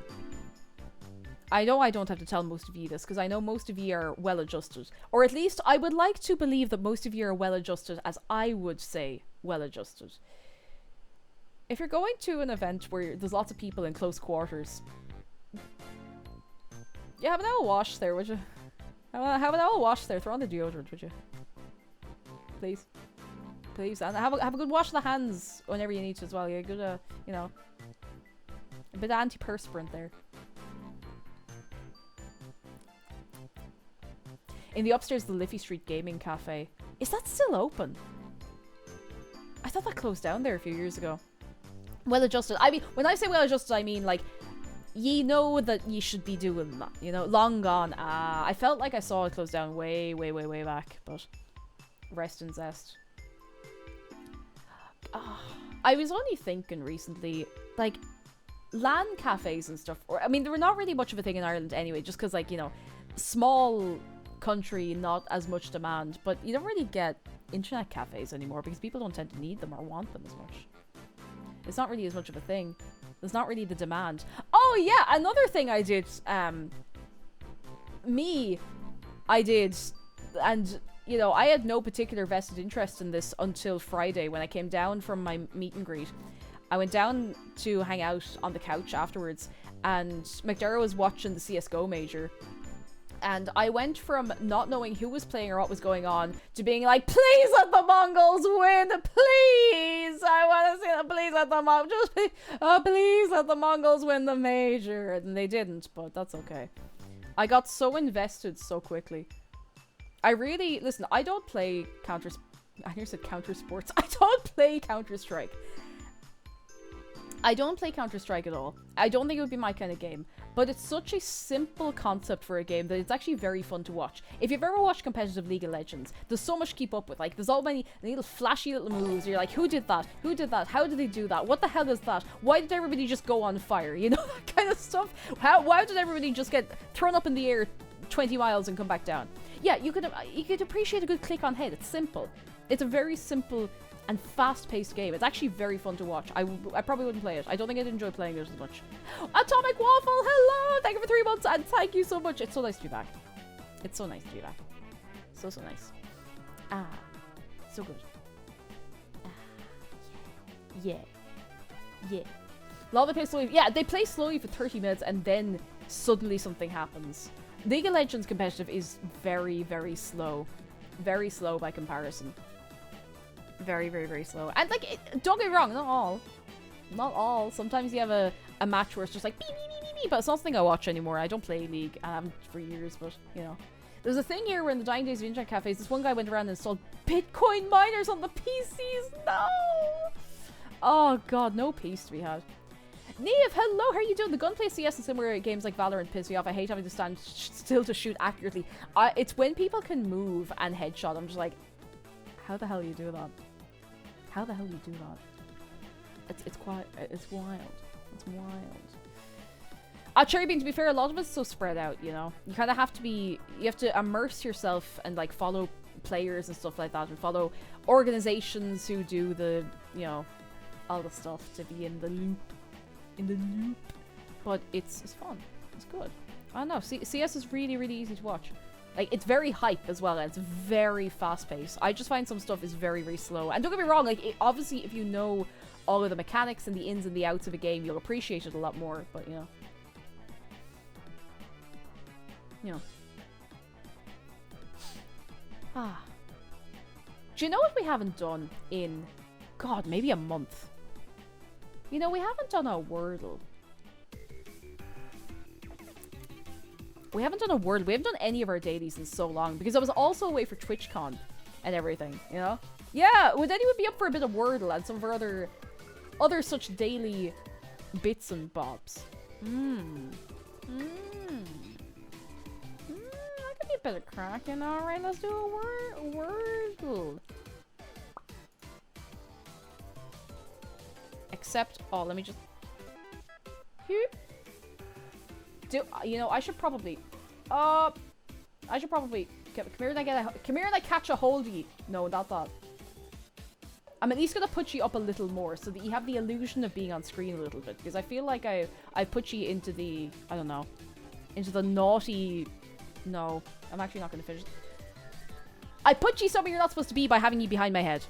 I know I don't have to tell most of you this, because I know most of you are well-adjusted. Or at least, I would like to believe that most of you are well-adjusted, as I would say well-adjusted. If you're going to an event where there's lots of people in close quarters, yeah, have an owl wash there, would you? Have an owl wash there. Throw on the deodorant, would you? Please. Please. And have a good wash of the hands whenever you need to as well. Yeah, good, you know, a bit of antiperspirant there. In the upstairs, the Liffey Street Gaming Cafe. Is that still open? I thought that closed down there a few years ago. Well-adjusted. I mean, when I say well-adjusted, I mean, like, ye know that ye should be doing that, you know? Long gone. I felt like I saw it close down way, way, way, way back, but rest and zest. I was only thinking recently, like, LAN cafes and stuff, or I mean, they were not really much of a thing in Ireland anyway, just because, like, you know, small country, not as much demand, but you don't really get internet cafes anymore because people don't tend to need them or want them as much. It's not really as much of a thing. There's not really the demand. Oh yeah, another thing I did, I did, and you know, I had no particular vested interest in this until Friday when I came down from my meet and greet. I went down to hang out on the couch afterwards, and McDara was watching the CSGO major. And I went from not knowing who was playing or what was going on to being like, please let the Mongols win, please! I want to see them, please let the please let the Mongols win the major. And they didn't, but that's okay. I got so invested so quickly. I really, listen, I don't play I nearly said Counter Sports. I don't play Counter-Strike. I don't play Counter-Strike at all. I don't think it would be my kind of game. But it's such a simple concept for a game that it's actually very fun to watch. If you've ever watched competitive League of Legends, there's so much to keep up with. Like, there's all many little flashy little moves. You're like, who did that? Who did that? How did they do that? What the hell is that? Why did everybody just go on fire? You know, that kind of stuff. Why did everybody just get thrown up in the air 20 miles and come back down? Yeah, you could appreciate a good click on head. It's simple. It's a very simple and fast-paced game. It's actually very fun to watch. I probably wouldn't play it. I don't think I'd enjoy playing it as much. Atomic Waffle, hello! Thank you for 3 months, and thank you so much. It's so nice to be back. It's so nice to be back. So nice. So good. Yeah. Love they play slowly. Yeah, they play slowly for 30 minutes, and then suddenly something happens. League of Legends competitive is very, very slow. Very slow by comparison. Very, very, very slow. And, like, don't get me wrong, not all. Not all. Sometimes you have a match where it's just like, beep, beep, beep, beep, but it's not something I watch anymore. I don't play League. I haven't for years, but, you know. There's a thing here where in the dying days of internet cafes, this one guy went around and installed Bitcoin miners on the PCs. No! Oh, God, no peace to be had. Neve, hello, how are you doing? The gunplay CS and similar games like Valorant piss me off. I hate having to stand still to shoot accurately. It's when people can move and headshot. I'm just like, how the hell do you do that? How the hell do you do that? It's wild. It's wild. Cherry Bean, to be fair, a lot of it's so spread out, you know? You kind of have to you have to immerse yourself and, like, follow players and stuff like that, and follow organizations who do the, you know, all the stuff to be in the loop. But it's fun. It's good. I don't know. CS is really, really easy to watch. Like, it's very hype as well, and it's very fast-paced. I just find some stuff is very, very slow. And don't get me wrong, like, obviously, if you know all of the mechanics and the ins and the outs of a game, you'll appreciate it a lot more, but, you know. You know. Ah. Do you know what we haven't done in, God, maybe a month? You know, we haven't done a Wordle. We haven't done a Wordle. We haven't done any of our dailies in so long, because I was also away for TwitchCon and everything, you know? Yeah, would anyone be up for a bit of Wordle and some of our other such daily bits and bobs? That could be a bit of cracking. Alright, let's do a Wordle. Except, oh, let me just... you know, I should probably... come here and I catch a hold of you. No, not that. I'm at least gonna put you up a little more so that you have the illusion of being on screen a little bit. Because I feel like I put you into the... I don't know. Into the naughty... No, I'm actually not gonna finish. I put you somewhere you're not supposed to be by having you behind my head.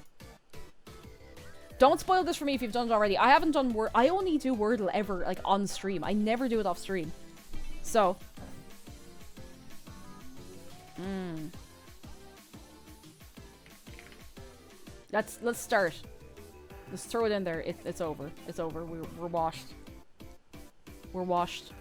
Don't spoil this for me if you've done it already. I haven't done I only do Wordle ever, like, on stream. I never do it off stream. So. Let's start. Let's throw it in there. It's over. It's over. We're washed. We're washed.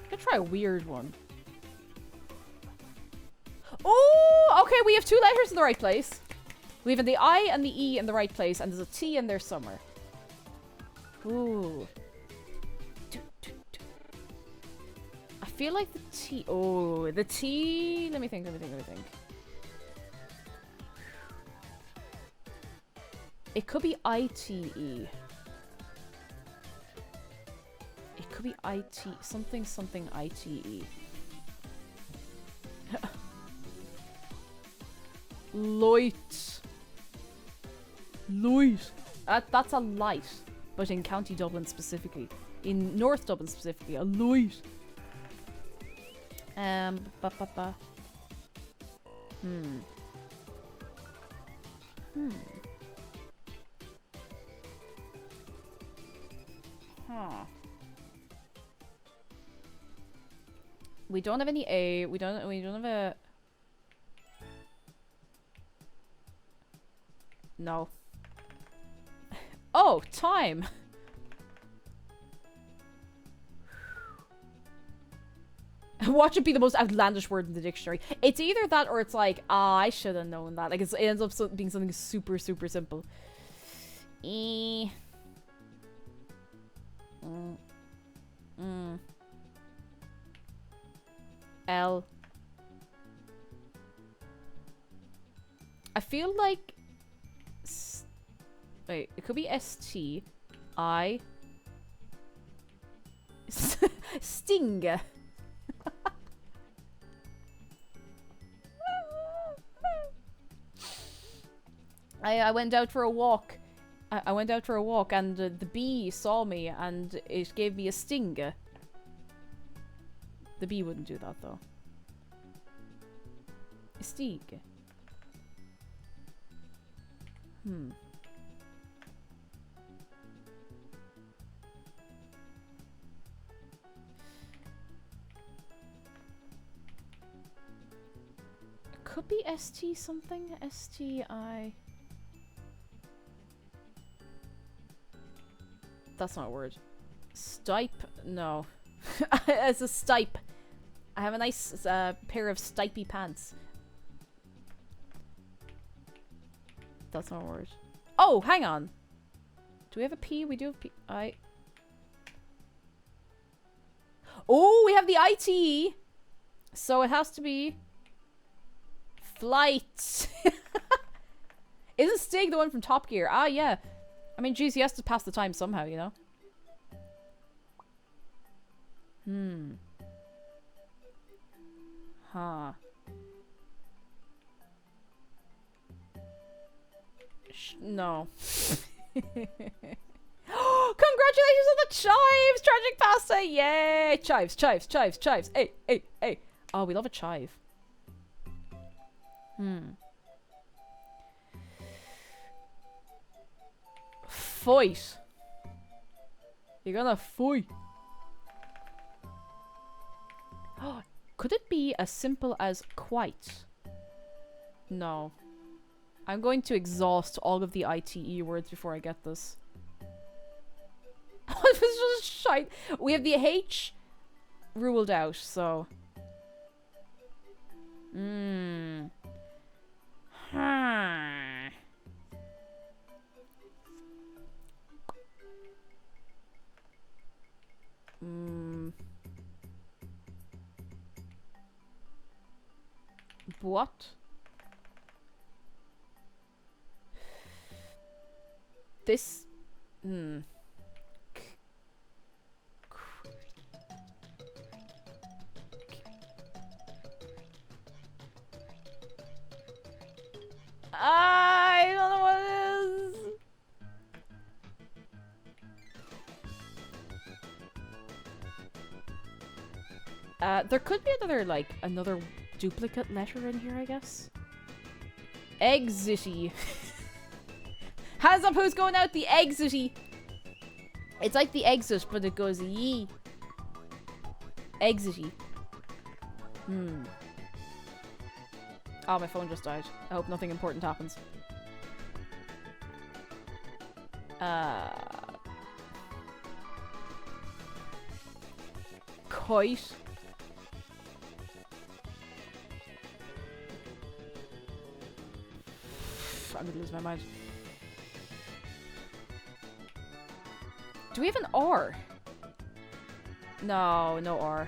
Gonna try a weird one. Oh, okay, we have two letters in the right place. We have the I and the E in the right place, and there's a T in there somewhere. Ooh. I feel like the T... Oh, the T... Let me think. It could be I-T-E. It could be I-T... Something I-T-E. Light. That's a light. But in County Dublin specifically. In North Dublin specifically. A light. We don't have any A. We don't have a... No. Oh, time! Watch it be the most outlandish word in the dictionary. It's either that or it's like, I should have known that. Like, it ends up being something super, super simple. L. I feel like... Wait, it could be S-T. I... Sting. I went out for a walk. I went out for a walk and the bee saw me and it gave me a sting. The bee wouldn't do that though. Stig. It could be ST something. STI. That's not a word. Stipe? No. It's a stipe. I have a nice pair of stipey pants. That's not a word. Oh, hang on. Do we have a P? We do have P. I. Oh, we have the ITE. So it has to be... Flight. Isn't Stig the one from Top Gear? Ah, yeah. I mean, geez, he has to pass the time somehow, you know? Huh. No. Congratulations on the chives! Tragic pasta! Yay! Chives, chives, chives, chives. Hey, hey, hey. Oh, we love a chive. Fight. You're gonna fight. Could it be as simple as quite? No. I'm going to exhaust all of the ITE words before I get this. This is just shite. We have the H ruled out, so. What? This. I don't know what it is. There could be another duplicate letter in here, I guess. Exity. Hands up who's going out the exity. It's like the exit, but it goes yee. Exity. Oh, my phone just died. I hope nothing important happens. Kite. I'm gonna lose my mind. Do we have an R? No, no R.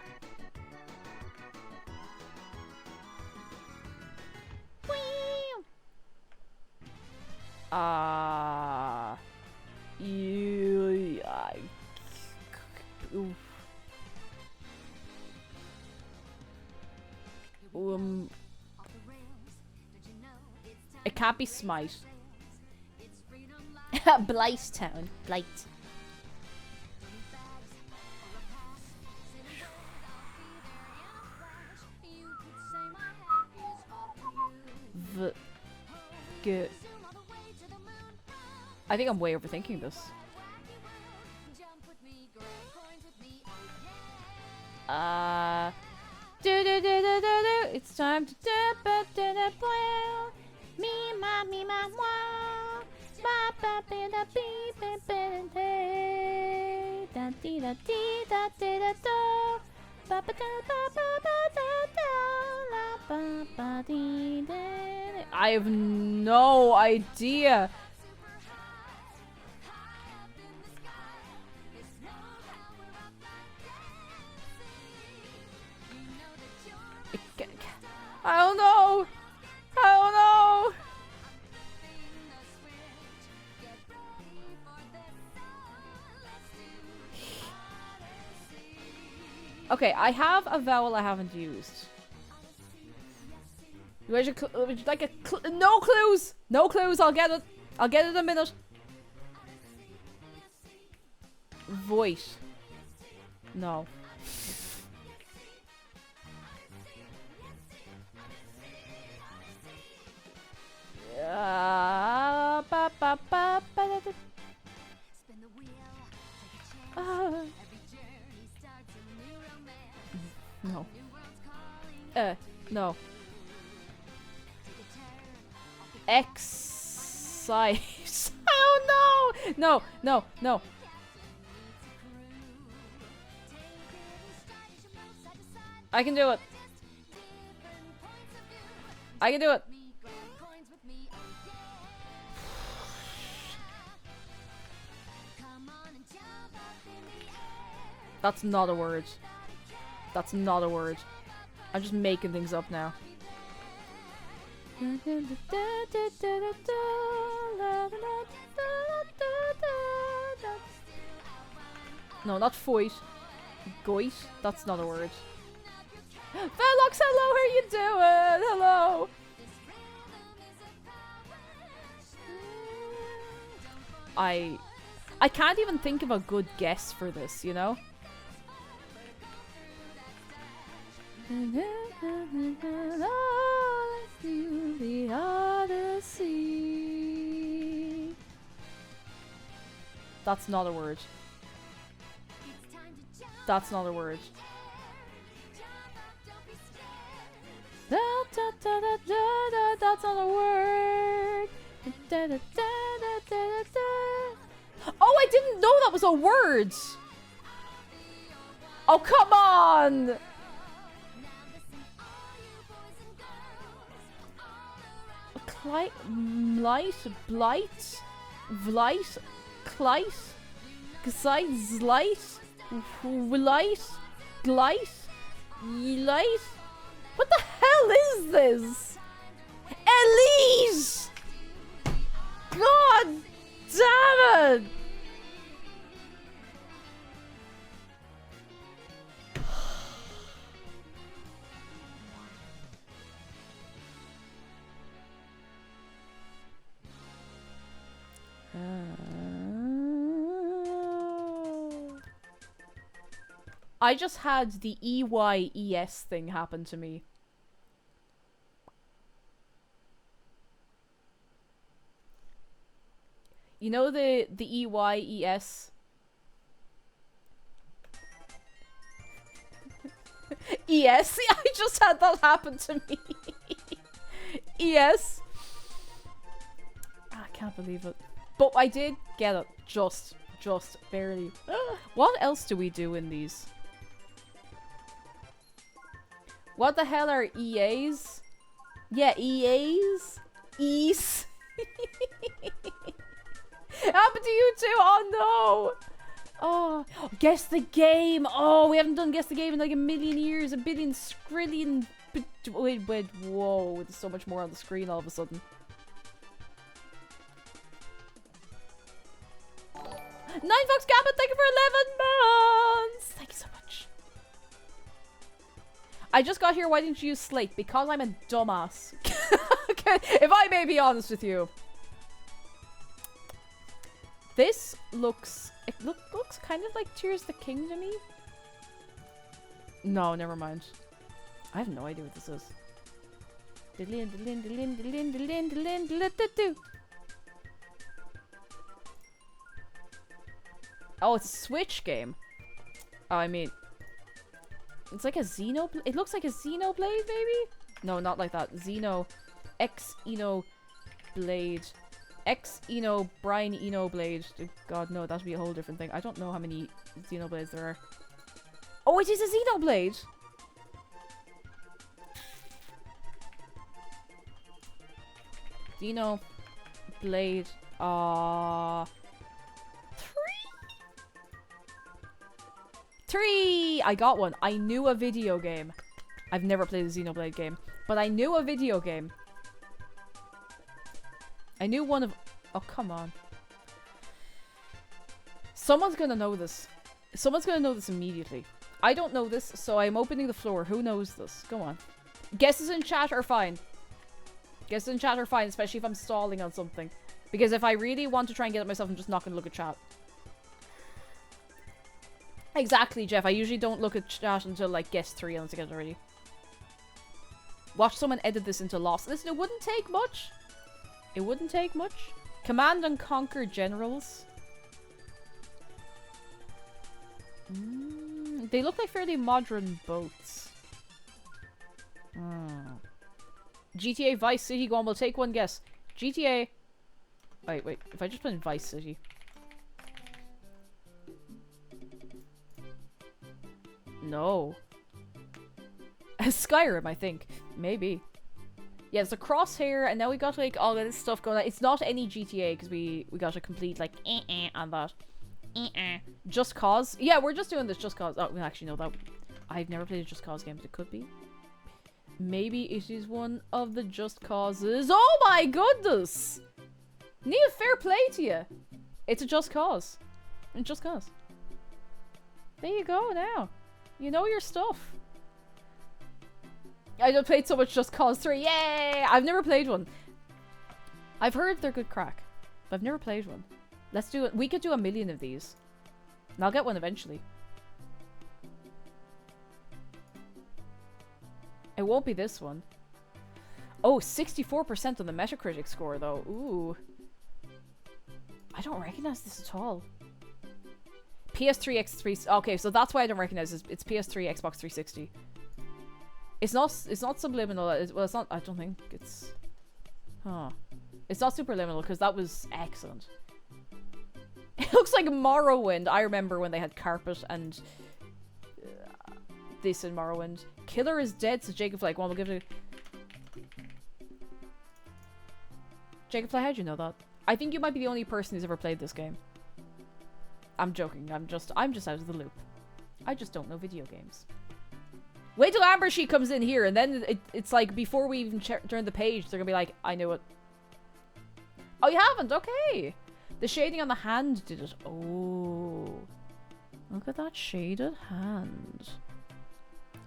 It can't be Smite. Blight Town. Blight. Good. I think I'm way overthinking this. It's time to me ma moi ba ba ba da be ba ba da dee da dee da dee da do ba ba da ba ba ba da da la ba ba dee da. I have no idea. I don't know. I don't know. Okay, I have a vowel I haven't used. Would you like a no clues? No clues. I'll get it. I'll get it in a minute. Voice. No. Ba, ba, ba, ba, da, no. No. Excite. Oh no! No, no, no. I can do it. I can do it. That's not a word. That's not a word. I'm just making things up now. No, not fight. Goit. That's not a word. Velox, hello, how you doing? Hello. I can't even think of a good guess for this, you know? The Odyssey. That's not a word. That's not a word. That's not a word. Oh, I didn't know that was a word. Oh, come on. Blight, blight, blight, clight, gsite, zlight, light, glight, light. What the hell is this? Elise! God damn it! I just had the EYES thing happen to me. You know the EYES? ES? I just had that happen to me. ES. I can't believe it. But I did get it. Just barely. What else do we do in these? What the hell are EAs? Yeah, EAs? Ease. Happened to you too? Oh no! Oh, guess the game! Oh, we haven't done guess the game in like a million years. A billion, skrillion. Wait, whoa. There's so much more on the screen all of a sudden. Ninefox Gambit, thank you for 11 months! Thank you so much. I just got here, why didn't you use Slate? Because I'm a dumbass. Okay, if I may be honest with you. This looks... It looks kind of like Tears of the King to me. No, never mind. I have no idea what this is. Oh, it's a Switch game. Oh, I mean... It's like a Xenoblade... It looks like a Xenoblade, maybe? No, not like that. Xeno... X-Eno-Blade... X-Eno... Brian Eno-Blade. God, no, that'd be a whole different thing. I don't know how many Xenoblades there are. Oh, it is a Xenoblade! Xenoblade... Three! I got one. I knew a video game. I've never played a Xenoblade game, but I knew a video game. I knew one of... Oh, come on. Someone's gonna know this. Someone's gonna know this immediately. I don't know this, so I'm opening the floor. Who knows this? Go on. Guesses in chat are fine. Guesses in chat are fine, especially if I'm stalling on something. Because if I really want to try and get it myself, I'm just not gonna look at chat. Exactly, Jeff. I usually don't look at chat until, like, guess 3 unless I get it already. Watch someone edit this into Lost. Listen, it wouldn't take much. It wouldn't take much. Command and Conquer Generals. They look like fairly modern boats. GTA Vice City. Go on, we'll take one guess. GTA... Wait. If I just put in Vice City... No. Skyrim, I think. Maybe. Yeah, it's a crosshair, and now we got, like, all of this stuff going on. It's not any GTA, because we got a complete, like, on that. Just Cause. Yeah, we're just doing this Just Cause. Oh, actually, no, that... I've never played a Just Cause game, but it could be. Maybe it is one of the Just Causes. Oh my goodness! Neil, fair play to you. It's a Just Cause. Just Cause. There you go now. You know your stuff. I just played so much Just Cause 3. Yay! I've never played one. I've heard they're good crack, but I've never played one. Let's do it. We could do 1,000,000 of these. And I'll get one eventually. It won't be this one. Oh, 64% on the Metacritic score, though. Ooh. I don't recognize this at all. PS3, X3... Okay, so that's why I don't recognize this. It's PS3, Xbox 360. It's not subliminal. Well, it's not... I don't think it's... Huh. It's not superliminal, because that was excellent. It looks like Morrowind. I remember when they had carpet and... this in Morrowind. Killer is dead, so Jacob like, well, we'll give it a... Jacob, how'd you know that? I think you might be the only person who's ever played this game. I'm joking. I'm just out of the loop. I just don't know video games. Wait till Amber She comes in here, and then it's like before we even turn the page, they're gonna be like, I knew it. Oh, you haven't? Okay. The shading on the hand did it. Oh. Look at that shaded hand.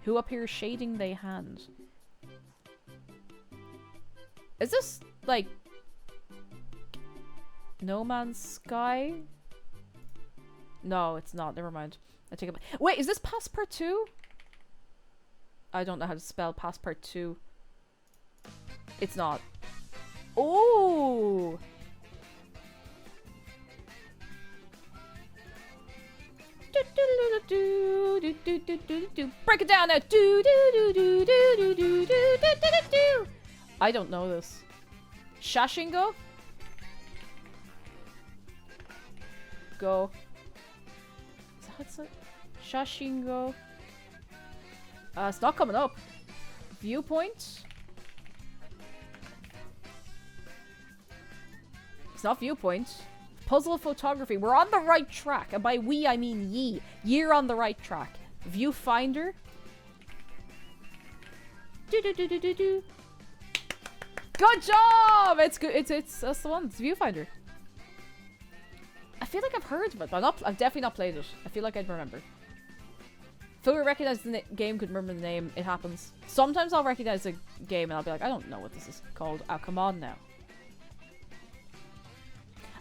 Who up here is shading they hand? Is this, like... No Man's Sky? No, it's not. Never mind. I take it back. Wait, is this Passport 2? I don't know how to spell Passport 2. It's not. Oh! Break it down now. I don't know this. Shashingo? Go. Is that it? Shashingo. It's not coming up. Viewpoint? It's not Viewpoint. Puzzle photography. We're on the right track. And by we, I mean ye. You're on the right track. Viewfinder. Do. Good job! It's good. It's that's the one. It's Viewfinder. I feel like I've heard of it, but I've definitely not played it. I feel like I'd remember. If I recognize the game, could remember the name, it happens. Sometimes I'll recognize the game and I'll be like, I don't know what this is called. Oh, come on now.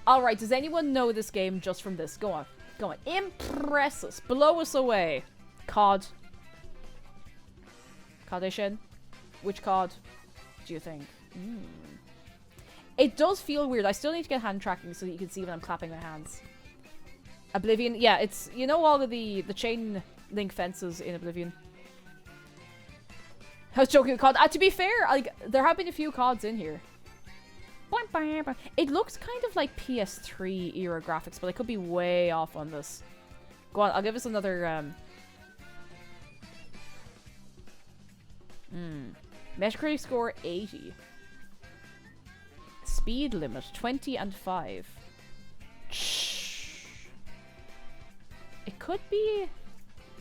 Alright, does anyone know this game just from this? Go on. Go on. Impress us. Blow us away. COD. CODition? Which COD do you think? It does feel weird. I still need to get hand tracking so that you can see when I'm clapping my hands. Oblivion. Yeah, it's... You know all of the chain link fences in Oblivion? I was joking with COD. To be fair, like, there have been a few CODs in here. It looks kind of like PS3 era graphics, but I could be way off on this. Go on, I'll give us another, Metacritic score 80. Speed limit 20 and 5. Shh. It could be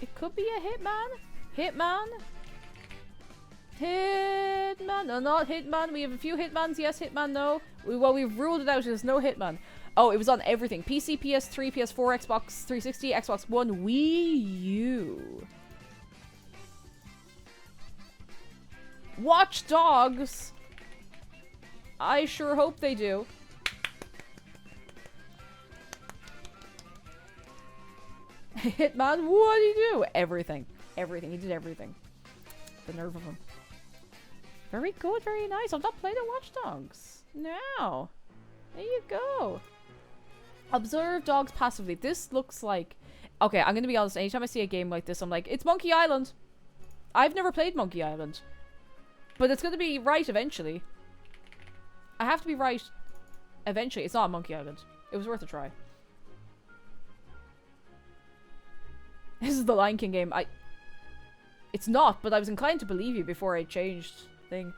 a Hitman. Hitman. Hitman. No, not Hitman. We have a few Hitmans. Yes, Hitman. No. Well, we've ruled it out as no Hitman. Oh, it was on everything. PC, PS3, PS4, Xbox 360, Xbox One, Wii U. Watch Dogs. I sure hope they do. Hitman, what did he do? Everything. Everything. He did everything. The nerve of him. Very good, very nice. I've not played a Watch Dogs. No. There you go. Observe dogs passively. This looks like... Okay, I'm gonna be honest. Anytime I see a game like this, I'm like, it's Monkey Island. I've never played Monkey Island. But it's gonna be right eventually. I have to be right eventually. It's not Monkey Island. It was worth a try. This is the Lion King game. It's not, but I was inclined to believe you before I changed thing.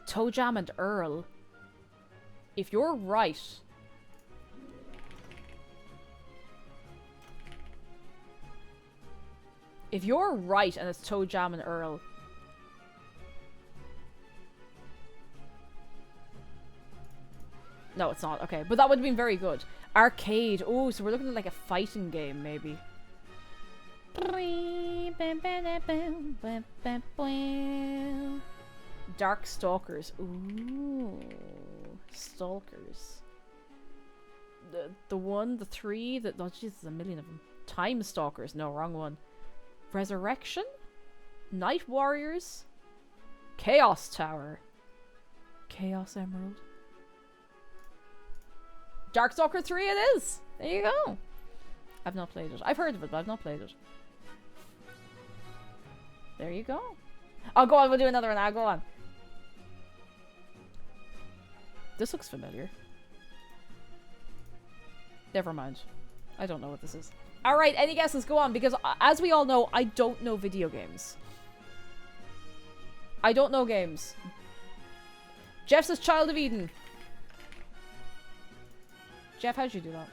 Toe Jam and Earl. If you're right... If you're right and it's Toe Jam and Earl... No, it's not. Okay, but that would have been very good. Arcade. Oh, so we're looking at like a fighting game, maybe. Dark Stalkers. Ooh. Stalkers. The one, the three, oh jeez, there's a million of them. Time Stalkers. No, wrong one. Resurrection? Night Warriors? Chaos Tower. Chaos Emerald. Darkstalker 3 it is! There you go. I've not played it. I've heard of it, but I've not played it. There you go. Oh, go on, we'll do another one now. Go on. This looks familiar. Never mind. I don't know what this is. Alright, any guesses? Go on, because as we all know, I don't know video games. I don't know games. Jeff says Child of Eden. Jeff, how'd you do that?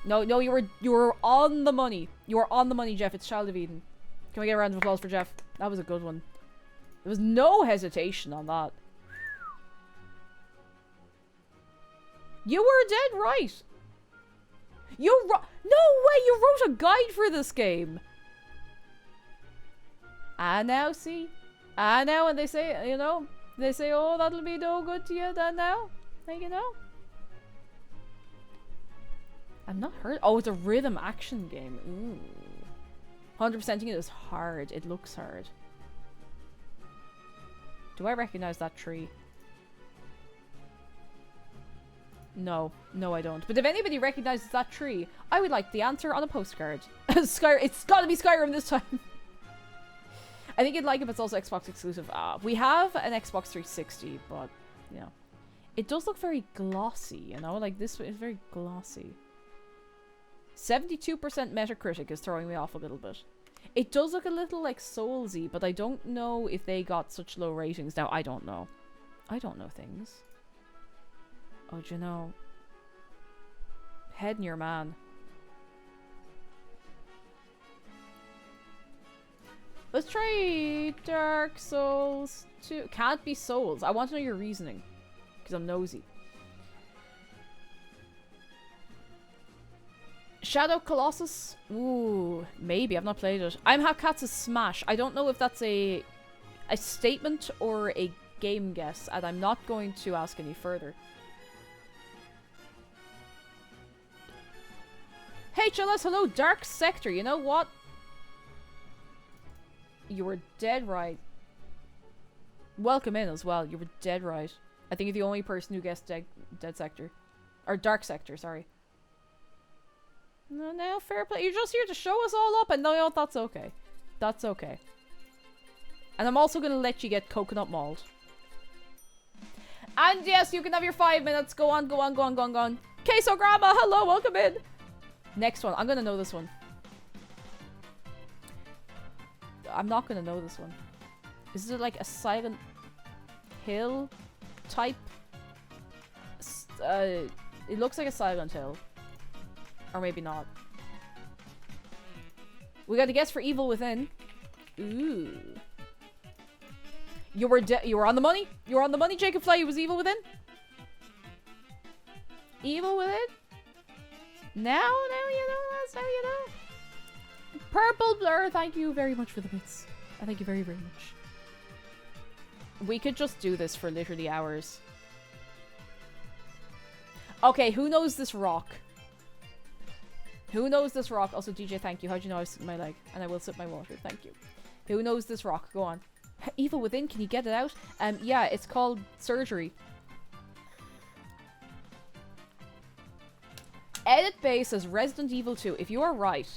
No, you were on the money. You were on the money, Jeff. It's Child of Eden. Can we get a round of applause for Jeff? That was a good one. There was no hesitation on that. You were dead right. No way, you wrote a guide for this game. And now, see? And now when they say, you know, they say, oh, that'll be no good to you, then now? Like, you know? I've not heard. Oh, it's a rhythm action game. Ooh. 100%ing it is hard. It looks hard. Do I recognize that tree? No. No, I don't. But if anybody recognizes that tree, I would like the answer on a postcard. It's gotta be Skyrim this time. I think you'd like it if it's also Xbox exclusive. We have an Xbox 360, but, you know. It does look very glossy, you know? Like, this is very glossy. 72% Metacritic is throwing me off a little bit. It does look a little like Soulsy, but I don't know if they got such low ratings. Now, I don't know. I don't know things. Oh, do you know? Head in your man. Let's try Dark Souls 2. Can't be Souls. I want to know your reasoning. Because I'm nosy. Shadow Colossus? Ooh, maybe. I've not played it. I'm Half Cats' Smash. I don't know if that's a statement or a game guess, and I'm not going to ask any further. HLS, hello, Dark Sector. You know what? You were dead right. Welcome in as well. You were dead right. I think you're the only person who guessed Dead Sector. Or Dark Sector, sorry. No, fair play. You're just here to show us all up, and no, that's okay. That's okay. And I'm also gonna let you get coconut malt. And yes, you can have your 5 minutes. Go on, go on, go on, go on, go on. Queso Grandma, hello, welcome in. Next one. I'm gonna know this one. I'm not gonna know this one. Is it like a Silent Hill type? It looks like a Silent Hill. Or maybe not. We got a guess for Evil Within. Ooh. You were on the money? You were on the money, Jacob Fly. You was Evil Within? Evil Within? Now you know. That's how you know. Purple Blur, thank you very much for the bits. I thank you very, very much. We could just do this for literally hours. Okay, who knows this rock? Who knows this rock? Also, DJ, thank you. How'd you know I was sitting my leg? And I will sip my water. Thank you. Who knows this rock? Go on. Evil Within, can you get it out? Yeah, it's called Surgery. Edit Bay says Resident Evil 2. If you are right.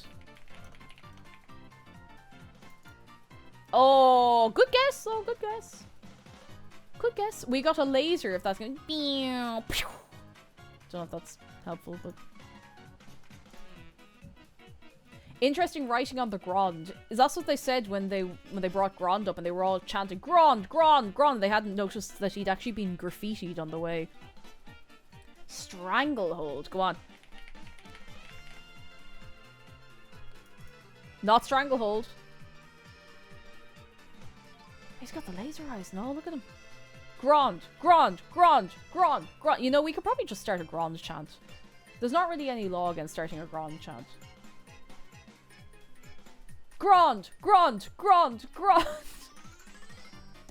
Oh, good guess. Oh, good guess. Good guess. We got a laser if that's going to... Don't know if that's helpful, but... Interesting writing on the Grand. Is that what they said when they brought Grand up and they were all chanting Grand, Grand, Grand? They hadn't noticed that he'd actually been graffitied on the way. Stranglehold. Go on. Not Stranglehold. He's got the laser eyes. No, look at him. Grand, grand, grand, grand, grand. You know, we could probably just start a grand chant. There's not really any law against starting a grand chant. Grand, grand, grand, grand.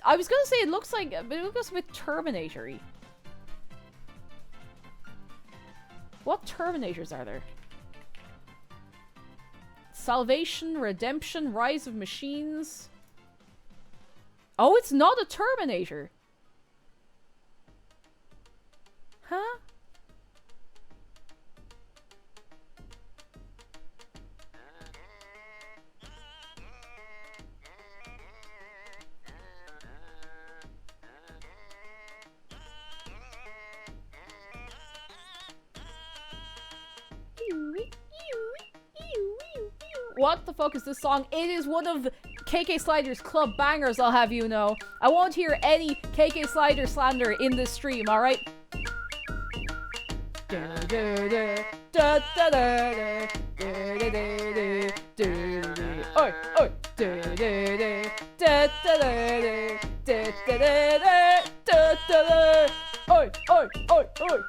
I was gonna say it looks like, but it looks a bit Terminator-y. What Terminators are there? Salvation, Redemption, Rise of Machines. Oh, it's not a Terminator. Huh? What the fuck is this song? It is one of KK Slider's club bangers, I'll have you know. I won't hear any KK Slider slander in this stream, alright? Oi, oi. Oi, oi, oi, oi.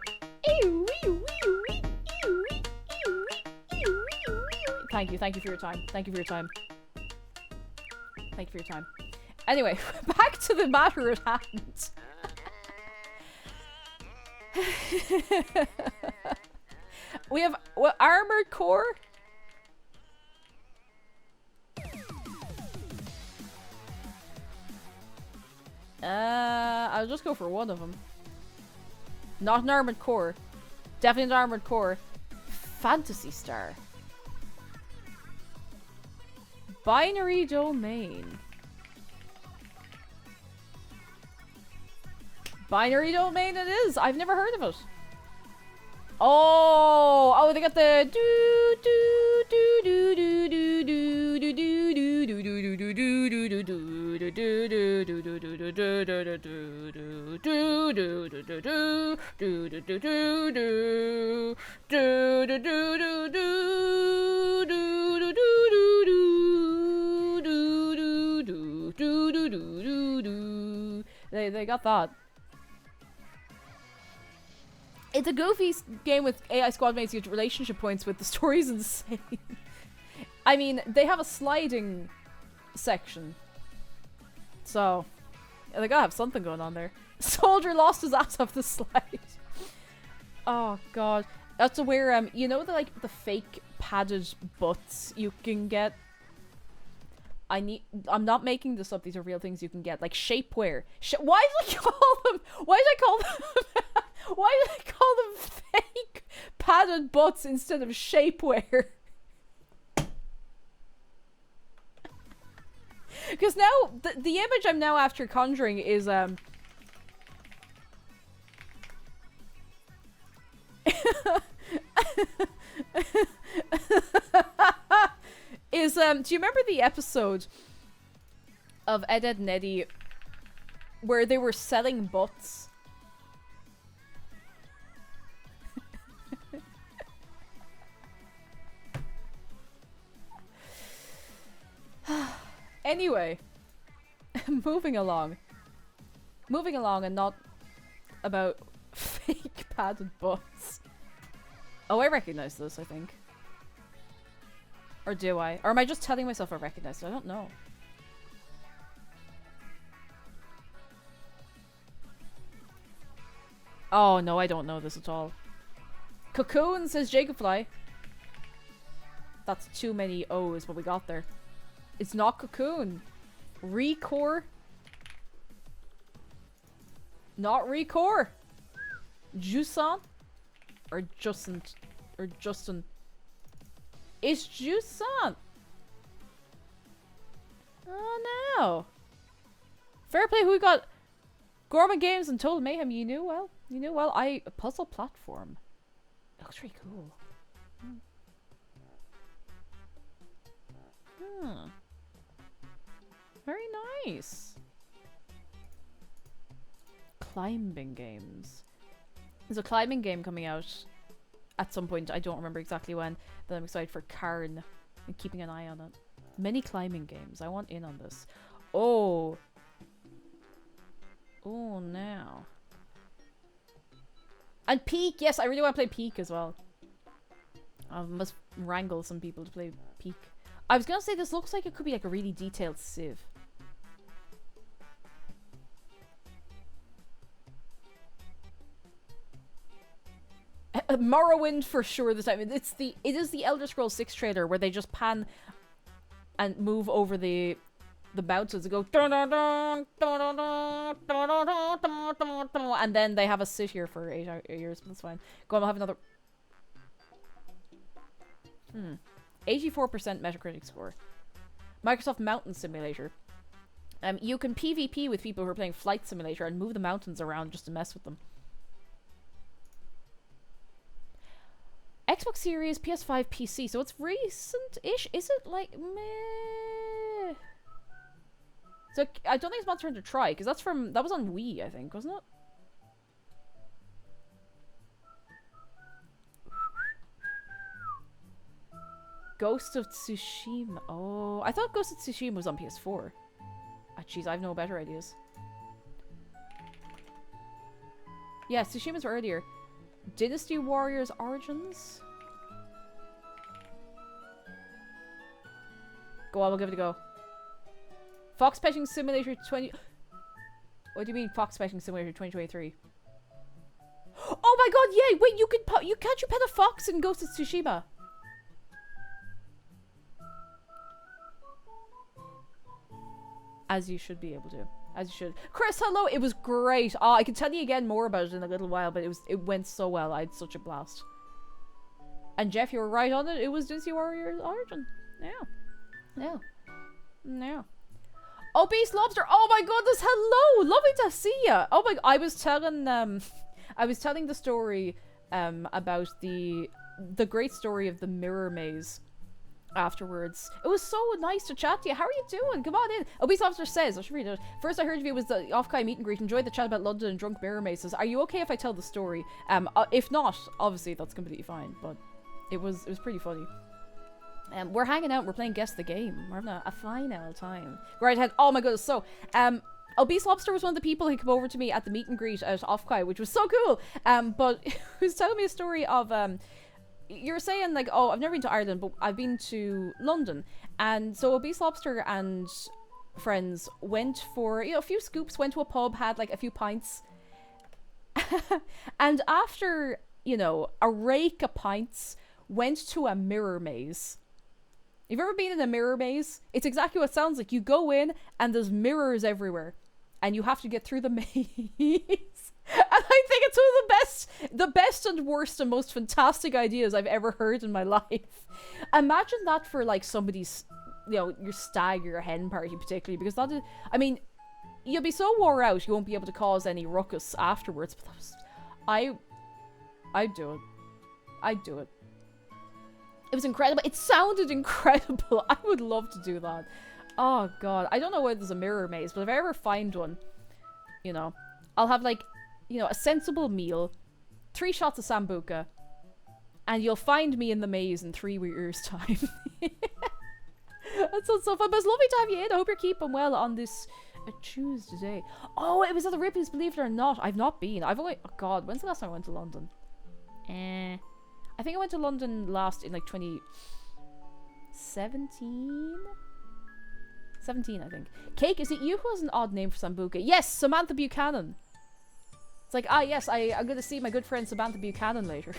Thank you for your time. Thank you for your time. Thank you for your time. Anyway, back to the matter at hand. We have what, Armored Core? I'll just go for one of them. Not an Armored Core. Definitely an Armored Core. Fantasy Star. Binary Domain. Binary Domain it is. I've never heard of it. Oh, they got the do do do do do do do do do do do do do do do. They got that. It's a goofy game with AI squad mates you get relationship points with. The story's insane. I mean, they have a sliding section. So, they gotta have something going on there. Soldier lost his ass off the slide. Oh god. That's where, you know the, like, the fake padded butts you can get? I'm not making this up, these are real things you can get. Like shapewear. Why did I call them why did I call them fake padded butts instead of shapewear? Because now, the image I'm now after conjuring is, do you remember the episode of Ed, Edd n Eddy where they were selling butts? Anyway, moving along and not about fake padded butts. Oh, I recognize this, I think. Or do I? Or am I just telling myself I recognize it? I don't know. Oh, no, I don't know this at all. Cocoon, says Jacobfly. That's too many O's, but we got there. It's not Cocoon. Recore. Not Recore. Jusan? Or Justin. Or Justin. It's Jusan! Oh no! Fair play, who we got? Gorman Games and Total Mayhem, you knew well. You knew well. A puzzle platform. It looks really cool. Very nice. Climbing games. There's a climbing game coming out at some point. I don't remember exactly when, but I'm excited for Karn and keeping an eye on it. Many climbing games. I want in on this. Oh. Oh no. And Peak, yes, I really want to play Peak as well. I must wrangle some people to play Peak. I was gonna say this looks like it could be like a really detailed Civ. Morrowind for sure this time. It is the Elder Scrolls 6 trailer where they just pan and move over the mountains and go dun, dun, dun, dun, dun, dun, dun, dun, dun, dun, dun, and then they have us sit here for 8 years, but that's fine. Go on, we'll have another 84% Metacritic score. Microsoft Mountain Simulator. You can PvP with people who are playing Flight Simulator and move the mountains around just to mess with them. Xbox Series, PS5, PC. So it's recent-ish. Is it like meh? So I don't think it's my turn to try because that was on Wii, I think, wasn't it? Ghost of Tsushima. Oh, I thought Ghost of Tsushima was on PS4. Ah, jeez, I have no better ideas. Yeah, Tsushima's earlier. Dynasty Warriors Origins? Go on, we'll give it a go. Fox Petting Simulator 20... What do you mean Fox Petting Simulator 2023? Oh my god, yay! Wait, can't you pet a fox in Ghost of Tsushima? As you should be able to. As you should. Chris, hello! It was great! Oh, I can tell you again more about it in a little while, but it went so well. I had such a blast. And Jeff, you were right on it. It was Dynasty Warriors Origin. Yeah. Yeah. Yeah. Oh, Beast Lobster! Oh my goodness! Hello! Lovely to see you! Oh my... I was telling the story about the great story of the mirror maze afterwards. It was so nice to chat to you. How are you doing? Come on in. Obese Officer says, I should read it. First I heard of you was the OffKai meet and greet. Enjoyed the chat about London and drunk mirror mazes. Are you okay if I tell the story? If not, obviously that's completely fine, but it was pretty funny. We're hanging out, we're playing Guess the Game. We're having a fine old time. Right ahead. Oh my goodness. So, Obese Lobster was one of the people who came over to me at the meet and greet at OffKai, which was so cool. But he was telling me a story of you were saying like, oh, I've never been to Ireland, but I've been to London. And so Obese Lobster and friends went for, a few scoops, went to a pub, had like a few pints. And after, a rake of pints, went to a mirror maze. You've ever been in a mirror maze? It's exactly what it sounds like. You go in and there's mirrors everywhere. And you have to get through the maze. And I think it's one of the best and worst and most fantastic ideas I've ever heard in my life. Imagine that for like somebody's, your stag or your hen party particularly, because that is, you'll be so wore out you won't be able to cause any ruckus afterwards. But that was, I'd do it. I'd do it. It was incredible. It sounded incredible. I would love to do that. Oh god. I don't know whether there's a mirror maze, but if I ever find one, I'll have like, a sensible meal, 3 shots of Sambuca, and you'll find me in the maze in 3 years' time. That sounds so fun, but it's lovely to have you in. I hope you're keeping well on this Tuesday. Oh, it was at the Ripley's, believe it or not. I've not been. I've only... Oh god, when's the last time I went to London? I think I went to London last in like 2017? 17, I think. Cake, is it you who has an odd name for Sambuca? Yes, Samantha Buchanan. It's like, yes, I'm going to see my good friend Samantha Buchanan later.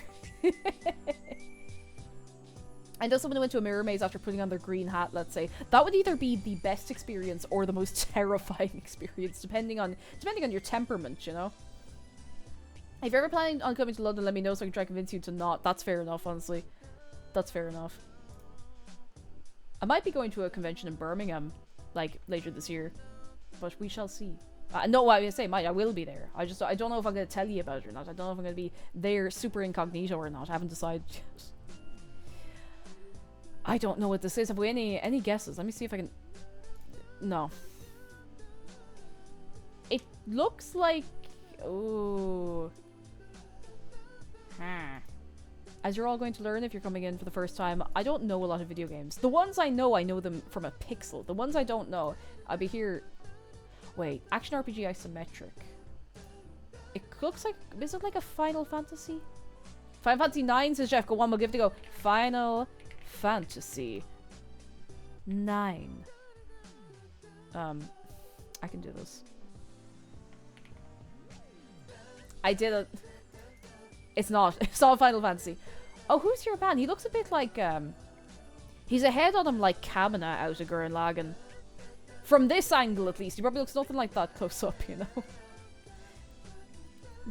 I know someone who went to a mirror maze after putting on their green hat, let's say. That would either be the best experience or the most terrifying experience, depending on your temperament, If you're ever planning on coming to London, let me know so I can try to convince you to not. That's fair enough, honestly. That's fair enough. I might be going to a convention in Birmingham, like, later this year. But we shall see. No, I was saying, I will be there. I don't know if I'm going to tell you about it or not. I don't know if I'm going to be there super incognito or not. I haven't decided yet. I don't know what this is. Have we any guesses? Let me see if I can... No. It looks like... Oh... As you're all going to learn if you're coming in for the first time, I don't know a lot of video games. The ones I know them from a pixel. The ones I don't know, I'll be here... Wait, action RPG isometric. It looks like, is it like a Final Fantasy? Final Fantasy 9, says Jeff. Go on, we'll give it a go. Final Fantasy 9. I can do this. I did it. It's not. It's not Final Fantasy. Oh, who's your man? He looks a bit like, he's a head on him like Kamina out of Gurren Lagann. From this angle, at least. He probably looks nothing like that close up, you know?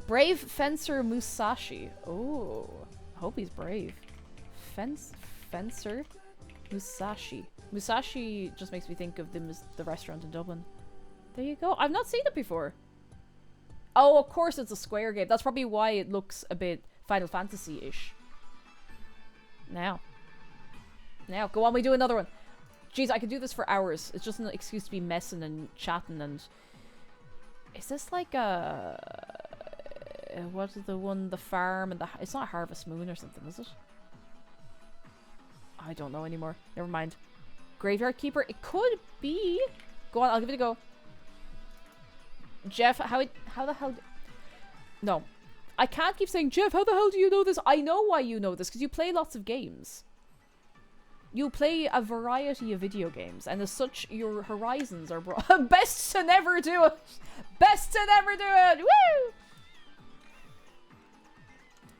Brave Fencer Musashi. Oh, I hope he's brave. Fencer Musashi. Musashi just makes me think of the restaurant in Dublin. There you go. I've not seen it before. Oh, of course it's a Square game. That's probably why it looks a bit Final Fantasy-ish. Now, go on, we do another one. Jeez, I could do this for hours. It's just an excuse to be messing and chatting and... Is this like a... What is the one? The farm and the... It's not Harvest Moon or something, is it? I don't know anymore. Never mind. Graveyard Keeper? It could be. Go on, I'll give it a go. Jeff, how the hell... No. I can't keep saying, Jeff, how the hell do you know this? I know why you know this, because you play lots of games. You play a variety of video games, and as such, your horizons are broad. Best to never do it! Best to never do it! Woo!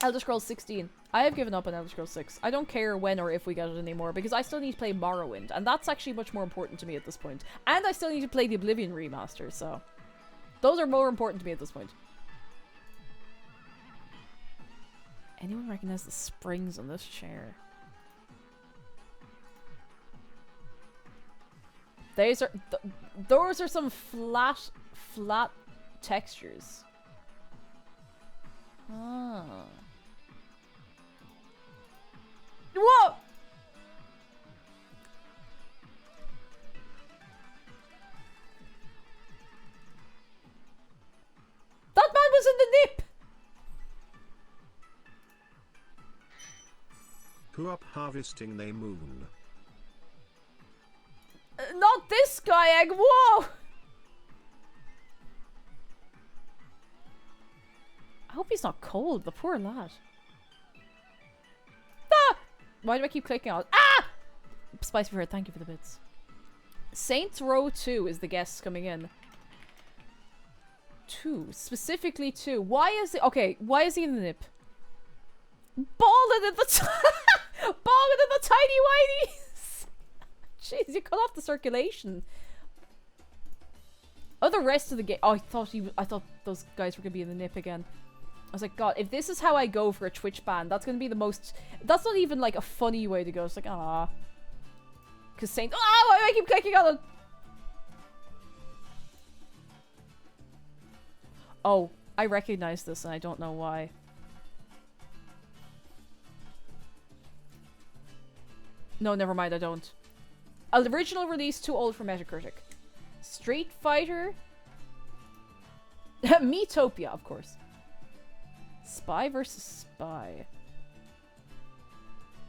Elder Scrolls 16. I have given up on Elder Scrolls 6. I don't care when or if we get it anymore, because I still need to play Morrowind, and that's actually much more important to me at this point. And I still need to play the Oblivion remaster, so... Those are more important to me at this point. Anyone recognize the springs on this chair? Those are some flat textures. Ah. Whoa! That man was in the nip! Who up harvesting they moon? Not this guy, Egg. Whoa! I hope he's not cold, the poor lad. Ah! Why do I keep clicking on it? Ah! Spicy Bird, thank you for the bits. Saints Row 2 is the guest coming in. 2. Specifically 2. Why is it... Okay, why is he in the nip? Balling in the... Balling in the tiny whiteys! Jeez, you cut off the circulation. Oh, the rest of the game... Oh, I thought those guys were going to be in the nip again. I was like, God, if this is how I go for a Twitch ban, that's going to be the most... That's not even, like, a funny way to go. It's like, ah. Because Saints... Oh, why do I keep clicking on it? Oh, I recognize this and I don't know why. No, never mind, I don't. Original release, too old for Metacritic. Street Fighter. Metopia, of course. Spy versus Spy.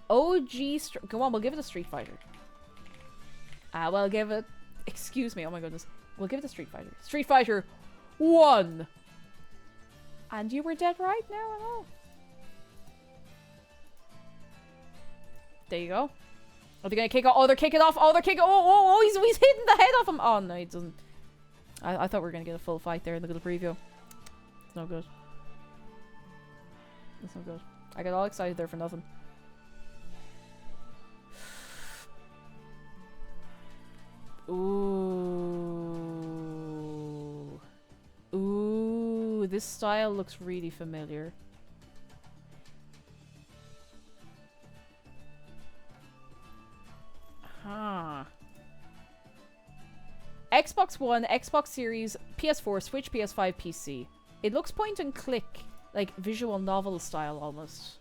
OG... Go on, we'll give it a Street Fighter. We'll give it... Excuse me, oh my goodness. We'll give it a Street Fighter. Street Fighter 1! And you were dead right now, I know. There you go. Are they gonna kick off? Oh, they're kicking off. Oh, they're kicking. Oh, he's hitting the head off him. Oh, no, he doesn't. I thought we were gonna get a full fight there in the little preview. It's no good. It's no good. I got all excited there for nothing. Ooh. Ooh, this style looks really familiar. Huh. Xbox One, Xbox Series, PS4, Switch, PS5, PC. It looks point and click, like visual novel style almost.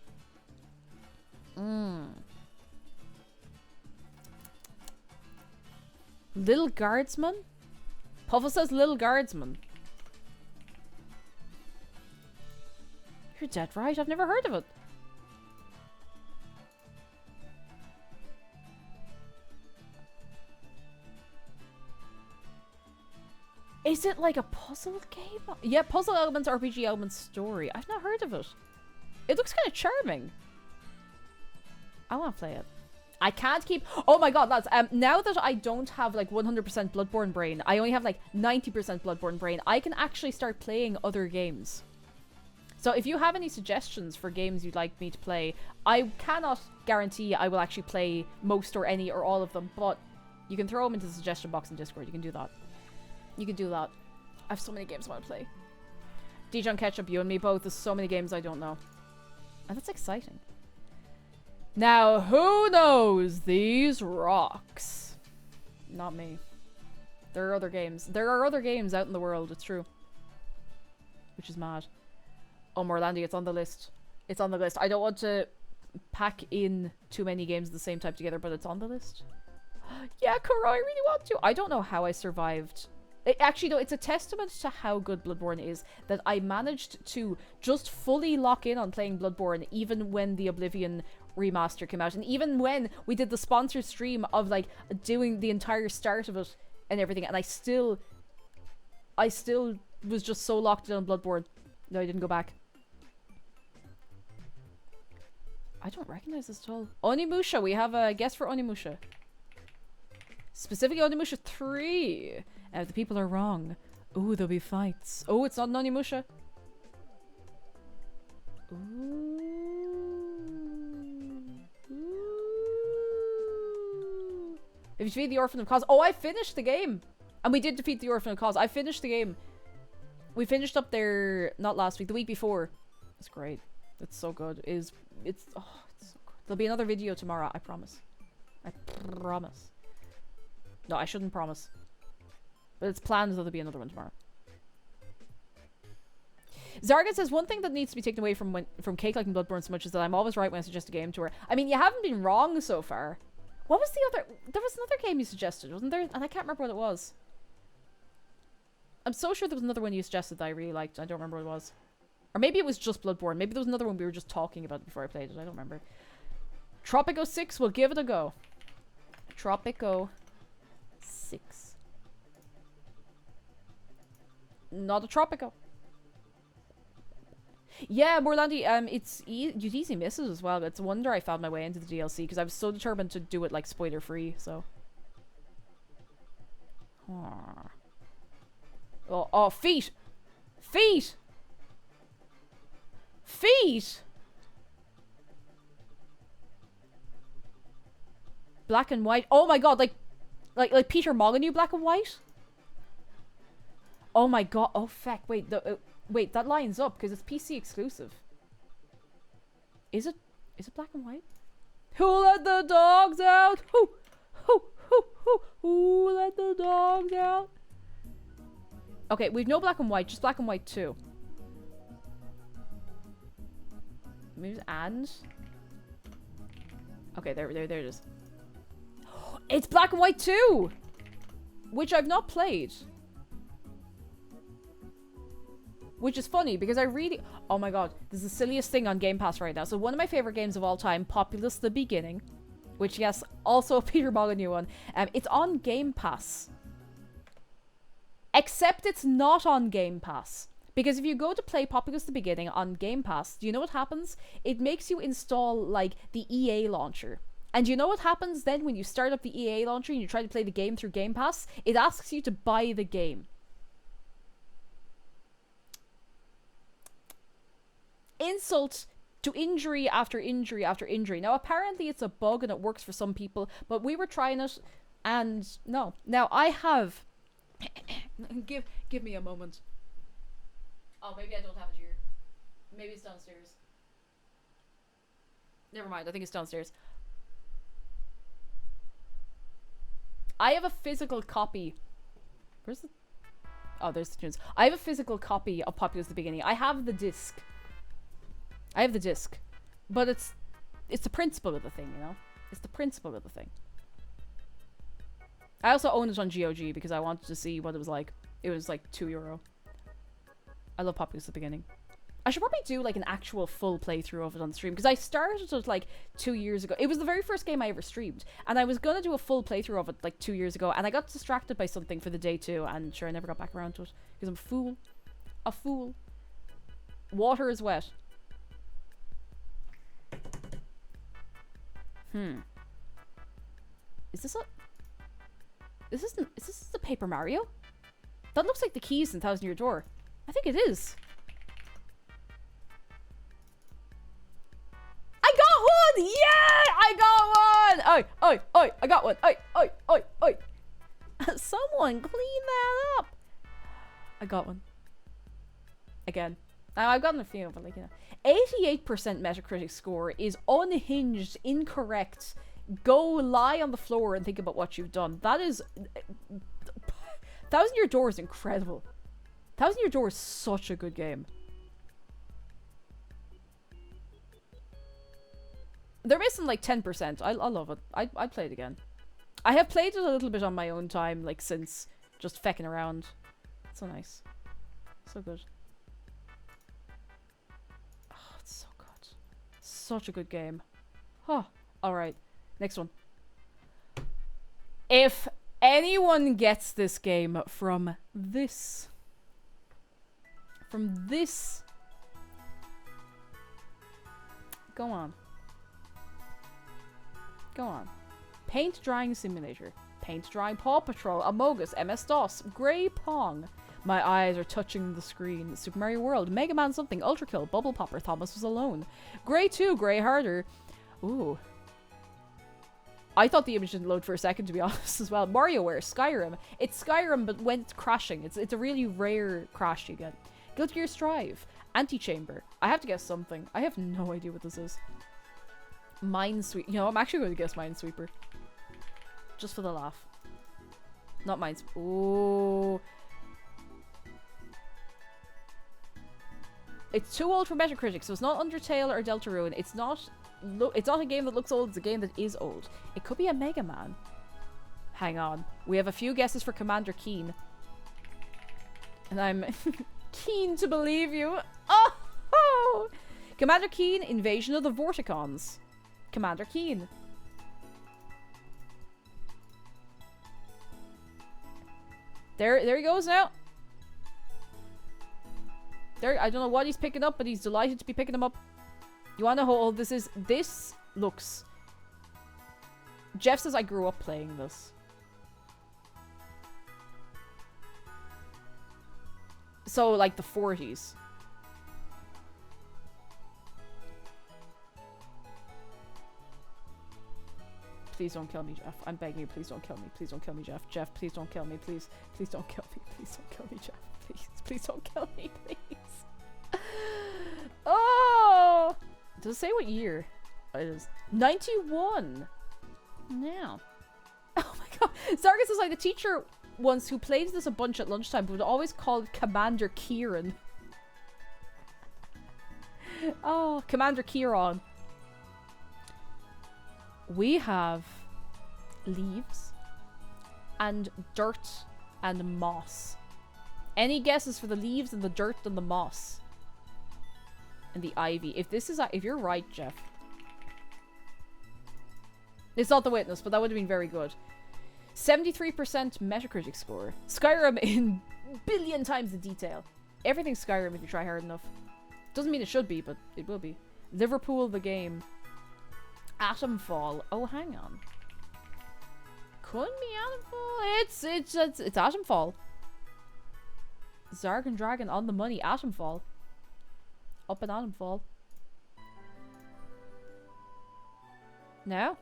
Little Guardsman? Puffle says Little Guardsman. You're dead right, I've never heard of it. Is it like a puzzle game? Yeah, puzzle elements, RPG elements, story. I've not heard of it. It looks kind of charming. I want to play it. I can't keep... Oh my god, lads. Now that I don't have like 100% Bloodborne brain, I only have like 90% Bloodborne brain, I can actually start playing other games. So if you have any suggestions for games you'd like me to play, I cannot guarantee I will actually play most or any or all of them, but you can throw them into the suggestion box in Discord. You can do that. You can do that. I have so many games I want to play. Dijon Ketchup, you and me both. There's so many games I don't know. And that's exciting. Now, who knows these rocks? Not me. There are other games. There are other games out in the world, it's true. Which is mad. Oh, Morlandi, it's on the list. It's on the list. I don't want to pack in too many games of the same type together, but it's on the list. Yeah, Kuro, I really want to. I don't know how I survived. Actually, no, it's a testament to how good Bloodborne is that I managed to just fully lock in on playing Bloodborne even when the Oblivion remaster came out. And even when we did the sponsor stream of, like, doing the entire start of it and everything. And I still was just so locked in on Bloodborne. No, I didn't go back. I don't recognize this at all. Onimusha, we have a guess for Onimusha. Specifically Onimusha 3. And if the people are wrong, ooh, there'll be fights. Oh, it's not an Onimusha. Ooh. Ooh. If you defeat the Orphan of Cause. Oh, I finished the game. And we did defeat the Orphan of Cause. I finished the game. We finished up there, not last week, the week before. It's great. It's so good. It's so good. There'll be another video tomorrow, I promise. I promise. No, I shouldn't promise. But it's planned that there'll be another one tomorrow. Zargan says, one thing that needs to be taken away from Cake liking Bloodborne so much is that I'm always right when I suggest a game to her. I mean, you haven't been wrong so far. What was the other... There was another game you suggested, wasn't there? And I can't remember what it was. I'm so sure there was another one you suggested that I really liked. I don't remember what it was. Or maybe it was just Bloodborne. Maybe there was another one we were just talking about before I played it. I don't remember. Tropico 6, we'll give it a go. Tropico 6. Not a Tropico. Yeah, Morlandi, it's easy misses as well. It's a wonder I found my way into the DLC because I was so determined to do it like spoiler free, so. Oh, feet! Feet! Feet! Black and white. Oh my god, like Peter Molyneux black and white? Oh my god. Oh feck, wait, wait, that lines up because it's PC exclusive. Is it black and white? Who let the dogs out? Who let the dogs out? Okay, we've no black and white, just black and white 2. Maybe and. Okay, there it is. It's black and white 2! Which I've not played. Which is funny, because I really... Oh my god, this is the silliest thing on Game Pass right now. So one of my favorite games of all time, Populous the Beginning. Which, yes, also a Peter Molyneux one. It's on Game Pass. Except it's not on Game Pass. Because if you go to play Populous the Beginning on Game Pass, do you know what happens? It makes you install, like, the EA launcher. And you know what happens then when you start up the EA launcher and you try to play the game through Game Pass? It asks you to buy the game. Insult to injury after injury after injury. Now, apparently it's a bug and it works for some people, but we were trying it and no. Now, I have... give me a moment. Oh, maybe I don't have it here. Maybe it's downstairs. Never mind, I think it's downstairs. I have a physical copy. Where's the... Oh, there's the tunes. I have a physical copy of Populous the Beginning. I have the disc. But it's the principle of the thing, you know? It's the principle of the thing. I also own it on GOG because I wanted to see what it was like. It was like €2. I love Populous at the Beginning. I should probably do like an actual full playthrough of it on stream, because I started it like 2 years ago. It was the very first game I ever streamed, and I was gonna do a full playthrough of it like 2 years ago, and I got distracted by something for the day too, and sure, I never got back around to it because I'm a fool. A fool. Water is wet. Is this a... Is this the Paper Mario? That looks like the keys in Thousand Year Door. I think it is. I got one! Yeah! I got one! Oi, oi, oi, I got one. Oi, oi, oi, oi. Someone clean that up. I got one. Again. Now, I've gotten a few, but like, you know. 88% Metacritic score is unhinged, incorrect. Go lie on the floor and think about what you've done. That is... Thousand Year Door is incredible. Thousand Year Door is such a good game. They're missing like 10%. I love it. I'd play it again. I have played it a little bit on my own time, like since just fecking around. It's so nice. So good. Oh, it's so good. Such a good game. Huh. Alright. Next one. If anyone gets this game from this... Go on. Go on. Paint Drying Simulator. Paint Drying Paw Patrol. Amogus. MS-DOS. Grey Pong. My eyes are touching the screen. Super Mario World. Mega Man something. Ultra Kill. Bubble Popper. Thomas Was Alone. Grey 2. Grey Harder. Ooh. I thought the image didn't load for a second, to be honest, as well. WarioWare. Skyrim. It's Skyrim, but when it's crashing. It's a really rare crash you get. Guilty Gear Strive. Antechamber. I have to guess something. I have no idea what this is. Minesweeper. You know, I'm actually going to guess Minesweeper. Just for the laugh. Not Minesweeper. Ooh. It's too old for Metacritic, so it's not Undertale or Deltarune. It's not a game that looks old, it's a game that is old. It could be a Mega Man. Hang on. We have a few guesses for Commander Keen. And I'm keen to believe you. Oh! Commander Keen, Invasion of the Vorticons. Commander Keen. There he goes now. There, I don't know what he's picking up, but he's delighted to be picking them up. You wanna know how old this is? This looks... Jeff says I grew up playing this. So, like, the 40s. Please don't kill me, Jeff. I'm begging you, please don't kill me. Please don't kill me, Jeff. Jeff, please don't kill me, please. Please don't kill me. Please don't kill me, Jeff. Please. Please don't kill me, please. Oh! Does it say what year it is? 91! Now. Oh my god. Sargus is like the teacher once who played this a bunch at lunchtime, but would always call it Commander Kieran. Oh, Commander Kieran. We have leaves and dirt and moss. Any guesses for the leaves and the dirt and the moss? And the ivy. If you're right, Jeff. It's not The Witness, but that would have been very good. 73% Metacritic score. Skyrim in billion times the detail. Everything's Skyrim if you try hard enough. Doesn't mean it should be, but it will be. Liverpool the game. Atomfall. Oh, hang on. Couldn't be Atomfall. It's Atomfall. Zarg and Dragon on the money. Atomfall. Up in Atomfall. No?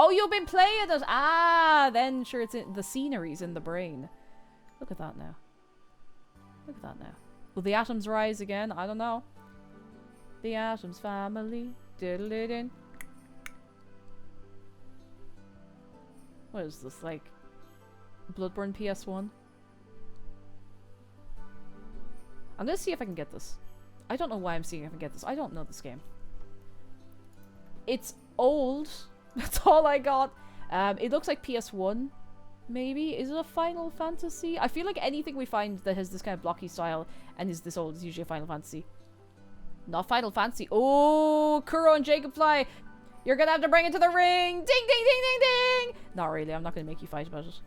Oh, you've been playing it! Ah, then sure, it's in the scenery's in the brain. Look at that now. Look at that now. Will the atoms rise again? I don't know. The Atoms family. Diddle-did-in. What is this, like Bloodborne PS1? I'm gonna see if I can get this. I don't know why I'm seeing if I can get this. I don't know this game. It's old. That's all I got. It looks like PS1, maybe. Is it a Final Fantasy? I feel like anything we find that has this kind of blocky style and is this old is usually a Final Fantasy. Not Final Fantasy. Oh, Kuro and Jacob Fly. You're gonna have to bring it to the ring. Ding, ding, ding, ding, ding. Not really. I'm not gonna make you fight about it.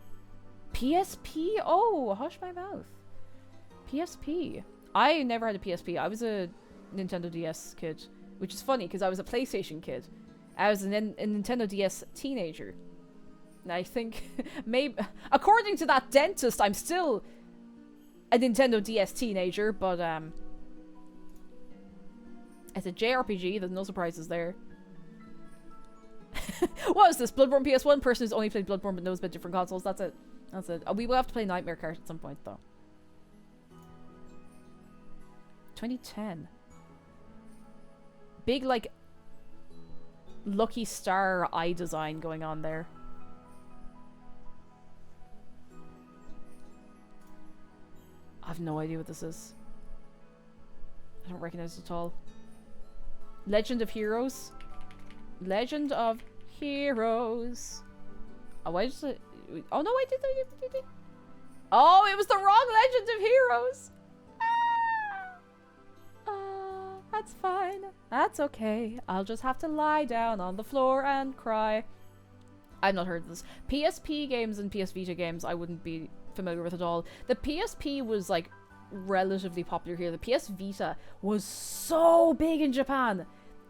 PSP. Oh, hush my mouth. PSP. I never had a PSP. I was a Nintendo DS kid, which is funny because I was a PlayStation kid. I was a Nintendo DS teenager. And I think, maybe, according to that dentist, I'm still a Nintendo DS teenager, but, it's a JRPG, there's no surprises there. What is this? Bloodborne PS1? Person who's only played Bloodborne but knows about different consoles. That's it. That's it. We will have to play Nightmare Kart at some point, though. 2010. Big, like, Lucky Star eye design going on there. I have no idea what this is. I don't recognize it at all. Legend of Heroes. Legend of Heroes. Oh, why did it? Oh no, I did. Oh, it was the wrong Legend of Heroes. That's fine. That's okay. I'll just have to lie down on the floor and cry. I've not heard of this. PSP games and PS Vita games I wouldn't be familiar with at all. The PSP was like relatively popular here. The PS Vita was so big in Japan.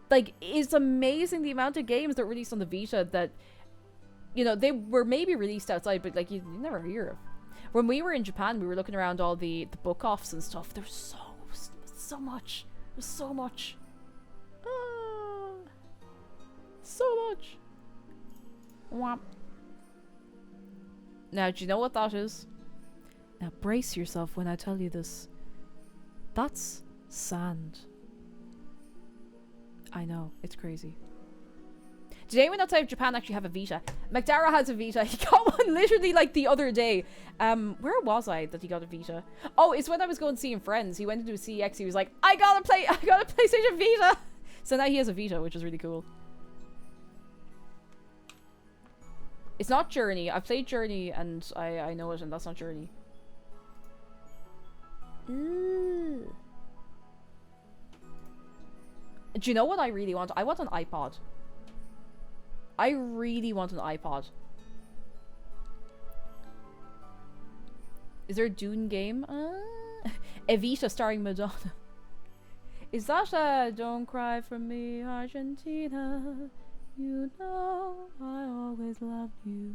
Like, it's amazing the amount of games that were released on the Vita that, you know, they were maybe released outside, but like you never hear of. When we were in Japan, we were looking around all the book offs and stuff. There was so much. There's so much. So much. Whomp. Now, do you know what that is? Now, brace yourself when I tell you this. That's sand. I know, it's crazy. Did anyone outside of Japan actually have a Vita? McDara has a Vita. He got one literally like the other day. Where was I that he got a Vita? Oh, it's when I was going seeing friends. He went into a CX. He was like, I got a PlayStation Vita. So now he has a Vita, which is really cool. It's not Journey. I've played Journey and I know it, and that's not Journey. Ooh. Do you know what I really want? I want an iPod. I really want an iPod. Is there a Dune game? Evita starring Madonna. Is that Don't Cry For Me, Argentina? You know I always loved you.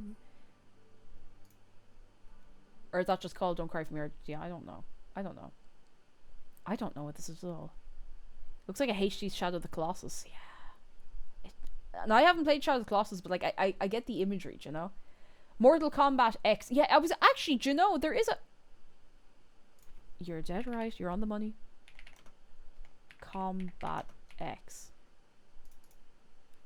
Or is that just called Don't Cry For Me, Argentina? I don't know. I don't know. I don't know what this is at all. Looks like a HD Shadow of the Colossus. Yeah. And I haven't played Shadow of the Colossus, but like I get the imagery, do you know? Mortal Kombat X. Yeah, I was actually, do you know, there is a... You're dead right. You're on the money. Kombat X.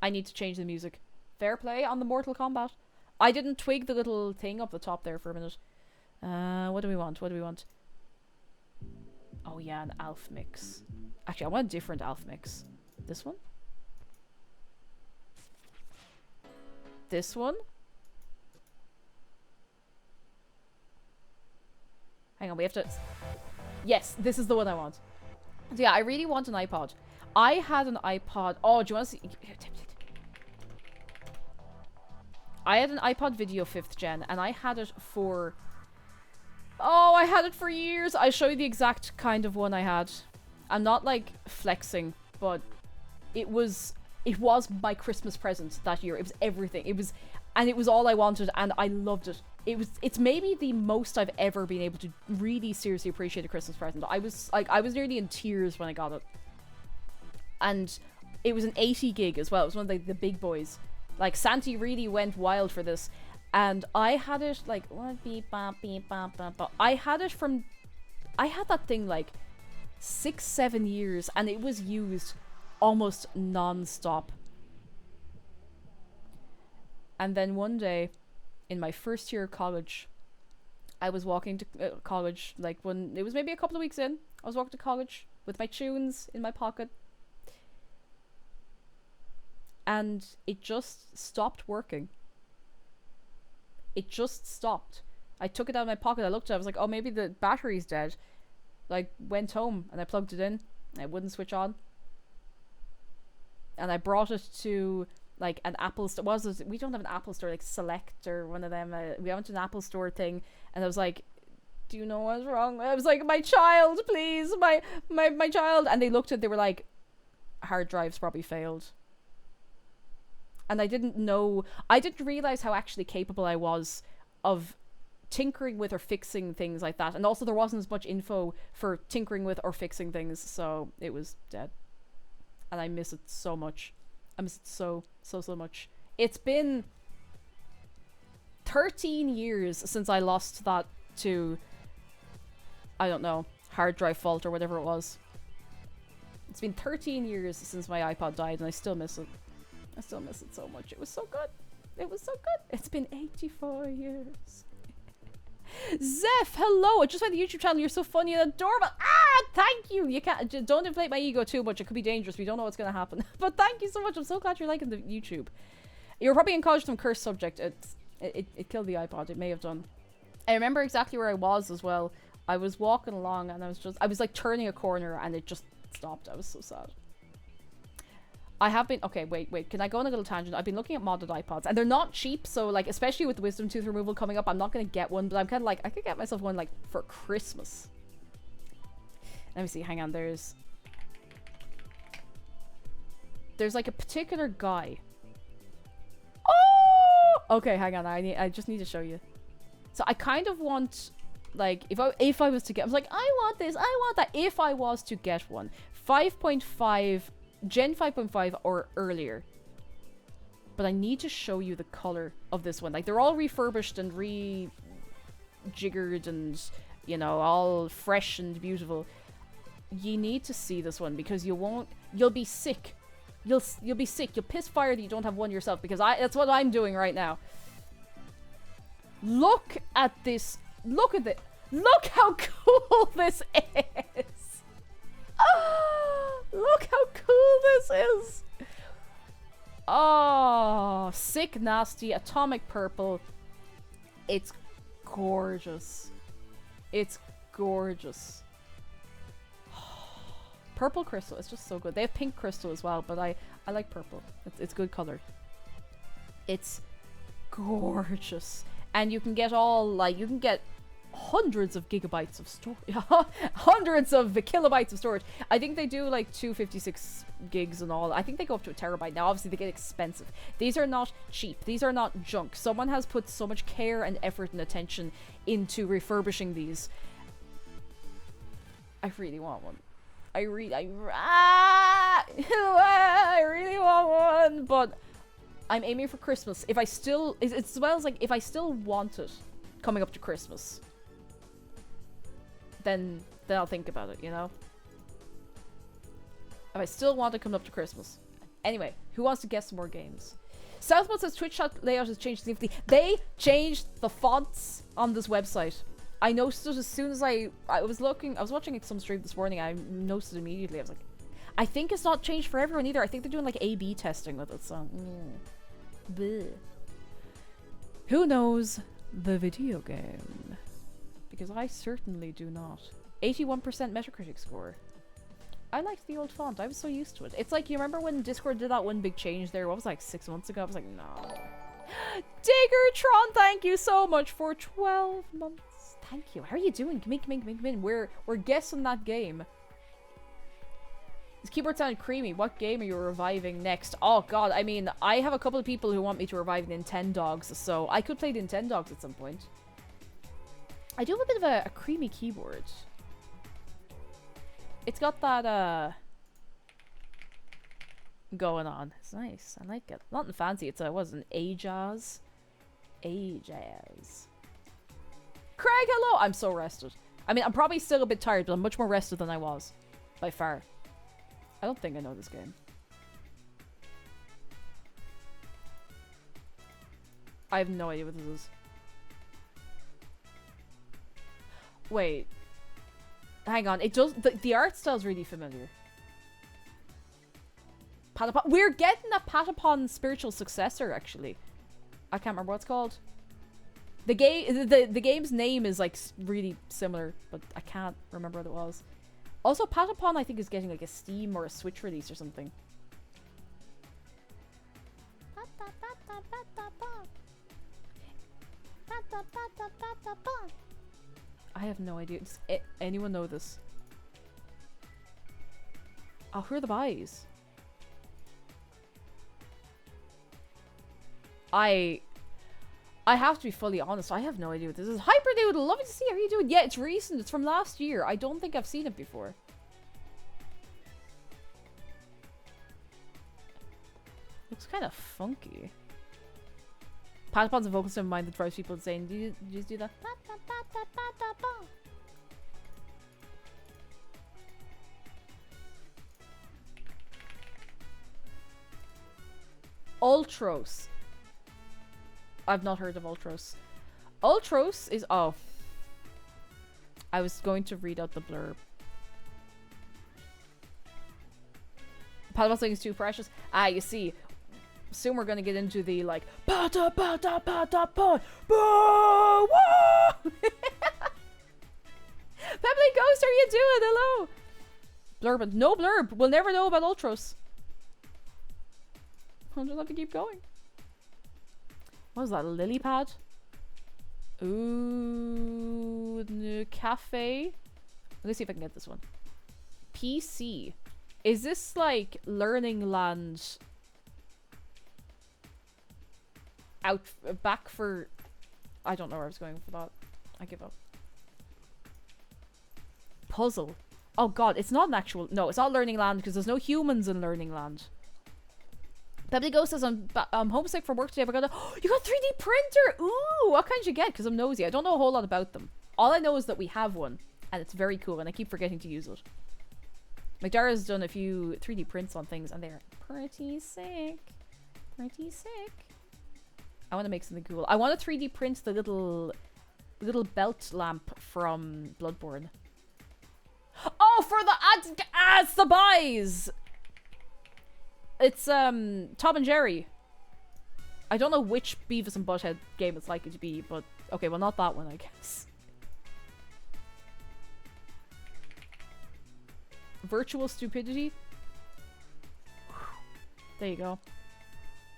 I need to change the music. Fair play on the Mortal Kombat. I didn't twig the little thing up the top there for a minute. What do we want? What do we want? Oh yeah, an Alf mix. Actually, I want a different Alf mix. This one? This one? Hang on, we have to... Yes, this is the one I want. So yeah, I really want an iPod. I had an iPod... Oh, do you want to see... I had an iPod Video 5th gen, and I had it for... Oh, I had it for years. I'll show you the exact kind of one I had. I'm not, like, flexing, but it was my Christmas present that year. It was everything. It was all I wanted, and I loved it. It's maybe the most I've ever been able to really seriously appreciate a Christmas present. I was nearly in tears when I got it. And it was an 80 gig as well. It was one of the big boys. Like, Santi really went wild for this. And I had it, like, beep, bop, beep, bop, bop, bop. I had that thing, like, 6-7 years, and it was used almost non-stop. And then one day, in my first year of college, I was walking to college, like, when it was maybe a couple of weeks in. I was walking to college with my tunes in my pocket. And it just stopped working. It just stopped. I took it out of my pocket, I looked at it, I was like, oh, maybe the battery's dead. Like, went home, and I plugged it in, and it wouldn't switch on. and I brought it to like an Apple store. We don't have an Apple store, like Select or one of them. We went to an Apple store thing, and I was like, do you know what's wrong? I was like, my child, please, my child. And they looked at, they were like, hard drives probably failed. And I didn't realize how actually capable I was of tinkering with or fixing things like that. And also there wasn't as much info for tinkering with or fixing things, so it was dead. And I miss it so much. I miss it so much. It's been 13 years since I lost that to, I don't know, hard drive fault or whatever it was. It's been 13 years since my iPod died, and I still miss it. I still miss it so much. It was so good. It was so good. It's been 84 years. Zeph, hello. I just found the YouTube channel. You're so funny and adorable. Ah, thank you. You can't, don't inflate my ego too much. It could be dangerous. We don't know what's going to happen. But thank you so much. I'm so glad you're liking the YouTube. You're probably in college with some cursed subject. It killed the iPod. It may have done. I remember exactly where I was as well. I was walking along and I was like turning a corner and it just stopped. I was so sad. I have been, okay, wait, can I go on a little tangent? I've been looking at modded iPods, and they're not cheap, so, like, especially with the wisdom tooth removal coming up, I'm not going to get one, but I'm kind of like, I could get myself one, like, for Christmas. Let me see, hang on, there's, like, a particular guy. Oh! Okay, hang on, I just need to show you. So, I kind of want, like, if I was to get, I was like, I want this, I want that, if I was to get one. 5.5... Gen 5.5 or earlier. But I need to show you the color of this one. Like, they're all refurbished and rejiggered and, you know, all fresh and beautiful. You need to see this one because you'll be sick. You'll be sick. You'll piss fire that you don't have one yourself, because that's what I'm doing right now. Look at this. Look at it. Look how cool this is. Look how cool this is. Oh, sick, nasty, atomic purple. It's gorgeous. It's gorgeous. Purple crystal, it's just so good. They have pink crystal as well, but I like purple. It's good color. It's gorgeous. And you can get all, like, you can get hundreds of gigabytes of storage. Hundreds of kilobytes of storage. I think they do like 256 gigs and all. I think they go up to a terabyte. Now obviously they get expensive. These are not cheap. These are not junk. Someone has put so much care and effort and attention into refurbishing these. I really want one. I really want one, but I'm aiming for Christmas. If I still, it's well as like, if I still want it coming up to Christmas, then I'll think about it, you know? If I still want to come up to Christmas. Anyway, who wants to guess some more games? Southmode says Twitch chat layout has changed significantly. They changed the fonts on this website. I noticed it as soon as I was watching some stream this morning. I noticed it immediately. I was like, I think it's not changed for everyone either. I think they're doing like A/B testing with it, so bleh. Who knows the video game? Because I certainly do not. 81% Metacritic score. I liked the old font. I was so used to it. It's like, you remember when Discord did that one big change there? What was it, like 6 months ago? I was like, no. Diggertron, thank you so much for 12 months. Thank you. How are you doing? Come in. We're guessing that game. This keyboard sounded creamy. What game are you reviving next? Oh god, I mean, I have a couple of people who want me to revive Nintendogs, so I could play Nintendogs at some point. I do have a bit of a creamy keyboard. It's got that, going on. It's nice. I like it. Nothing fancy. It's a, what is it, an aahhhhHHH. Craig, hello! I'm so rested. I mean, I'm probably still a bit tired, but I'm much more rested than I was. By far. I don't think I know this game. I have no idea what this is. Wait. Hang on. It does. The art style's really familiar. Patapon. We're getting a Patapon spiritual successor, actually. I can't remember what it's called. The game. The game's name is like really similar, but I can't remember what it was. Also, Patapon, I think, is getting like a Steam or a Switch release or something. I have no idea. Does anyone know this? Oh, who are the buys? I have to be fully honest. I have no idea what this is. Hyperdoodle, lovely to see. How are you doing? Yeah, it's recent. It's from last year. I don't think I've seen it before. Looks kind of funky. Patapons and vocals don't mind that drives people insane. Do you just do that? Ultros. I've not heard of Ultros. Ultros is... Oh. I was going to read out the blurb. Patapons saying it's too precious. Ah, you see. Soon we're gonna get into the like pata pata pata pata woo. Pebbly Ghost, how are you doing? Hello. Blurb, no blurb. We'll never know about Ultros. I'll just have to keep going. What was that? A lily pad? Ooh, the cafe. Let's see if I can get this one. PC. Is this like Learning Land? Out back for... I don't know where I was going for that. I give up. Puzzle. Oh god, it's not an actual... No, it's not Learning Land because there's no humans in Learning Land. Pebbly Ghost says I'm homesick from work today, but I got a... You got a 3D printer! Ooh, what kind did you get? Because I'm nosy. I don't know a whole lot about them. All I know is that we have one, and it's very cool, and I keep forgetting to use it. McDara's done a few 3D prints on things, and they're pretty sick. Pretty sick. I want to make something cool. I want to 3D print the little belt lamp from Bloodborne. Oh, for the it's the buys. It's Tom and Jerry. I don't know which Beavis and Butthead game it's likely to be, but okay, well not that one, I guess. Virtual stupidity. There you go.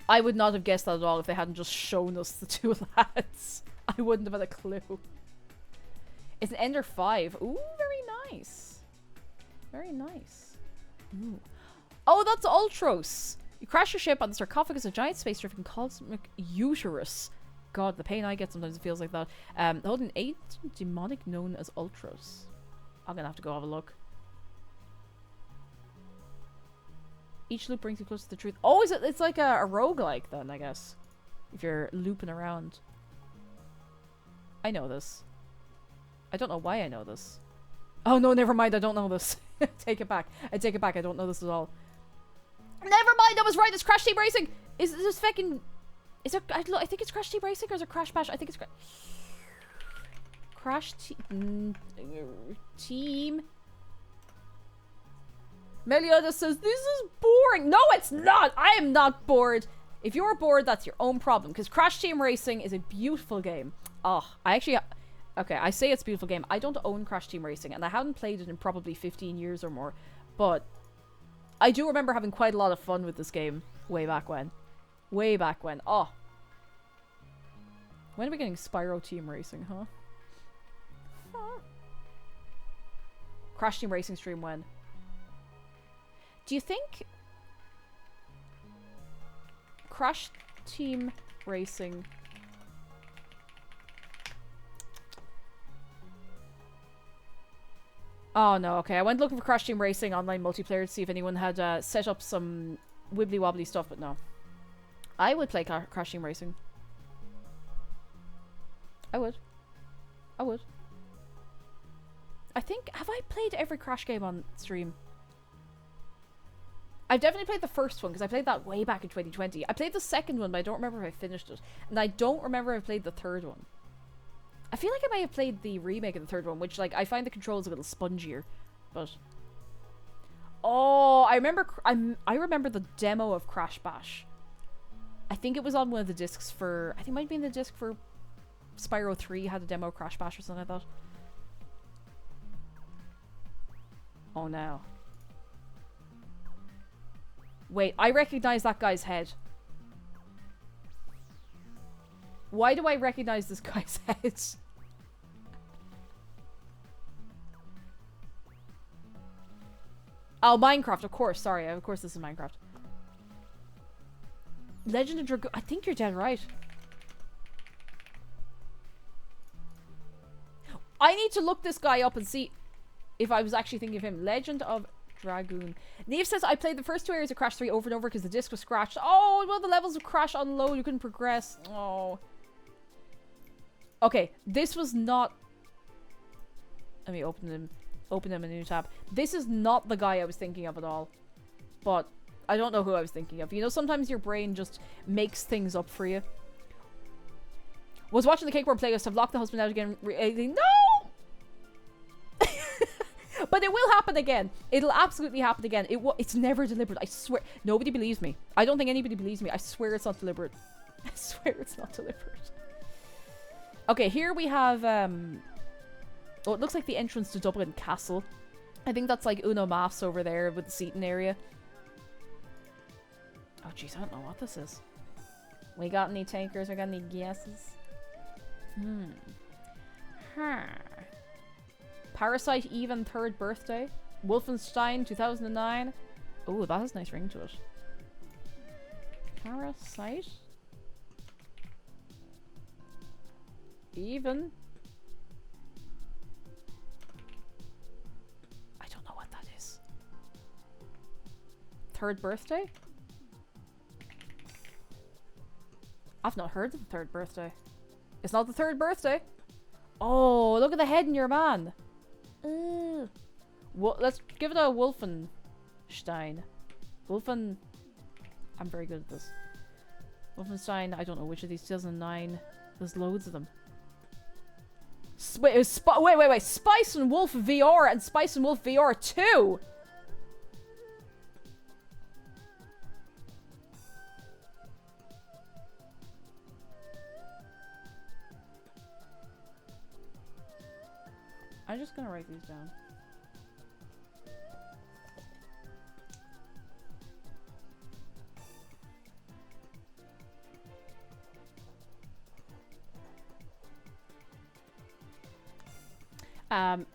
I would not have guessed that at all if they hadn't just shown us the two lads. I wouldn't have had a clue. It's an Ender 5. Ooh, very nice. Very nice. Ooh. Oh, that's Ultros. You crash your ship on the sarcophagus of a giant space-driven cosmic uterus. God, the pain I get sometimes it feels like that. Holding an demonic known as Ultros. I'm gonna have to go have a look. Each loop brings you closer to the truth. Oh, it's like a roguelike then, I guess. If you're looping around. I know this. I don't know why I know this. Oh no, never mind, I don't know this. Take it back. I take it back, I don't know this at all. Never mind, I was right, it's Crash Team Racing! Is this fucking... Is it... I think it's Crash Team Racing or is it Crash Bash? I think it's Crash Team... Meliodas says, this is boring. No, it's not. I am not bored. If you're bored, that's your own problem. Because Crash Team Racing is a beautiful game. Oh, I actually... Okay, I say it's a beautiful game. I don't own Crash Team Racing. And I haven't played it in probably 15 years or more. But I do remember having quite a lot of fun with this game. Way back when. Way back when. Oh. When are we getting Spyro Team Racing, huh? Crash Team Racing stream when? Do you think Crash Team Racing... Oh no, okay. I went looking for Crash Team Racing online multiplayer to see if anyone had set up some wibbly wobbly stuff, but no. I would play Crash Team Racing. I would. I would. I think... Have I played every Crash game on stream? I've definitely played the first one, because I played that way back in 2020. I played the second one, but I don't remember if I finished it. And I don't remember if I played the third one. I feel like I might have played the remake of the third one, which, like, I find the controls a little spongier. But... Oh, I remember the demo of Crash Bash. I think it was on one of the discs for... I think it might have been the disc for Spyro 3 had a demo of Crash Bash or something like that. Oh no. Wait, I recognize that guy's head. Why do I recognize this guy's head? Oh, Minecraft, of course. Sorry, of course this is Minecraft. Legend of Dragoon. I think you're dead right. I need to look this guy up and see if I was actually thinking of him. Legend of Dragoon. Neve says, I played the first 2 areas of Crash 3 over and over because the disc was scratched. Oh, well, the levels would crash on load. You couldn't progress. Oh. Okay, this was not... Let me open him a new tab. This is not the guy I was thinking of at all. But I don't know who I was thinking of. You know, sometimes your brain just makes things up for you. Was watching the Cakeboard playlist. Have locked the husband out again. No! But it will happen again. It'll absolutely happen again. It's never deliberate. I swear. Nobody believes me. I don't think anybody believes me. I swear it's not deliberate. I swear it's not deliberate. Okay, here we have... Oh, it looks like the entrance to Dublin Castle. I think that's like Uno Mas over there with the seating area. Oh, jeez, I don't know what this is. We got any takers? We got any guesses? Parasite Even 3rd birthday. Wolfenstein 2009. Oh, that has a nice ring to it. Parasite Even. I don't know what that is. 3rd birthday? I've not heard of the 3rd birthday. It's not the 3rd birthday. Oh, look at the head in your man. Well, let's give it a Wolfenstein. I'm very good at this. Wolfenstein, I don't know which of these. 2009. There's loads of them. Wait, Spice and Wolf VR and Spice and Wolf VR 2! I'm just gonna write these down.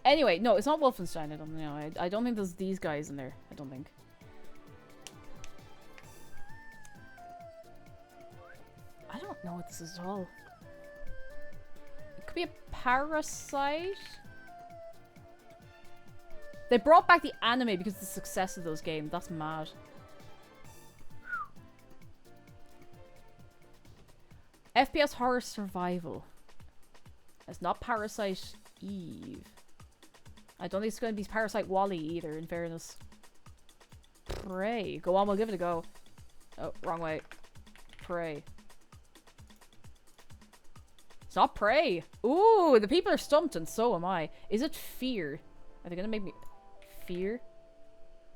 Anyway, no, it's not Wolfenstein, I don't know. I don't think there's these guys in there. I don't think. I don't know what this is at all. It could be a Parasite. They brought back the anime because of the success of those games. That's mad. FPS horror survival. It's not Parasite Eve. I don't think it's going to be Parasite Wally either, in fairness. Prey. Go on, we'll give it a go. Oh, wrong way. Prey. It's not Prey. Ooh, the people are stumped and so am I. Is it Fear? Are they going to make me... Fear?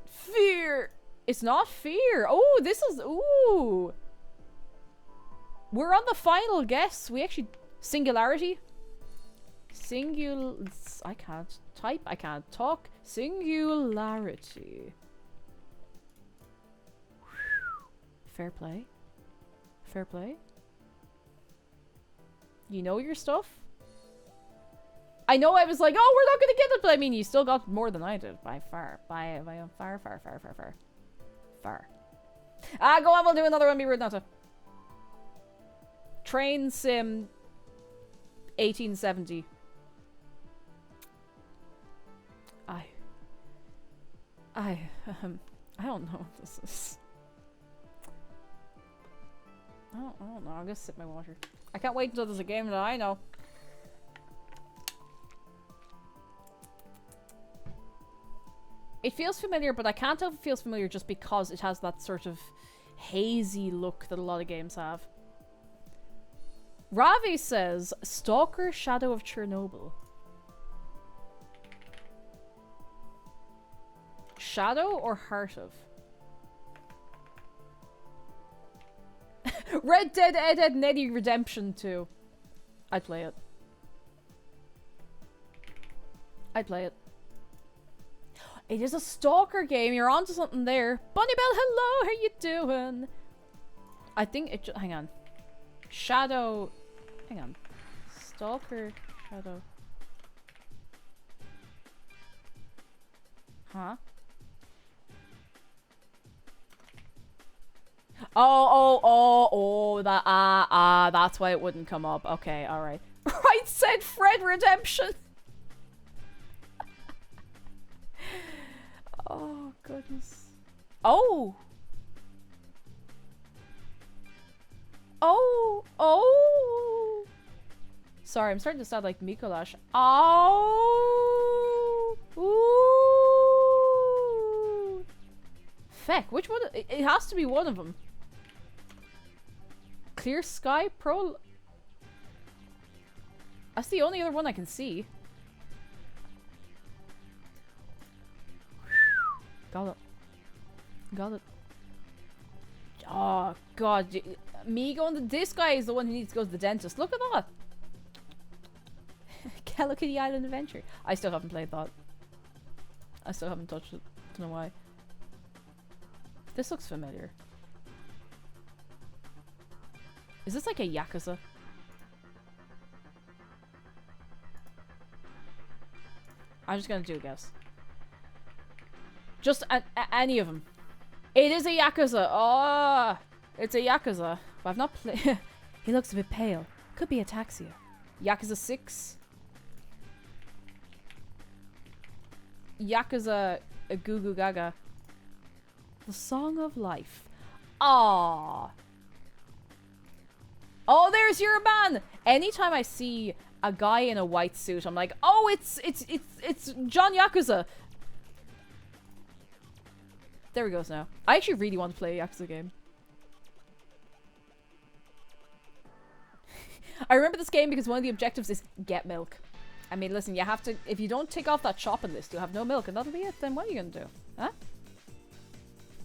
Fear! It's not Fear! Oh, this is... Ooh! We're on the final guess. We actually... Singularity? I can't type. I can't talk. Singularity. Fair play. Fair play. You know your stuff? I know I was like, oh, we're not gonna get it, but I mean, you still got more than I did. By far. By far. Far. Ah, go on, we'll do another one. Be rude not to. Train Sim 1870. I don't know what this is. I don't know. I'm gonna sip my water. I can't wait until there's a game that I know. It feels familiar, but I can't tell if it feels familiar just because it has that sort of hazy look that a lot of games have. Ravi says, Stalker Shadow of Chernobyl. Shadow or Heart of? Red Dead Ed Neddy Redemption 2. I'd play it. I'd play it. It is a Stalker game. You're onto something there. Bunny Bell, hello. How you doing? I think it... Hang on. Shadow... Hang on. Stalker... Shadow... Huh? That's why it wouldn't come up. Okay, alright. Right said Fred Redemption! Oh, goodness. Oh! Oh! Oh! Sorry, I'm starting to sound like Mikolash. Oh! Ooh! Feck, which one? It has to be one of them. Clear Sky Pro... That's the only other one I can see. Got it. Got it. Oh, God. Me going to... This guy is the one who needs to go to the dentist. Look at that. Hello Kitty Island Adventure. I still haven't played that. I still haven't touched it. Don't know why. This looks familiar. Is this like a Yakuza? I'm just gonna do a guess. Just any of them. It is a Yakuza. Oh, it's a Yakuza. But I've not played. He looks a bit pale. Could be ataxia. Yakuza 6. Yakuza Goo Goo Gaga. The Song of Life. Ah. Oh, there's your man. Anytime I see a guy in a white suit, I'm like, oh, it's John Yakuza. There he goes now. I actually really want to play a Yakuza game. I remember this game because one of the objectives is get milk. I mean, listen, you have to... If you don't tick off that shopping list, you'll have no milk, and that'll be it. Then what are you gonna do? Huh?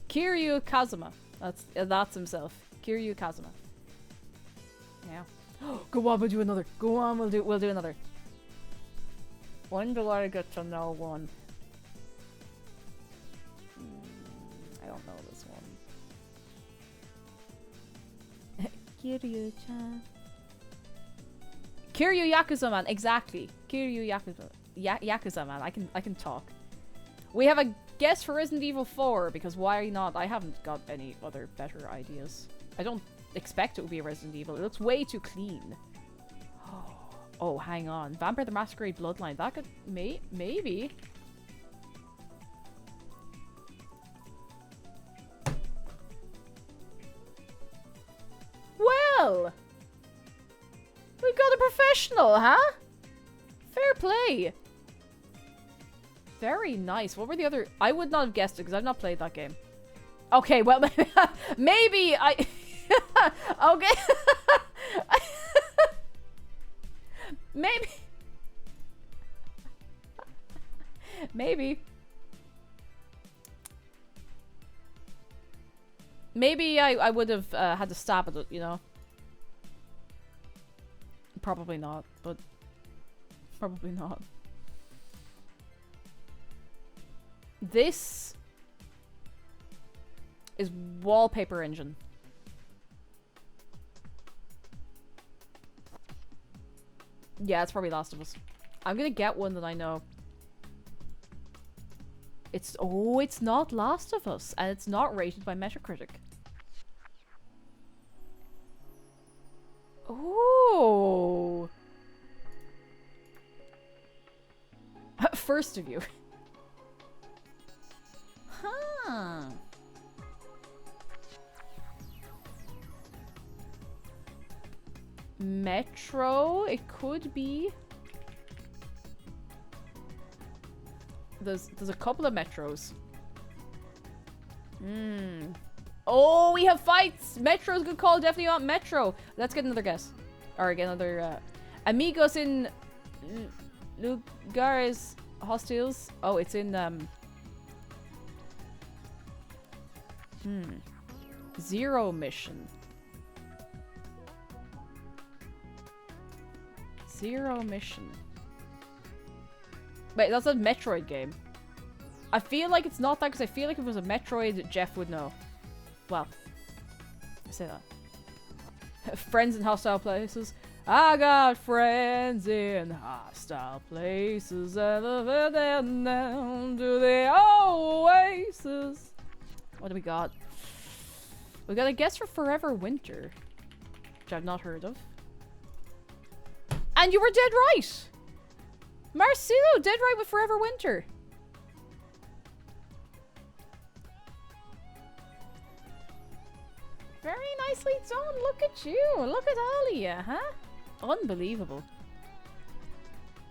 Kiryu Kazuma. That's himself. Kiryu Kazuma. Yeah. Go on, we'll do another. Go on, we'll do another. When do I get to know one? I don't know this one. Kiryu-chan. Kiryu Yakuza man, exactly. Kiryu Yakuza. Yakuza man, I can talk. We have a guess for Resident Evil 4 because why not? I haven't got any other better ideas. I don't expect it would be a Resident Evil. It looks way too clean. Oh, hang on. Vampire the Masquerade Bloodline. That could... maybe. Well! We got a professional, huh? Fair play. Very nice. What were the other... I would not have guessed it because I've not played that game. Okay, well, maybe I... Okay. Maybe I would have had to stab at it, you know? Probably not, but... Probably not. This... is Wallpaper Engine. Yeah, it's probably Last of Us. I'm gonna get one that I know. It's... Oh, it's not Last of Us. And it's not rated by Metacritic. Oh. First of you. Huh. Metro, it could be. There's a couple of Metros. Oh, we have fights! Metro's a good call, definitely not Metro. Let's get another guess. Or get another, Amigos in Lugares Hostiles. Oh, it's in, Zero Mission. Zero Mission. Wait, that's a Metroid game. I feel like it's not that because I feel like if it was a Metroid, Jeff would know. Well, I say that. Friends in hostile places. I got friends in hostile places and I've been down to the oasis. What do we got? We got a guess for Forever Winter, which I've not heard of. And you were dead right! Marcelo, dead right with Forever Winter. Very nicely done. Look at you. Look at all of you, huh? Unbelievable.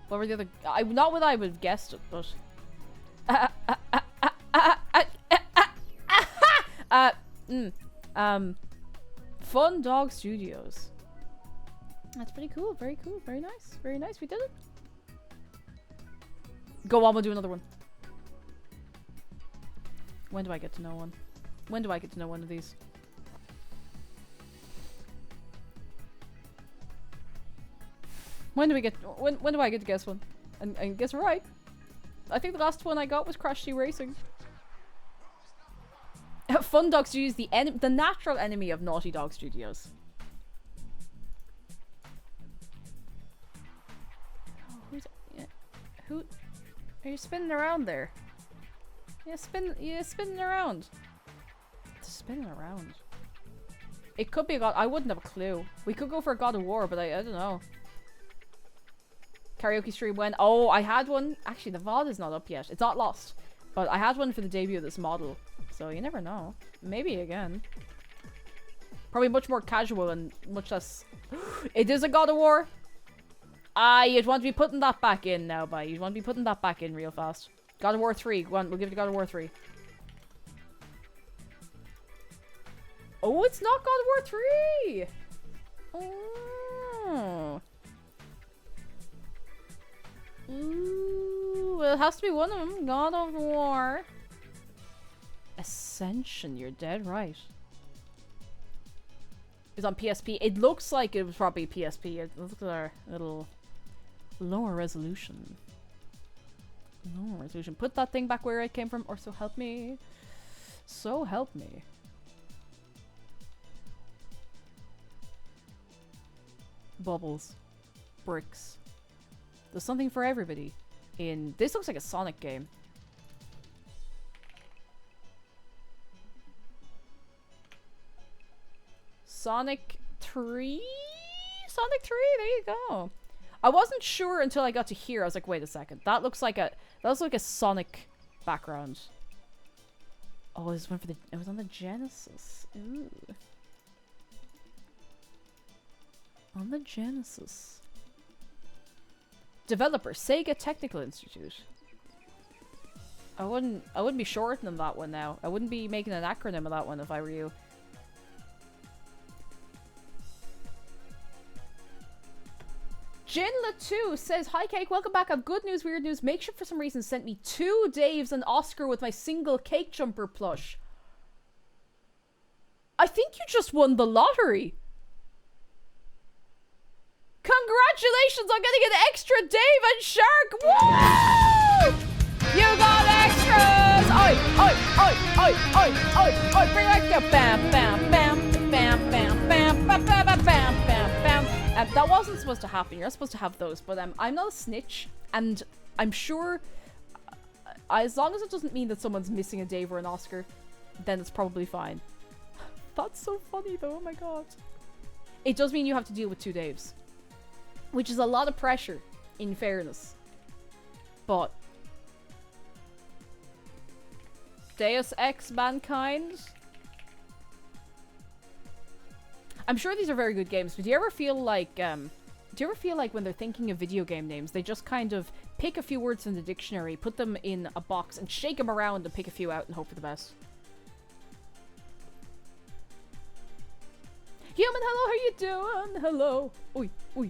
What were the other... not what I would have guessed it, but... Fun Dog Studios. That's pretty cool. Very cool. Very nice. Very nice. We did it. Go on, we'll do another one. When do I get to know one? When do I get to know one of these? When do we get... When do I get to guess one? And guess right. I think the last one I got was Crash Team Racing. Fun Dog Studios, the natural enemy of Naughty Dog Studios. Oh, who's... Yeah, who... Are you spinning around there? Yeah, spinning around. Spinning around. It could be a God... I wouldn't have a clue. We could go for a God of War, but I don't know. Karaoke stream when... Oh, I had one. Actually, the VOD is not up yet. It's not lost. But I had one for the debut of this model. So you never know. Maybe again. Probably much more casual and much less... It is a God of War. Ah, you'd want to be putting that back in now, bye. You'd want to be putting that back in real fast. God of War 3. Go on, we'll give it to God of War 3. Oh, it's not God of War 3! Oh. Ooh, well, it has to be one of them. God of War. Ascension, you're dead right. It's on PSP. It looks like it was probably PSP. Look at our little lower resolution. Lower resolution. Put that thing back where it came from, or so help me. So help me. Bubbles. Bricks. There's something for everybody. In this looks like a Sonic game. Sonic 3? Sonic 3, there you go. I wasn't sure until I got to here. I was like, wait a second. That looks like a Sonic background. Oh, this went for the... It was on the Genesis. Ooh. On the Genesis. Developer, Sega Technical Institute. I wouldn't be shortening that one now. I wouldn't be making an acronym of that one if I were you. Jinla2 says, "Hi Cake, welcome back. I've good news, weird news. Makeshift for some reason sent me 2 Daves and Oscar with my single Cake Jumper plush. I think you just won the lottery. Congratulations on getting an extra Dave and Shark. Woo! You got extras. Oi, oi, oi, oi, oi, oi, oi. Bring it right there. Bam, bam, bam, bam, bam, bam, bam, bam, bam, bam, bam, bam. That wasn't supposed to happen. You're not supposed to have those, but I'm not a snitch, and I'm sure as long as it doesn't mean that someone's missing a Dave or an Oscar, then it's probably fine. That's so funny though, oh my god. It does mean you have to deal with 2 Daves, which is a lot of pressure, in fairness. But Deus Ex Mankind. I'm sure these are very good games, but do you ever feel like when they're thinking of video game names, they just kind of pick a few words from the dictionary, put them in a box, and shake them around and pick a few out and hope for the best? Human, hello, how you doing? Hello. Oi, oi.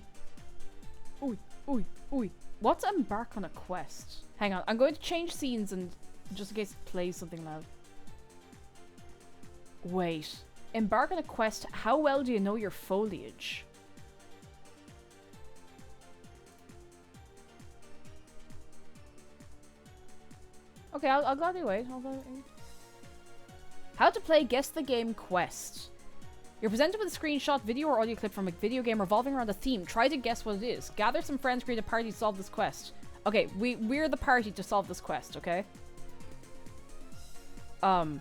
Oi, oi, oi. What's embark on a quest? Hang on, I'm going to change scenes and just in case it plays something loud. Wait. Embark on a quest. How well do you know your foliage? Okay, I'll gladly wait. How to play Guess the Game Quest. You're presented with a screenshot, video, or audio clip from a video game revolving around a theme. Try to guess what it is. Gather some friends, create a party to solve this quest. Okay, we're the party to solve this quest, okay? That's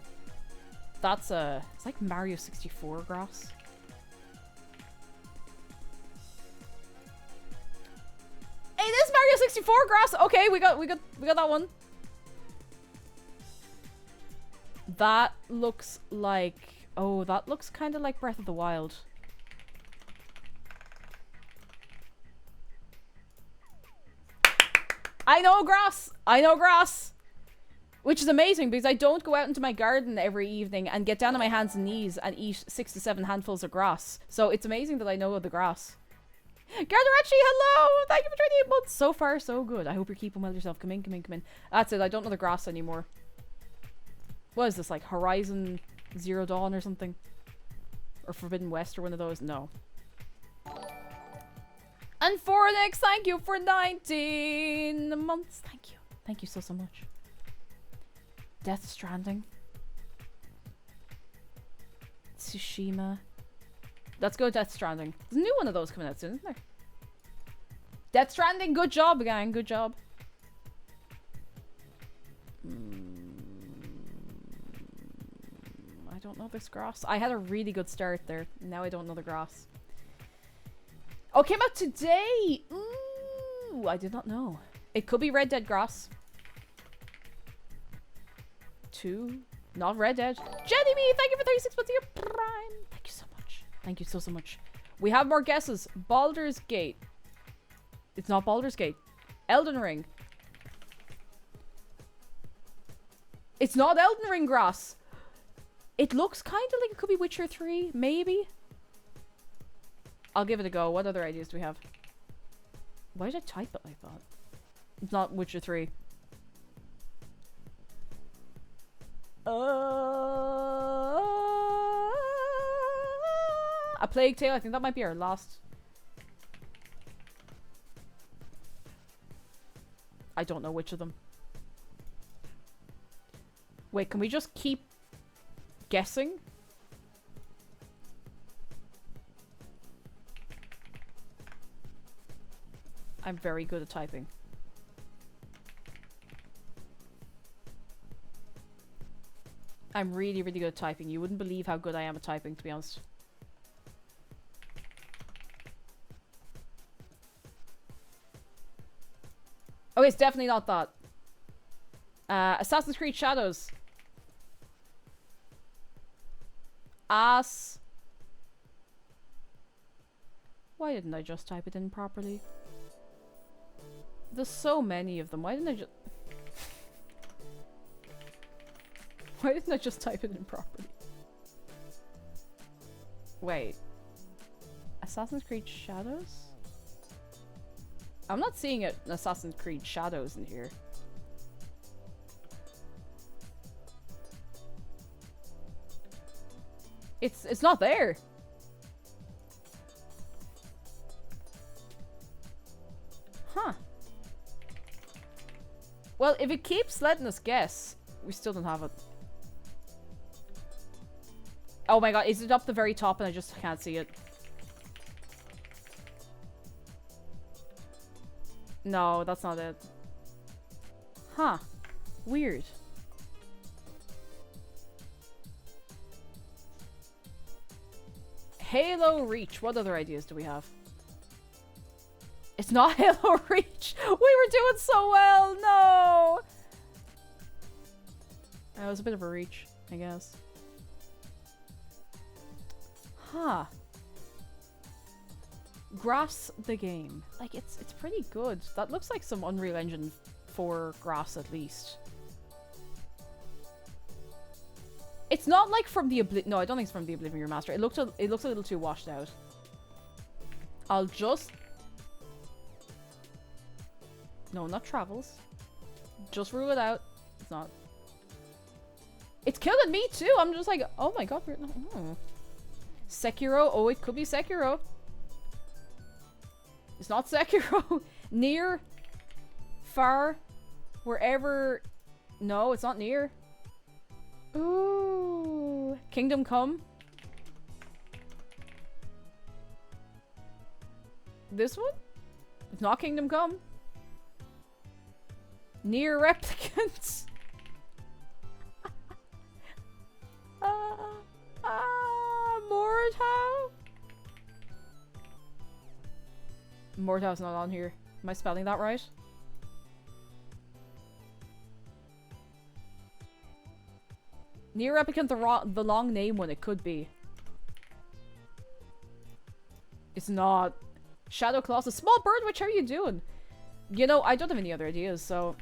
That's a... It's like Mario 64 grass. It is Mario 64 grass! Okay, we got that one. That looks like... Oh, that looks kind of like Breath of the Wild. I know grass! I know grass! Which is amazing because I don't go out into my garden every evening and get down on my hands and knees and eat 6 to 7 handfuls of grass. So it's amazing that I know the grass. Gardarachi, hello! Thank you for 28 months! So far, so good. I hope you're keeping well yourself. Come in, come in, come in. That's it, I don't know the grass anymore. What is this, like Horizon Zero Dawn or something? Or Forbidden West or one of those? No. And Fornix, thank you for 19 months. Thank you. Thank you so, so much. Death Stranding. Tsushima. Let's go Death Stranding. There's a new one of those coming out soon, isn't there? Death Stranding, good job, gang. Good job. I don't know this grass. I had a really good start there. Now I don't know the grass. Oh, it came out today! Ooh, I did not know. It could be Red Dead grass. 2. Not Red Dead. Jenny Me, thank you for 36 months of your prime. Thank you so much. Thank you so, so much. We have more guesses. Baldur's Gate. It's not Baldur's Gate. Elden Ring. It's not Elden Ring grass. It looks kind of like it could be Witcher 3, maybe. I'll give it a go. What other ideas do we have? Why did I type it like that? It's not Witcher 3. A Plague Tale. I think that might be our last. I don't know which of them. Wait, can we just keep guessing? I'm very good at typing. I'm really, really good at typing. You wouldn't believe how good I am at typing, to be honest. Oh, it's definitely not that. Assassin's Creed Shadows. Ass. Why didn't I just type it in properly? There's so many of them. Why didn't I just... Why didn't I just type it in properly? Wait. Assassin's Creed Shadows? I'm not seeing it in Assassin's Creed Shadows in here. It's not there. Huh. Well, if it keeps letting us guess, we still don't have it. Oh my god, is it up the very top and I just can't see it? No, that's not it. Huh. Weird. Halo Reach. What other ideas do we have? It's not Halo Reach. We were doing so well. No. That was a bit of a reach, I guess. Huh. Grass the game. Like, it's pretty good. That looks like some Unreal Engine 4 grass at least. It's not like from the No, I don't think it's from the Oblivion Remaster. It looks a little too washed out. I'll just... No, not Travels. Just rule it out. It's not. It's killing me too. I'm just like, oh my god. Sekiro. Oh, it could be Sekiro. It's not Sekiro. Near. Far. Wherever. No, it's not near. Ooh. Kingdom Come. This one? It's not Kingdom Come. Near Replicants. Mortau's not on here. Am I spelling that right? Near replicant, the long name one, it could be. It's not. Shadow Colossus. Small Birdwitch, how are you doing? You know, I don't have any other ideas, so...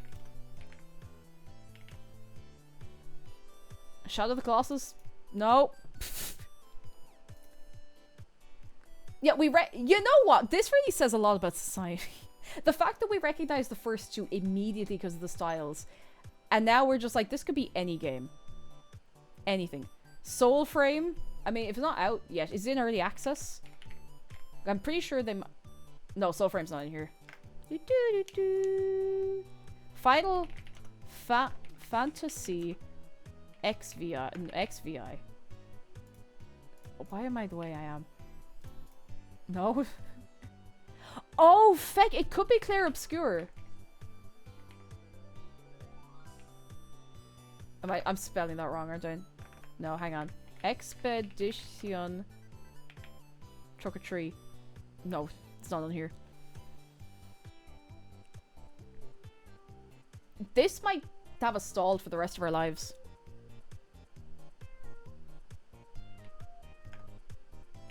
Shadow the Colossus? No. Yeah, you know what? This really says a lot about society. The fact that we recognize the first two immediately because of the styles. And now we're just like, this could be any game. Anything. Soul Frame? I mean, if it's not out yet, is it in early access? I'm pretty sure they... No, Soul Frame's not in here. Final Fantasy XVI. Why am I the way I am? No. Oh, feck! It could be Clair Obscur. I'm spelling that wrong, aren't I? No, hang on. Expedition Truck or Tree. No, it's not on here. This might have us stalled for the rest of our lives.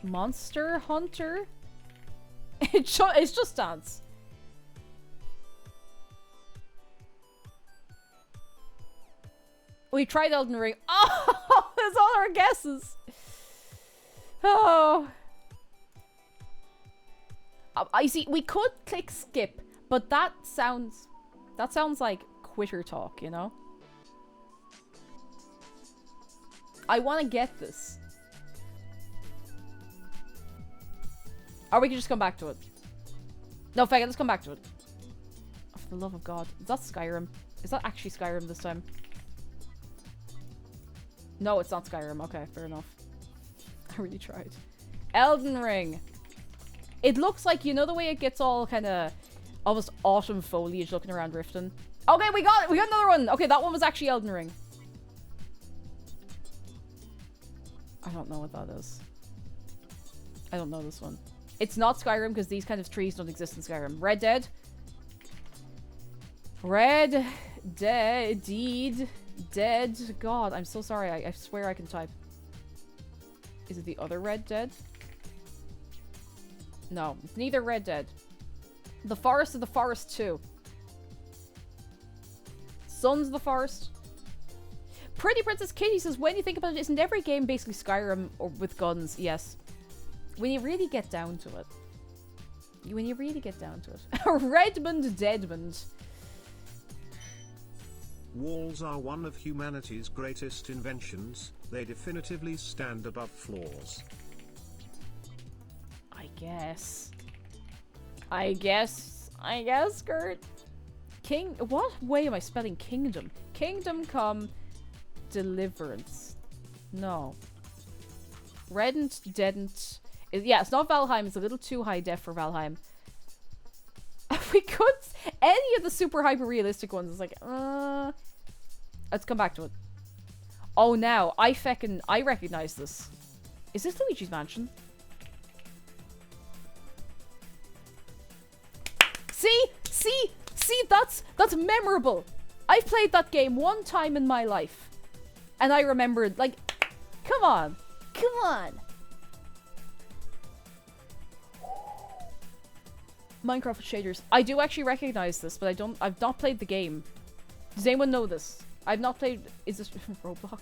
Monster Hunter? It's just Dance. We tried Elden Ring. Oh, that's all our guesses. Oh. I see. We could click skip, but that sounds like quitter talk, you know? I want to get this. Or we can just come back to it. No, fuck it, let's come back to it. Oh, for the love of God. Is that Skyrim? Is that actually Skyrim this time? No, it's not Skyrim. Okay, fair enough. I really tried. Elden Ring. It looks like, you know the way it gets all kind of almost autumn foliage looking around Riften? Okay, we got it! We got another one! Okay, that one was actually Elden Ring. I don't know what that is. I don't know this one. It's not Skyrim because these kind of trees don't exist in Skyrim. Red Dead? Red Dead. Dead. God, I'm so sorry. I swear I can type. Is it the other Red Dead? No, it's neither Red Dead. The Forest of the Forest 2. Sons of the Forest. Pretty Princess Kitty says, when you think about it, isn't every game basically Skyrim or with guns? Yes. When you really get down to it. When you really get down to it. Redmond Deadmond. Walls are one of humanity's greatest inventions. They definitively stand above floors. I guess, Gert. What way am I spelling kingdom? Kingdom Come Deliverance. No. Redent, Deadent. Yeah, it's not Valheim. It's a little too high def for Valheim. We could... Any of the super hyper realistic ones is like, let's come back to it. Oh, now. I recognize this. Is this Luigi's Mansion? See, that's memorable. I've played that game one time in my life. And I remembered, like, come on. Minecraft with shaders. I do actually recognize this, but I've not played the game. Does anyone know this? I've not played... Is this from Roblox?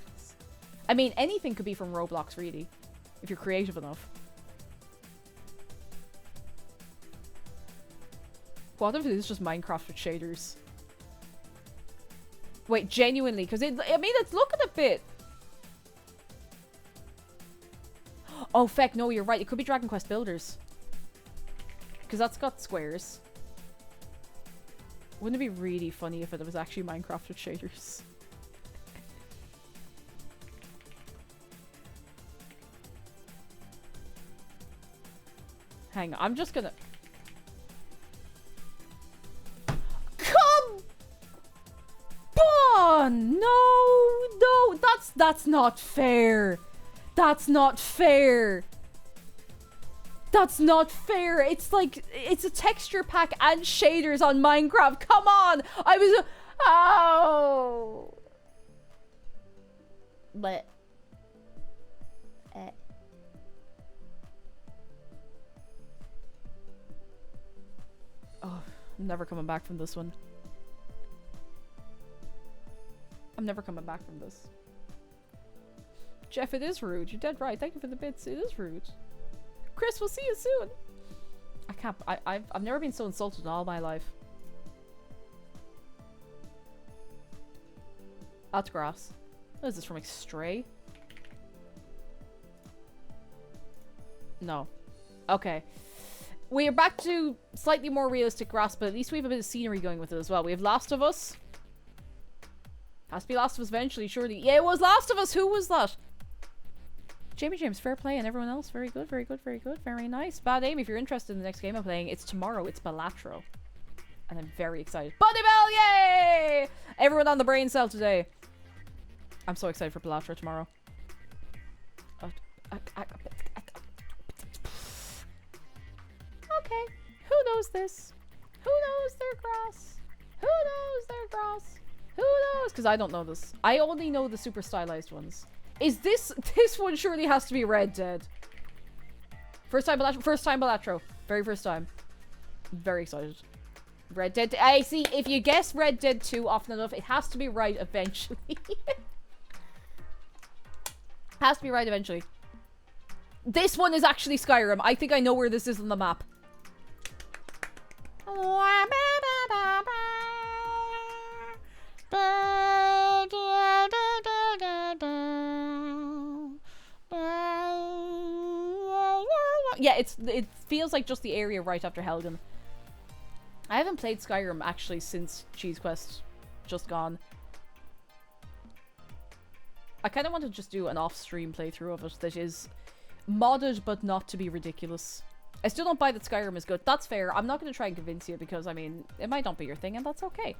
I mean, anything could be from Roblox, really. If you're creative enough. What if it is just Minecraft with shaders? Wait, genuinely, because I mean, it's looking a bit... Oh, feck, no, you're right. It could be Dragon Quest Builders. Because that's got squares. Wouldn't it be really funny if it was actually Minecraft with shaders? Hang on, I'm just gonna... Come on! No, that's not fair. That's not fair. That's not fair. It's like, it's a texture pack and shaders on Minecraft. Come on. I was, oh. But. Oh, I'm never coming back from this one. I'm never coming back from this. Jeff, it is rude. You're dead right. Thank you for the bits. It is rude. Chris, we'll see you soon. I can't. I've never been so insulted in all my life. That's grass. What is this from, like, Stray? No. Okay. We are back to slightly more realistic grass, but at least we have a bit of scenery going with it as well. We have Last of Us. Has to be Last of Us eventually, surely. Yeah, it was Last of Us. Who was that? Jamie James, fair play, and everyone else. Very good, very good, very good. Very nice. Bad aim, if you're interested in the next game I'm playing, it's tomorrow. It's Balatro. And I'm very excited. Buddy Bell, yay! Everyone on the brain cell today. I'm so excited for Balatro tomorrow. Okay. Who knows this? Who knows their grass? Who knows their grass? Who knows? Because I don't know this. I only know the super stylized ones. Is this... This one surely has to be Red Dead. First time Balatro. First time Balatro. Very first time. Very excited. Red Dead... I see, if you guess Red Dead 2 often enough, it has to be right eventually. Has to be right eventually. This one is actually Skyrim. I think I know where this is on the map. Yeah, it feels like just the area right after Helgen. I haven't played Skyrim actually since Cheese Quest just gone. I kind of want to just do an off-stream playthrough of it that is modded but not to be ridiculous. I still don't buy that Skyrim is good. That's fair. I'm not going to try and convince you because, I mean, it might not be your thing and that's okay.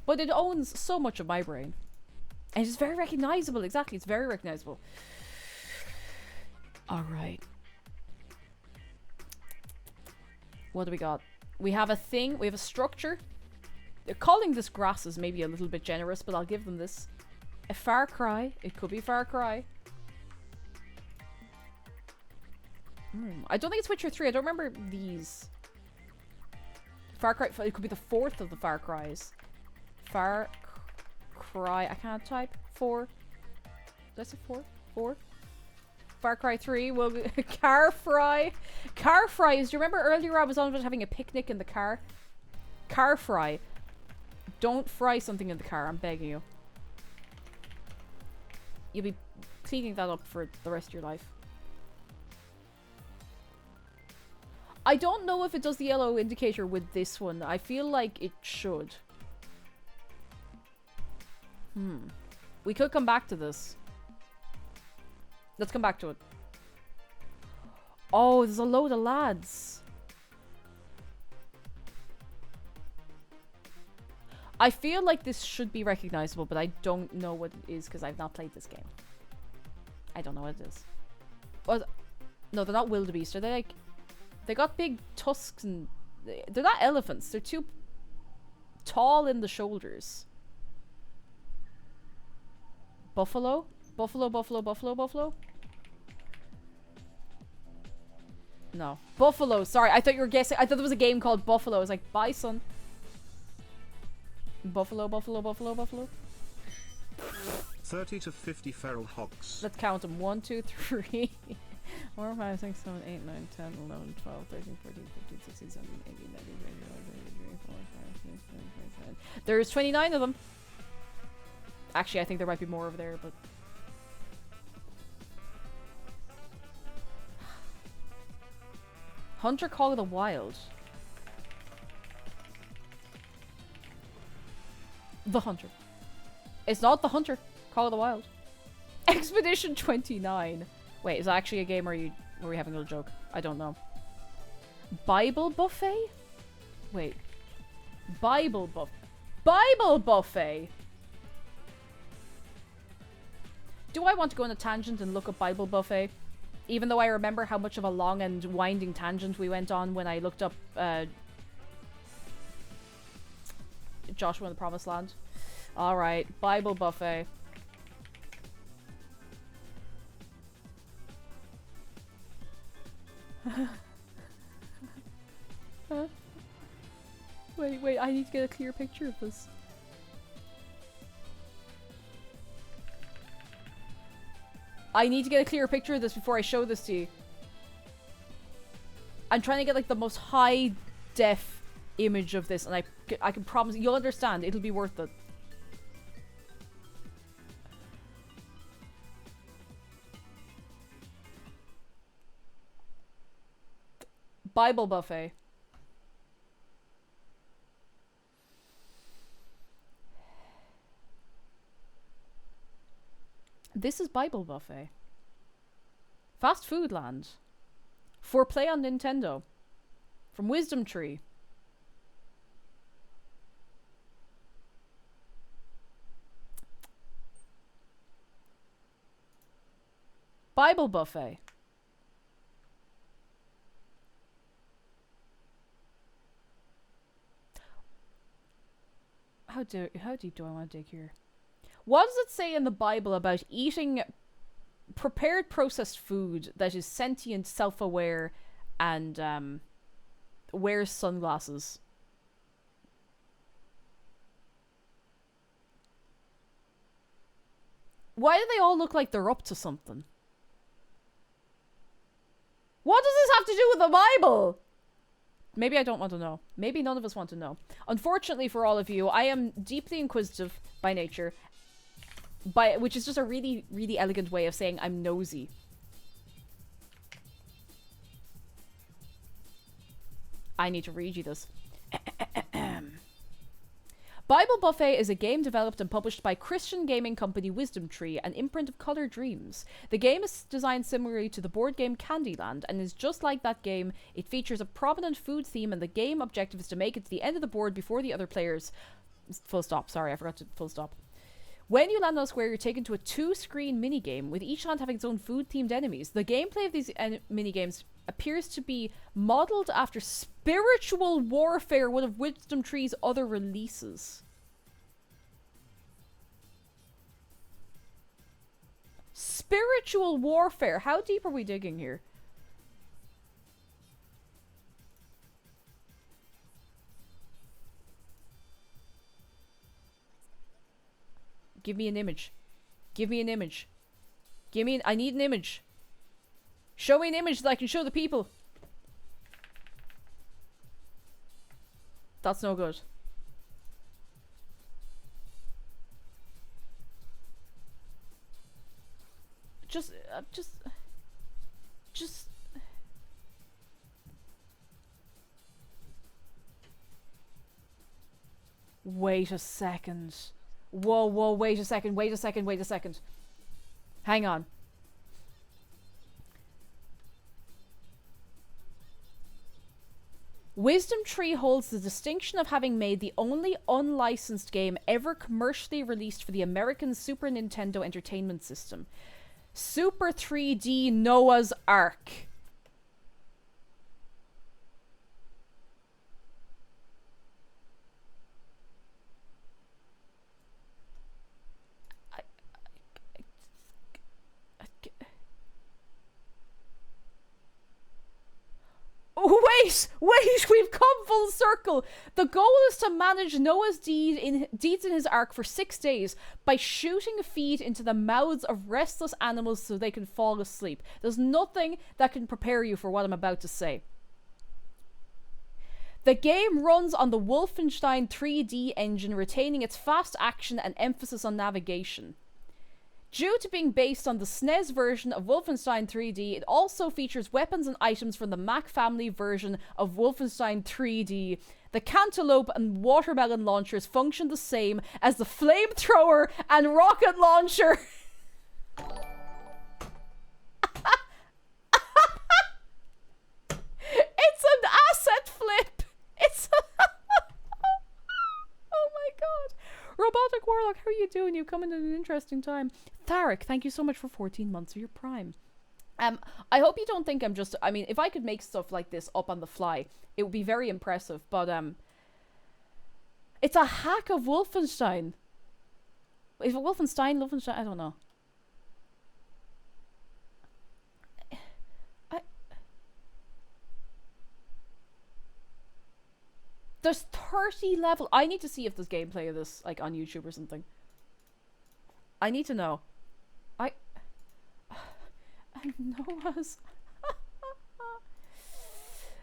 But it owns so much of my brain. And it's very recognizable. Exactly. It's very recognizable. Alright. What do we got? We have a thing. We have a structure. They're calling this grass is maybe a little bit generous, but I'll give them this. A Far Cry. It could be Far Cry. I don't think it's Witcher 3. I don't remember these. Far Cry. It could be the fourth of the Far Cries. Far Cry. I can't type. 4. Did I say 4? 4? Far Cry 3 will be car fry. Car fries. Do you remember earlier I was on about having a picnic in the car? Car fry. Don't fry something in the car. I'm begging you. You'll be cleaning that up for the rest of your life. I don't know if it does the yellow indicator with this one. I feel like it should. We could come back to this. Let's come back to it. Oh, there's a load of lads. I feel like this should be recognizable, but I don't know what it is because I've not played this game. I don't know what it is. What? No, they're not wildebeest. Are they like... They got big tusks and... They're not elephants. They're too tall in the shoulders. Buffalo? Buffalo, buffalo, buffalo, buffalo? No. Buffalo. Sorry, I thought you were guessing. I thought there was a game called Buffalo. I was like, bison. Buffalo, buffalo, buffalo, buffalo. 30 to 50 feral hogs. Let's count them. 1, 2, 3, 4, 5, 6, 7, 8, 9, 10, 11, 12, 13, 14, 15, 16, 17, 18, 19, 20, 21, 22, 23, 24, 25, 26, 27, 28. There's 29 of them. Actually, I think there might be more over there, but... Hunter Call of the Wild. The Hunter. It's not the Hunter. Call of the Wild. Expedition 29. Wait, is that actually a game or were we having a little joke? I don't know. Bible Buffet? Wait. Bible Buffet? Do I want to go on a tangent and look up Bible Buffet? Even though I remember how much of a long and winding tangent we went on when I looked up Joshua in the Promised Land. Alright, Bible buffet. Wait, I need to get a clear picture of this. I need to get a clear picture of this before I show this to you. I'm trying to get like the most high def image of this, and I can promise you'll understand. It'll be worth it. Bible buffet. This is Bible buffet. Fast Food Land. For play on Nintendo. From Wisdom Tree. Bible buffet. How deep do I want to dig here? What does it say in the Bible about eating prepared processed food that is sentient, self-aware, and wears sunglasses? Why do they all look like they're up to something? What does this have to do with the Bible? Maybe I don't want to know. Maybe none of us want to know. Unfortunately for all of you, I am deeply inquisitive by nature. Which is just a really, really elegant way of saying I'm nosy. I need to read you this. Bible Buffet is a game developed and published by Christian gaming company Wisdom Tree, an imprint of Color Dreams. The game is designed similarly to the board game Candyland, and is just like that game. It features a prominent food theme, and the game objective is to make it to the end of the board before the other players... Full stop. Sorry, I forgot to full stop. When you land on a square, you're taken to a 2-screen minigame, with each land having its own food-themed enemies. The gameplay of these minigames appears to be modelled after Spiritual Warfare, one of Wisdom Tree's other releases. Spiritual Warfare? How deep are we digging here? Give me an image. Give me an image. I need an image. Show me an image that I can show the people. That's no good. Just... Wait a second. Whoa, wait a second. Hang on. Wisdom Tree holds the distinction of having made the only unlicensed game ever commercially released for the American Super Nintendo Entertainment System. Super 3D Noah's Ark. Wait, we've come full circle. The goal is to manage Noah's deeds in his ark for 6 days by shooting feed into the mouths of restless animals so they can fall asleep. There's nothing that can prepare you for what I'm about to say. The game runs on the Wolfenstein 3D engine, retaining its fast action and emphasis on navigation. Due to being based on the SNES version of Wolfenstein 3D, it also features weapons and items from the Mac family version of Wolfenstein 3D. The cantaloupe and watermelon launchers function the same as the flamethrower and rocket launcher. It's an asset flip. Oh my god. Robotic Warlock, how are you doing? You come in at an interesting time. Tharek, thank you so much for 14 months of your Prime. I hope you don't think I'm just... I mean, if I could make stuff like this up on the fly, it would be very impressive, but, it's a hack of Wolfenstein. Is it Wolfenstein? I don't know. There's 30 level... I need to see if there's gameplay of this, like, on YouTube or something. I need to know. Noah's...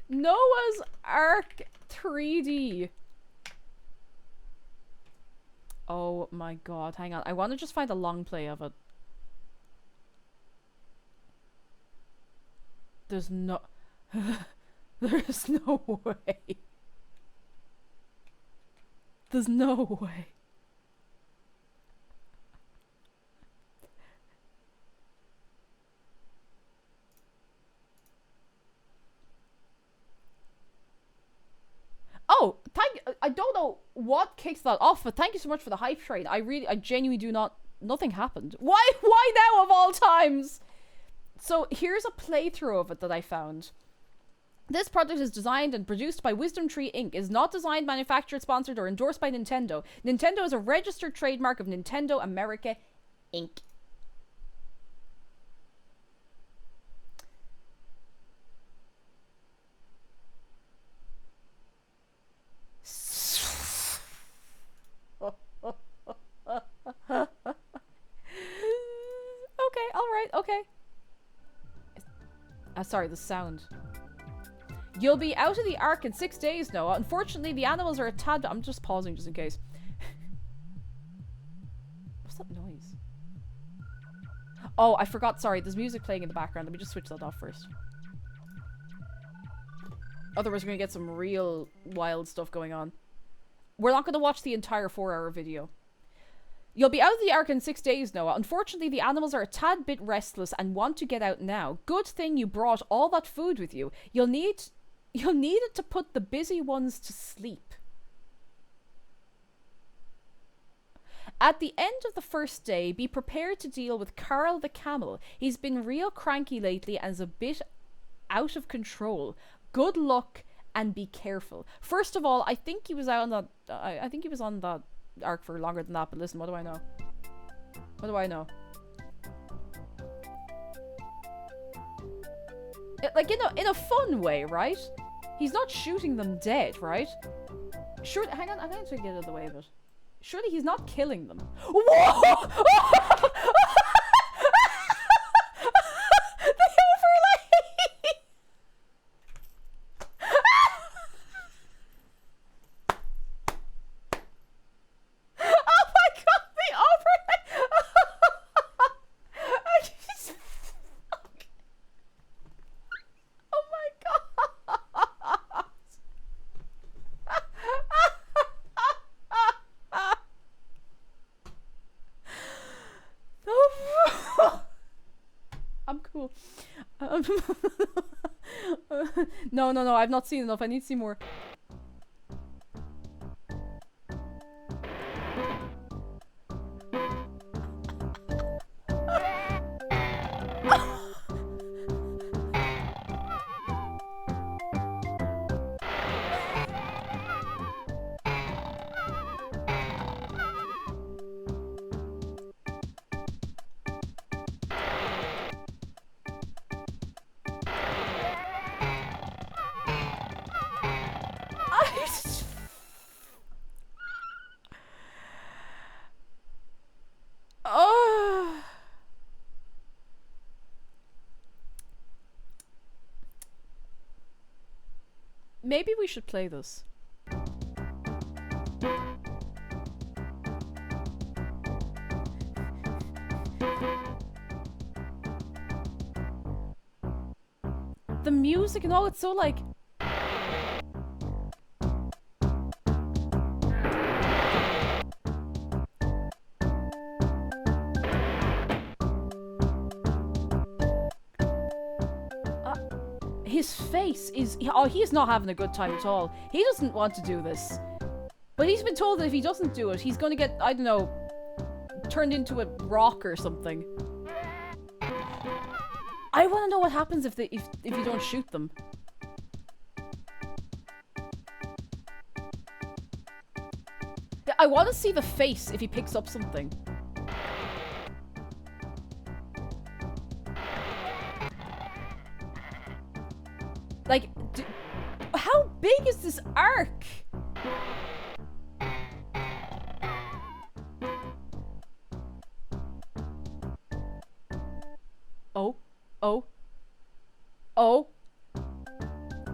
Noah's Ark 3D. Oh my god, hang on. I want to just find a long play of it. There's no... There's no way. There's no way. Oh, I don't know what kicks that off, but thank you so much for the hype train. I genuinely do not... Nothing happened. Why now of all times? So here's a playthrough of it that I found. This project is designed and produced by Wisdom Tree Inc. Is not designed, manufactured, sponsored, or endorsed by Nintendo. Nintendo is a registered trademark of Nintendo America Inc. Okay, alright, okay. Sorry, the sound. You'll be out of the Ark in 6 days now. Unfortunately, the animals are a tad... I'm just pausing just in case. What's that noise? Oh, I forgot. Sorry, there's music playing in the background. Let me just switch that off first. Otherwise, we're going to get some real wild stuff going on. We're not going to watch the entire 4-hour video. You'll be out of the Ark in 6 days, Noah. Unfortunately, the animals are a tad bit restless and want to get out now. Good thing you brought all that food with you. You'll need it to put the busy ones to sleep. At the end of the first day, be prepared to deal with Carl the camel. He's been real cranky lately and is a bit out of control. Good luck and be careful. First of all, I think he was out on that... I think he was on that Ark for longer than that, but listen, what do I know? What do I know? Like, in a fun way, right? He's not shooting them dead, right? Sure, hang on, I'm going to get out of the way of it. Surely he's not killing them. Whoa! The overlay! Oh my god, the overlay! I just... Oh my god! I'm cool. No, I've not seen enough. I need to see more. Maybe we should play this. The music and all, it's so like... His face is... Oh, he's not having a good time at all. He doesn't want to do this. But he's been told that if he doesn't do it, he's going to get, I don't know, turned into a rock or something. I want to know what happens if you don't shoot them. I want to see the face if he picks up something. Like, how big is this arc? Oh. Oh. Oh.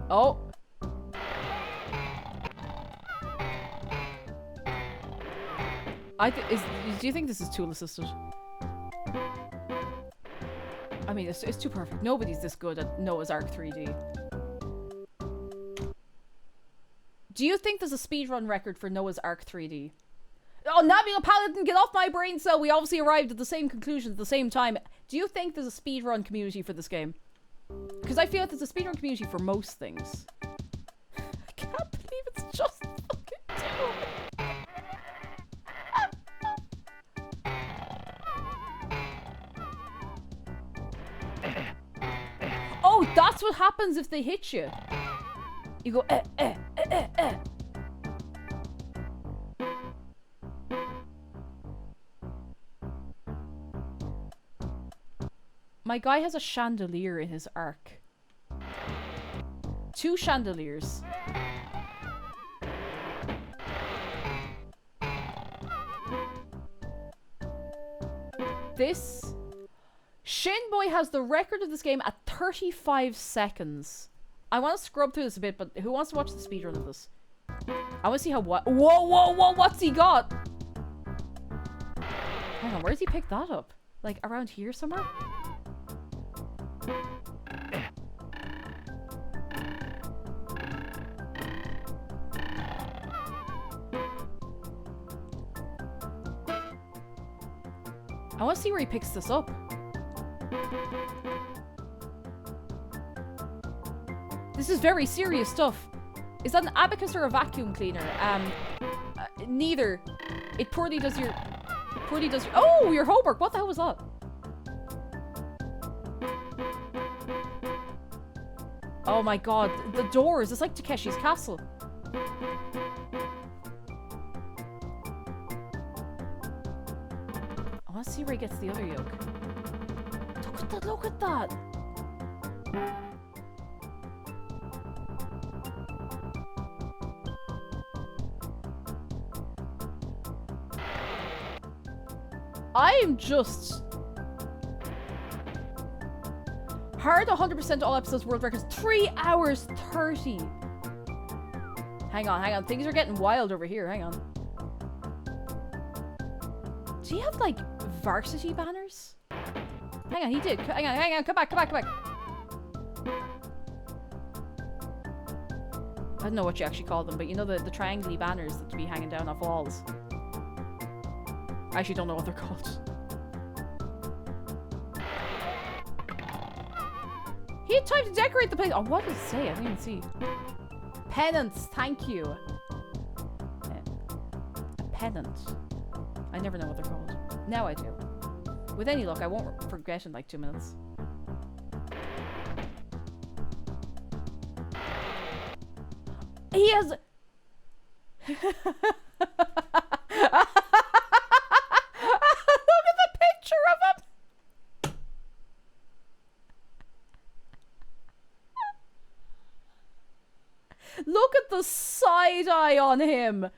Oh. Do you think this is tool assisted? I mean, it's too perfect. Nobody's this good at Noah's Ark 3D. Do you think there's a speedrun record for Noah's Ark 3D? Oh, Navigal Paladin, get off my brain cell! We obviously arrived at the same conclusion at the same time. Do you think there's a speedrun community for this game? Because I feel like there's a speedrun community for most things. I can't believe it's just fucking two. Oh, that's what happens if they hit you. You go, My guy has a chandelier in his arc. 2 chandeliers. This... Shinboy has the record of this game at 35 seconds. I want to scrub through this a bit, but who wants to watch the speedrun of this? I want to see how what... Whoa, whoa, whoa, what's he got? Hang on, where does he pick that up? Like, around here somewhere? I want to see where he picks this up. This is very serious stuff. Is that an abacus or a vacuum cleaner? Neither. It poorly does your... Oh, your homework! What the hell was that? Oh my god, the doors. It's like Takeshi's Castle. I want to see where he gets the other yoke. Look at that, look at that! I am just... Hard 100% all episodes world records. 3 hours 30. Hang on, hang on. Things are getting wild over here. Hang on. Do you have, like, varsity banners? Hang on, he did. Hang on, hang on. Come back, come back, come back. I don't know what you actually call them, but you know the triangle banners that be hanging down off walls. I actually don't know what they're called. He had time to decorate the place. Oh, what does it say? I didn't even see. Penance, thank you. A pennant. I never know what they're called. Now I do. With any luck, I won't forget in like 2 minutes. He has... Look at the picture of him! Look at the side eye on him!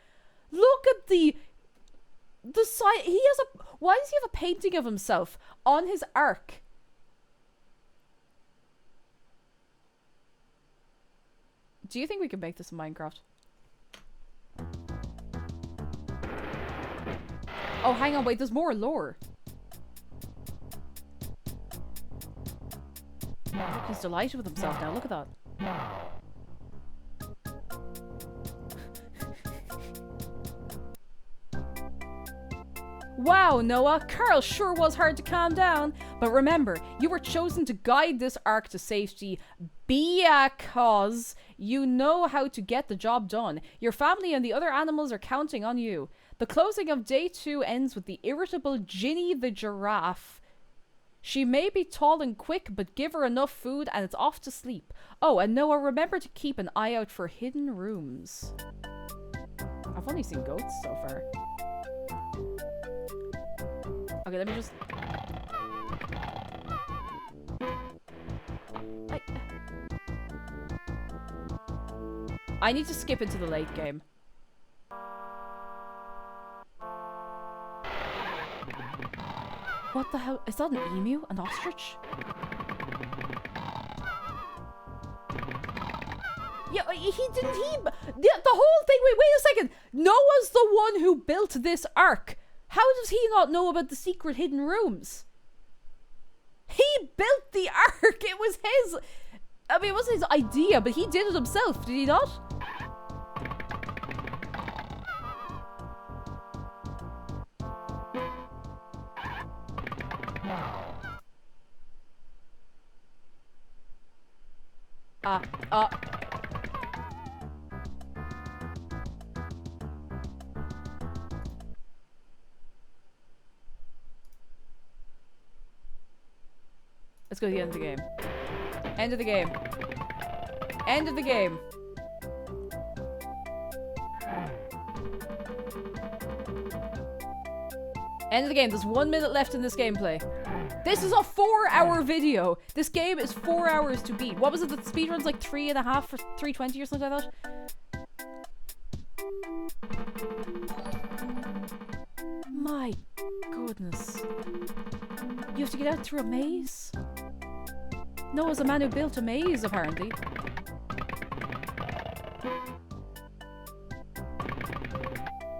Look at the side... He has a... Why does he have a painting of himself on his arc? Do you think we can make this in Minecraft? Oh, hang on, wait, there's more lore. Oh, he's delighted with himself now, look at that. Wow, Noah, Carl sure was hard to calm down. But remember, you were chosen to guide this ark to safety because you know how to get the job done. Your family and the other animals are counting on you. The closing of day 2 ends with the irritable Ginny the giraffe She may be tall and quick, but give her enough food and it's off to sleep. Oh, and Noah, remember to keep an eye out for hidden rooms. I've only seen goats so far. Okay, let me just... I need to skip into the late game. What the hell? Is that an emu? An ostrich? Yeah, he didn't the whole thing, wait a second. Noah's the one who built this ark. How does he not know about the secret hidden rooms? He built the ark. It was his... I mean, it wasn't his idea, but he did it himself, did he not? Let's go to the end of the game. End of the game. End of the game. End of the game. There's 1 minute left in this gameplay. This is a 4-hour video. This game is 4 hours to beat. What was it? The speedrun's like 3.5 for 3:20 or something like that? My goodness. You have to get out through a maze? Noah's a man who built a maze, apparently.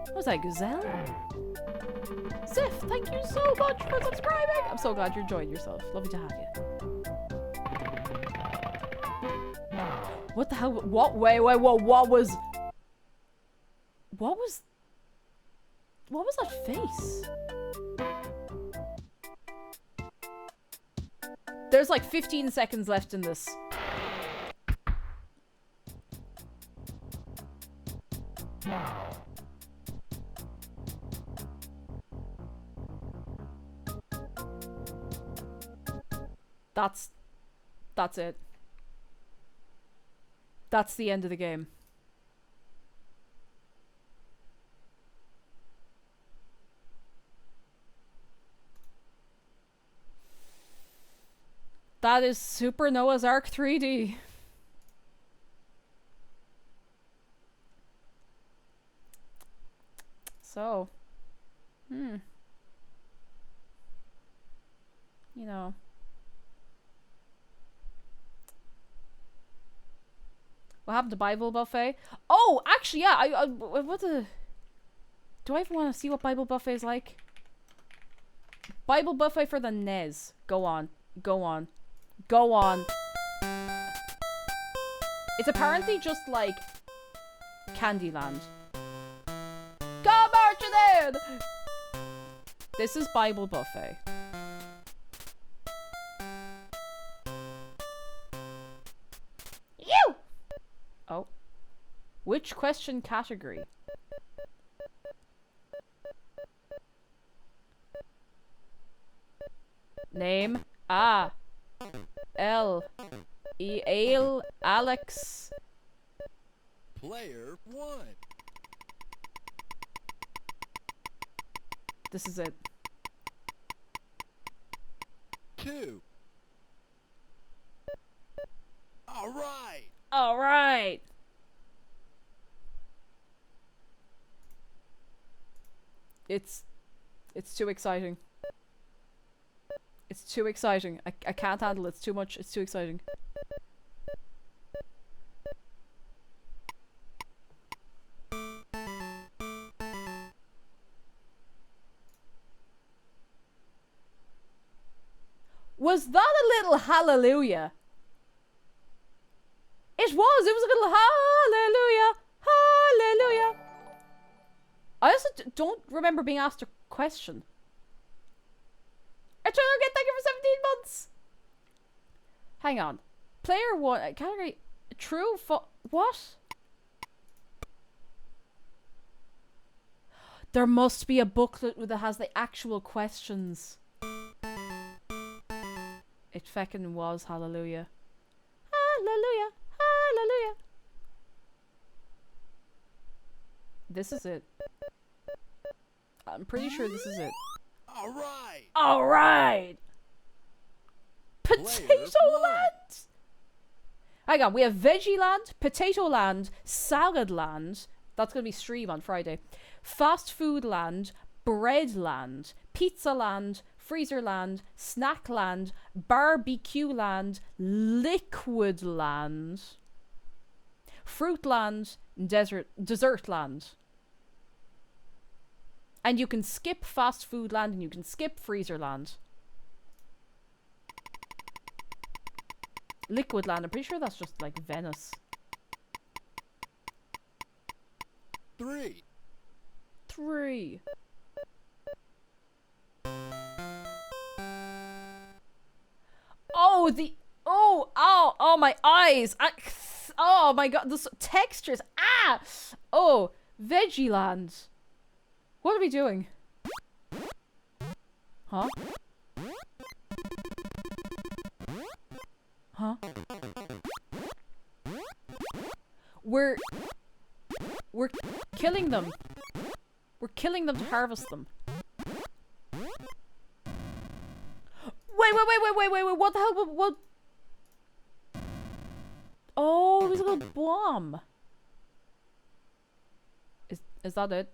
What was that, gazelle? Ziff, thank you so much for subscribing! I'm so glad you're enjoying yourself. Lovely to have you. What the hell? What? Wait, what was... What was that face? There's like 15 seconds left in this. That's it. That's the end of the game. That is Super Noah's Ark 3D. So, you know. What happened to Bible Buffet? Oh, actually, yeah, what the... Do I even want to see what Bible Buffet is like? Bible Buffet for the NES. Go on. Go on. Go on. It's apparently just like Candyland. Come marching in! This is Bible Buffet. You! Oh. Which question category? Name. Ah. L. E. Ale. Alex. Player 1. This is it. 2. All right. All right. It's too exciting. It's too exciting. I can't handle it. It's too much. It's too exciting. Was that a little hallelujah? It was. It was a little hallelujah. Hallelujah. I also don't remember being asked a question. Eternal Gate, thank you for 17 months. Hang on. Player 1, category, true, what? There must be a booklet that has the actual questions. It feckin' was. Hallelujah. Hallelujah. Hallelujah. This is it. I'm pretty sure this is it. All right. Alright! Potato Players won. Land! Hang on, we have Veggie Land, Potato Land, Salad Land. That's going to be stream on Friday. Fast Food Land, Bread Land, Pizza Land, Freezer Land, Snack Land, Barbecue Land, Liquid Land, Fruit Land, Dessert Land. And you can skip Fast Food Land and you can skip Freezer Land. Liquid Land, I'm pretty sure that's just like Venice. 3. 3. Oh, oh, my eyes. Oh my god, the textures. Ah! Oh, Veggie Land. What are we doing? Huh? Huh? We're killing them. We're killing them to harvest them. Wait, what the hell? What? Oh, it was a little bomb. Is that it?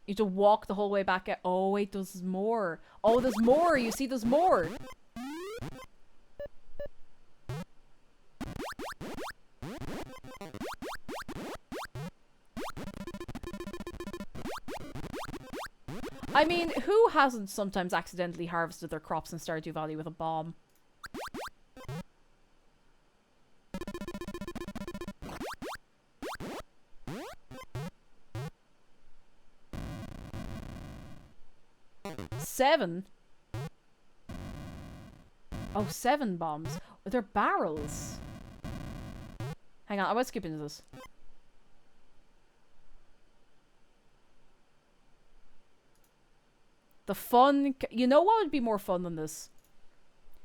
You have to walk the whole way back out. Oh wait, there's more. Oh, there's more. You see, there's more. I mean, who hasn't sometimes accidentally harvested their crops in Stardew Valley with a bomb? Seven? Oh, 7 bombs. They're barrels. Hang on, I might skip into this. The fun... You know what would be more fun than this?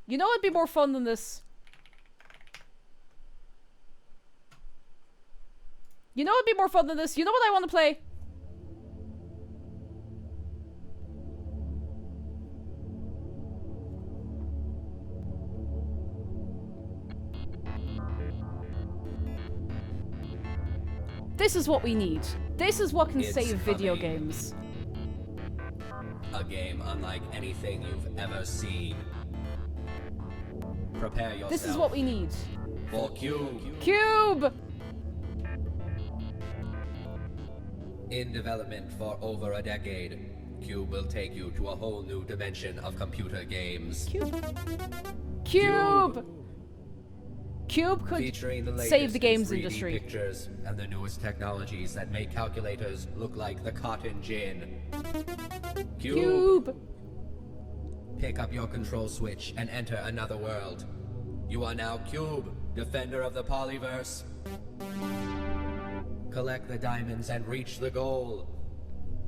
You know what would be more fun than this? You know what would be more fun than this? You know what I want to play? This is what we need. This is what can save video games. A game unlike anything you've ever seen. Prepare yourself. This is what we need. For Cube. Cube! In development for over a decade, Cube will take you to a whole new dimension of computer games. Cube could Featuring the latest save the games 3D industry. pictures and the newest technologies that make calculators look like the cotton gin. Cube! Pick up your control switch and enter another world. You are now Cube, defender of the polyverse. Collect the diamonds and reach the goal.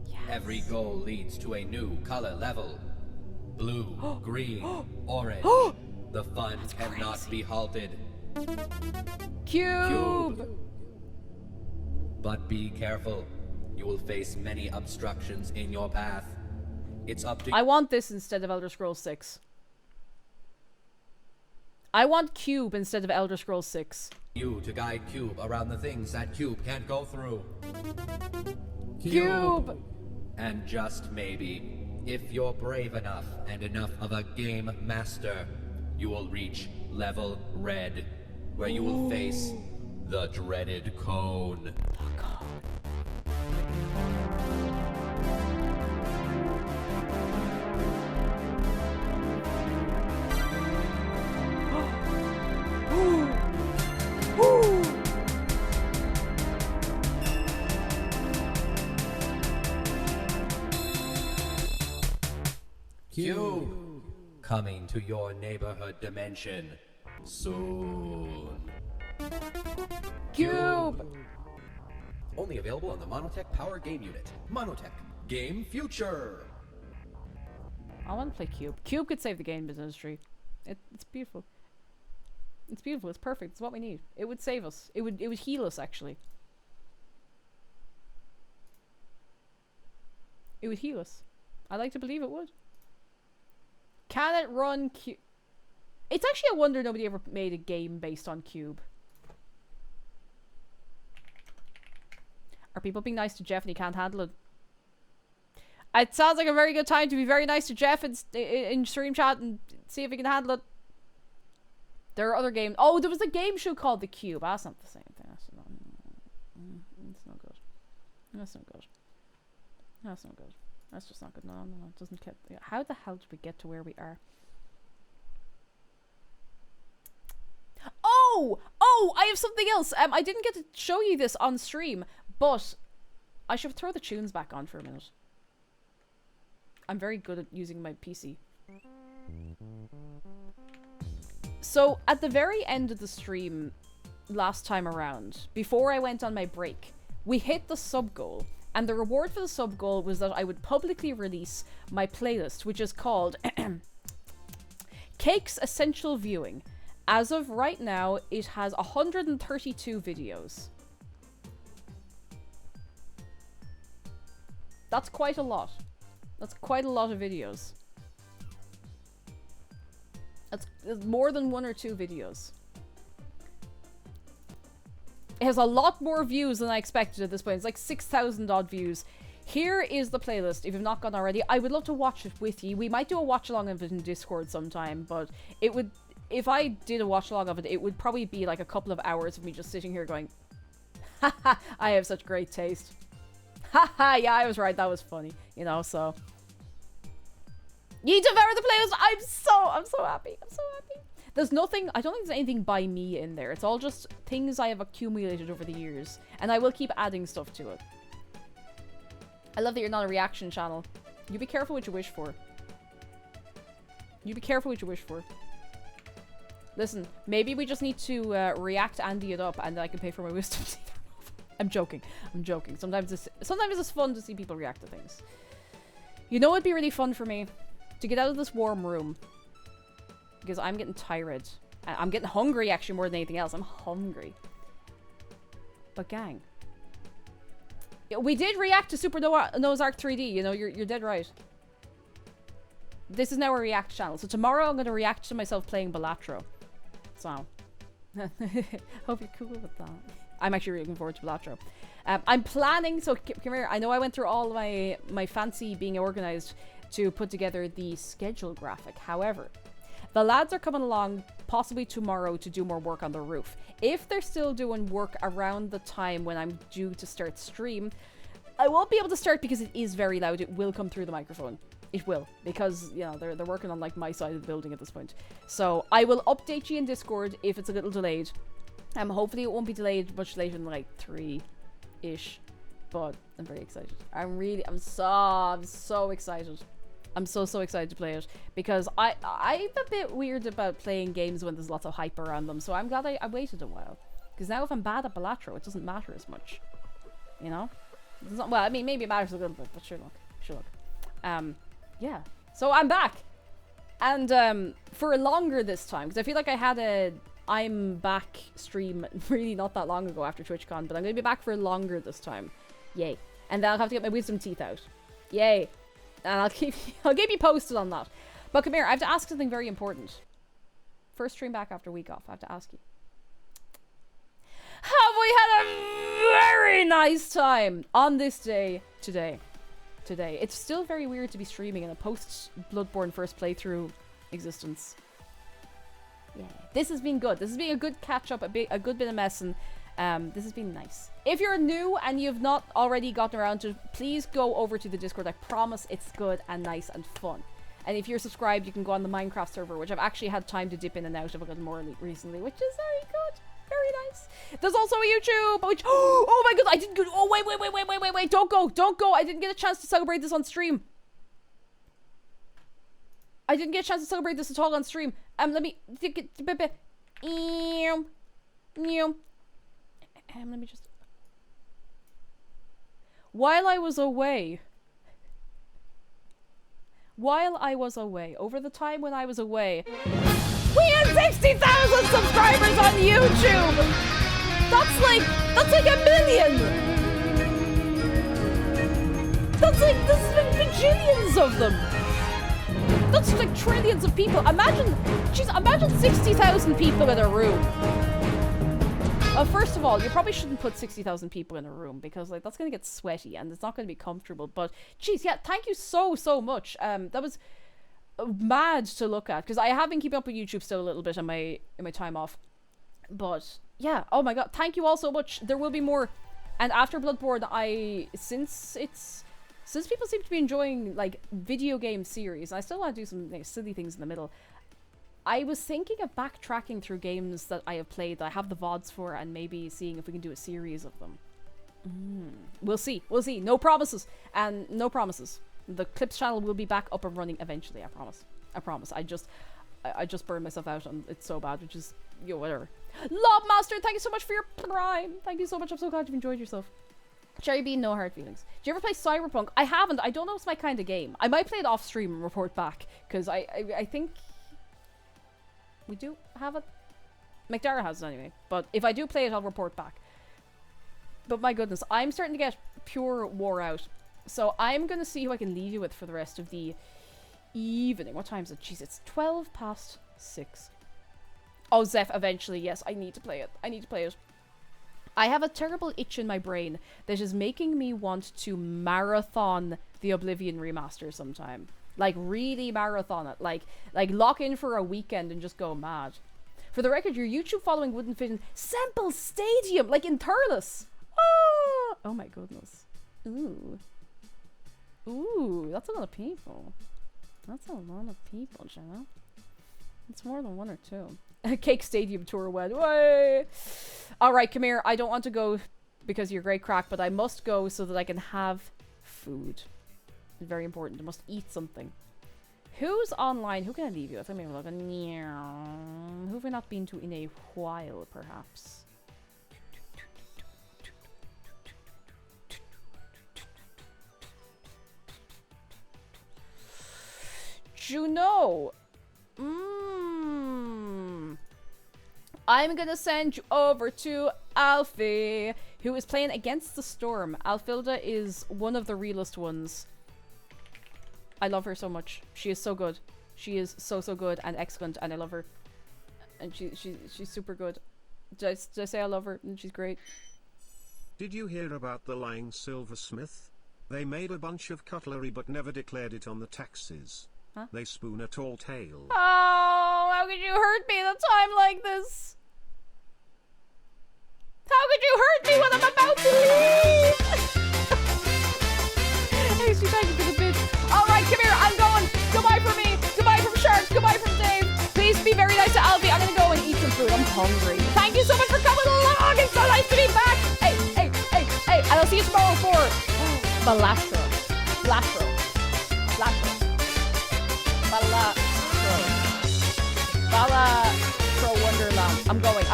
Yes. Every goal leads to a new color level. Blue, green, orange. The fun cannot be halted. Cube! But be careful. You will face many obstructions in your path. It's up to I want this instead of Elder Scrolls 6. I want Cube instead of Elder Scrolls 6. you to guide Cube around the things that Cube can't go through. Cube! And just maybe, if you're brave enough and enough of a game master, you will reach level red, where you will face the dreaded cone. Cube! Coming to your neighborhood dimension soon. Cube! Only available on the Monotech Power Game Unit. Monotech. Game Future! I want to play Cube. Cube could save the game industry. It's beautiful. It's beautiful. It's perfect. It's what we need. It would save us. It would heal us, actually. It would heal us. I like to believe it would. Can it run Cube? It's actually a wonder nobody ever made a game based on Cube. Are people being nice to Jeff and he can't handle it? It sounds like a very good time to be very nice to Jeff in stream chat and see if he can handle it. There are other games. Oh, there was a game show called The Cube. That's not the same thing. That's not good. That's not good. That's not good. That's just not good. No, it doesn't get. How the hell did we get to where we are? Oh, I have something else. I didn't get to show you this on stream, but I should throw the tunes back on for a minute. I'm very good at using my PC. So, at the very end of the stream last time around, before I went on my break, we hit the sub goal. And the reward for the sub goal was that I would publicly release my playlist, which is called Cake's Essential Viewing. As of right now, it has 132 videos. That's quite a lot. That's quite a lot of videos. That's more than 1 or 2 videos. It has a lot more views than I expected at this point. It's like 6,000 odd views. Here is the playlist, if you've not gone already. I would love to watch it with you. We might do a watch along of it in Discord sometime, but it would... If I did a watch along of it, it would probably be like a couple of hours of me just sitting here going, haha, I have such great taste. Haha, yeah, I was right, that was funny. You know, so... You devour the playlist! I'm so happy. I'm so happy. There's nothing, I don't think there's anything by me in there. It's all just things I have accumulated over the years. And I will keep adding stuff to it. I love that you're not a reaction channel. You be careful what you wish for. You be careful what you wish for. Listen, maybe we just need to react Andy it up and I can pay for my wisdom teeth. I'm joking. I'm joking. Sometimes it's fun to see people react to things. You know what'd be really fun for me? To get out of this warm room. Because I'm getting tired. I'm getting hungry, actually, more than anything else. I'm hungry. But gang. We did react to Super Noah's Ark 3D. You know, you're dead right. This is now a react channel. So tomorrow I'm going to react to myself playing Balatro. So. Hope you're cool with that. I'm actually looking forward to Balatro. I'm planning, so come here. I know I went through all my fancy being organized to put together the schedule graphic. However, the lads are coming along possibly tomorrow to do more work on the roof. If they're still doing work around the time when I'm due to start stream, I won't be able to start because it is very loud. It will come through the microphone. It will, because, you know, they're working on, like, my side of the building at this point. So, I will update you in Discord if it's a little delayed. Hopefully it won't be delayed much later than, like, 3-ish. But I'm very excited. I'm so excited. I'm so excited to play it. Because I'm a bit weird about playing games when there's lots of hype around them. So I'm glad I waited a while. Because now if I'm bad at Balatro, it doesn't matter as much. You know? Well, I mean, maybe it matters a little bit, but sure look. Yeah. So I'm back. And for longer this time. Because I feel like I had a I'm back stream really not that long ago after TwitchCon. But I'm going to be back for longer this time. Yay. And then I'll have to get my wisdom teeth out. Yay. And I'll keep you posted on that. But come here, I have to ask something very important. First stream back after week off, I have to ask you. Have we had a very nice time on this day today? It's still very weird to be streaming in a post-Bloodborne first playthrough existence. Yeah. This has been good. This has been a good catch-up, a good bit of messing. This has been nice. If you're new and you've not already gotten around to it, please go over to the Discord. I promise it's good and nice and fun. And if you're subscribed, you can go on the Minecraft server, which I've actually had time to dip in and out of a little more recently, which is very good. Very nice. There's also a YouTube, which... Oh my god, I didn't go... Oh, wait. Don't go. I didn't get a chance to celebrate this on stream. I didn't get a chance to celebrate this at all on stream. Let me... Let me just... While I was away... while I was away, over the time when I was away, we had 60,000 subscribers on YouTube! That's like a million! That's like bajillions of them! That's like trillions of people. Imagine 60,000 people in a room. First of all, you probably shouldn't put 60,000 people in a room because like that's gonna get sweaty and it's not gonna be comfortable. But geez, yeah, thank you so much. That was mad to look at because I have been keeping up with YouTube still a little bit in my time off. But yeah, oh my god, thank you all so much. There will be more. And after Bloodborne, since people seem to be enjoying like video game series, I still want to do some like, silly things in the middle. I was thinking of backtracking through games that I have played that I have the VODs for and maybe seeing if we can do a series of them. We'll see. No promises. And no promises. The Clips channel will be back up and running eventually, I promise. I just burned myself out and it's so bad, which is, you know, whatever. Lobmaster, thank you so much for your prime. Thank you so much. I'm so glad you've enjoyed yourself. Cherry Bean, no hard feelings. Do you ever play Cyberpunk? I haven't. I don't know if it's my kind of game. I might play it off stream and report back because I think we do have it. McDara has it anyway. But if I do play it, I'll report back. But my goodness, I'm starting to get pure wore out. So I'm going to see who I can leave you with for the rest of the evening. What time is it? Jeez, it's 6:12. Oh, Zeph, eventually. Yes, I need to play it. I have a terrible itch in my brain that is making me want to marathon the Oblivion remaster sometime. Like, really marathon it. Like lock in for a weekend and just go mad. For the record, your YouTube following wouldn't fit in Semple Stadium, like in Thurles. Oh my goodness. Ooh, that's a lot of people. You know? It's more than one or two. Cake Stadium tour went. Way. Alright, come here. I don't want to go because you're great crack, but I must go so that I can have food. It's very important. I must eat something. Who's online? Who can I leave you with? Let me have a look. Who have I not been to in a while, perhaps? Juno! I'm gonna send you over to Alfie, who is playing Against the Storm. Alfilda is one of the realest ones. I love her so much. She is so good. She is so good and excellent, and I love her. And she's super good. Did I say I love her? And she's great. Did you hear about the lying silversmith? They made a bunch of cutlery but never declared it on the taxes. Huh? They spoon a tall tale. Oh, how could you hurt me at a time like this? How could you hurt me when I'm about to leave? Hey, she thank you for the bit. Alright, come here, I'm going. Goodbye from me. Goodbye from Shark. Goodbye from Dave. Please be very nice to Alfie. I'm gonna go and eat some food. I'm hungry. Thank you so much for coming along. It's so nice to be back. Hey. And I'll see you tomorrow for Balastro. Bala Pro Wonderland. I'm going.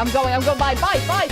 Bye.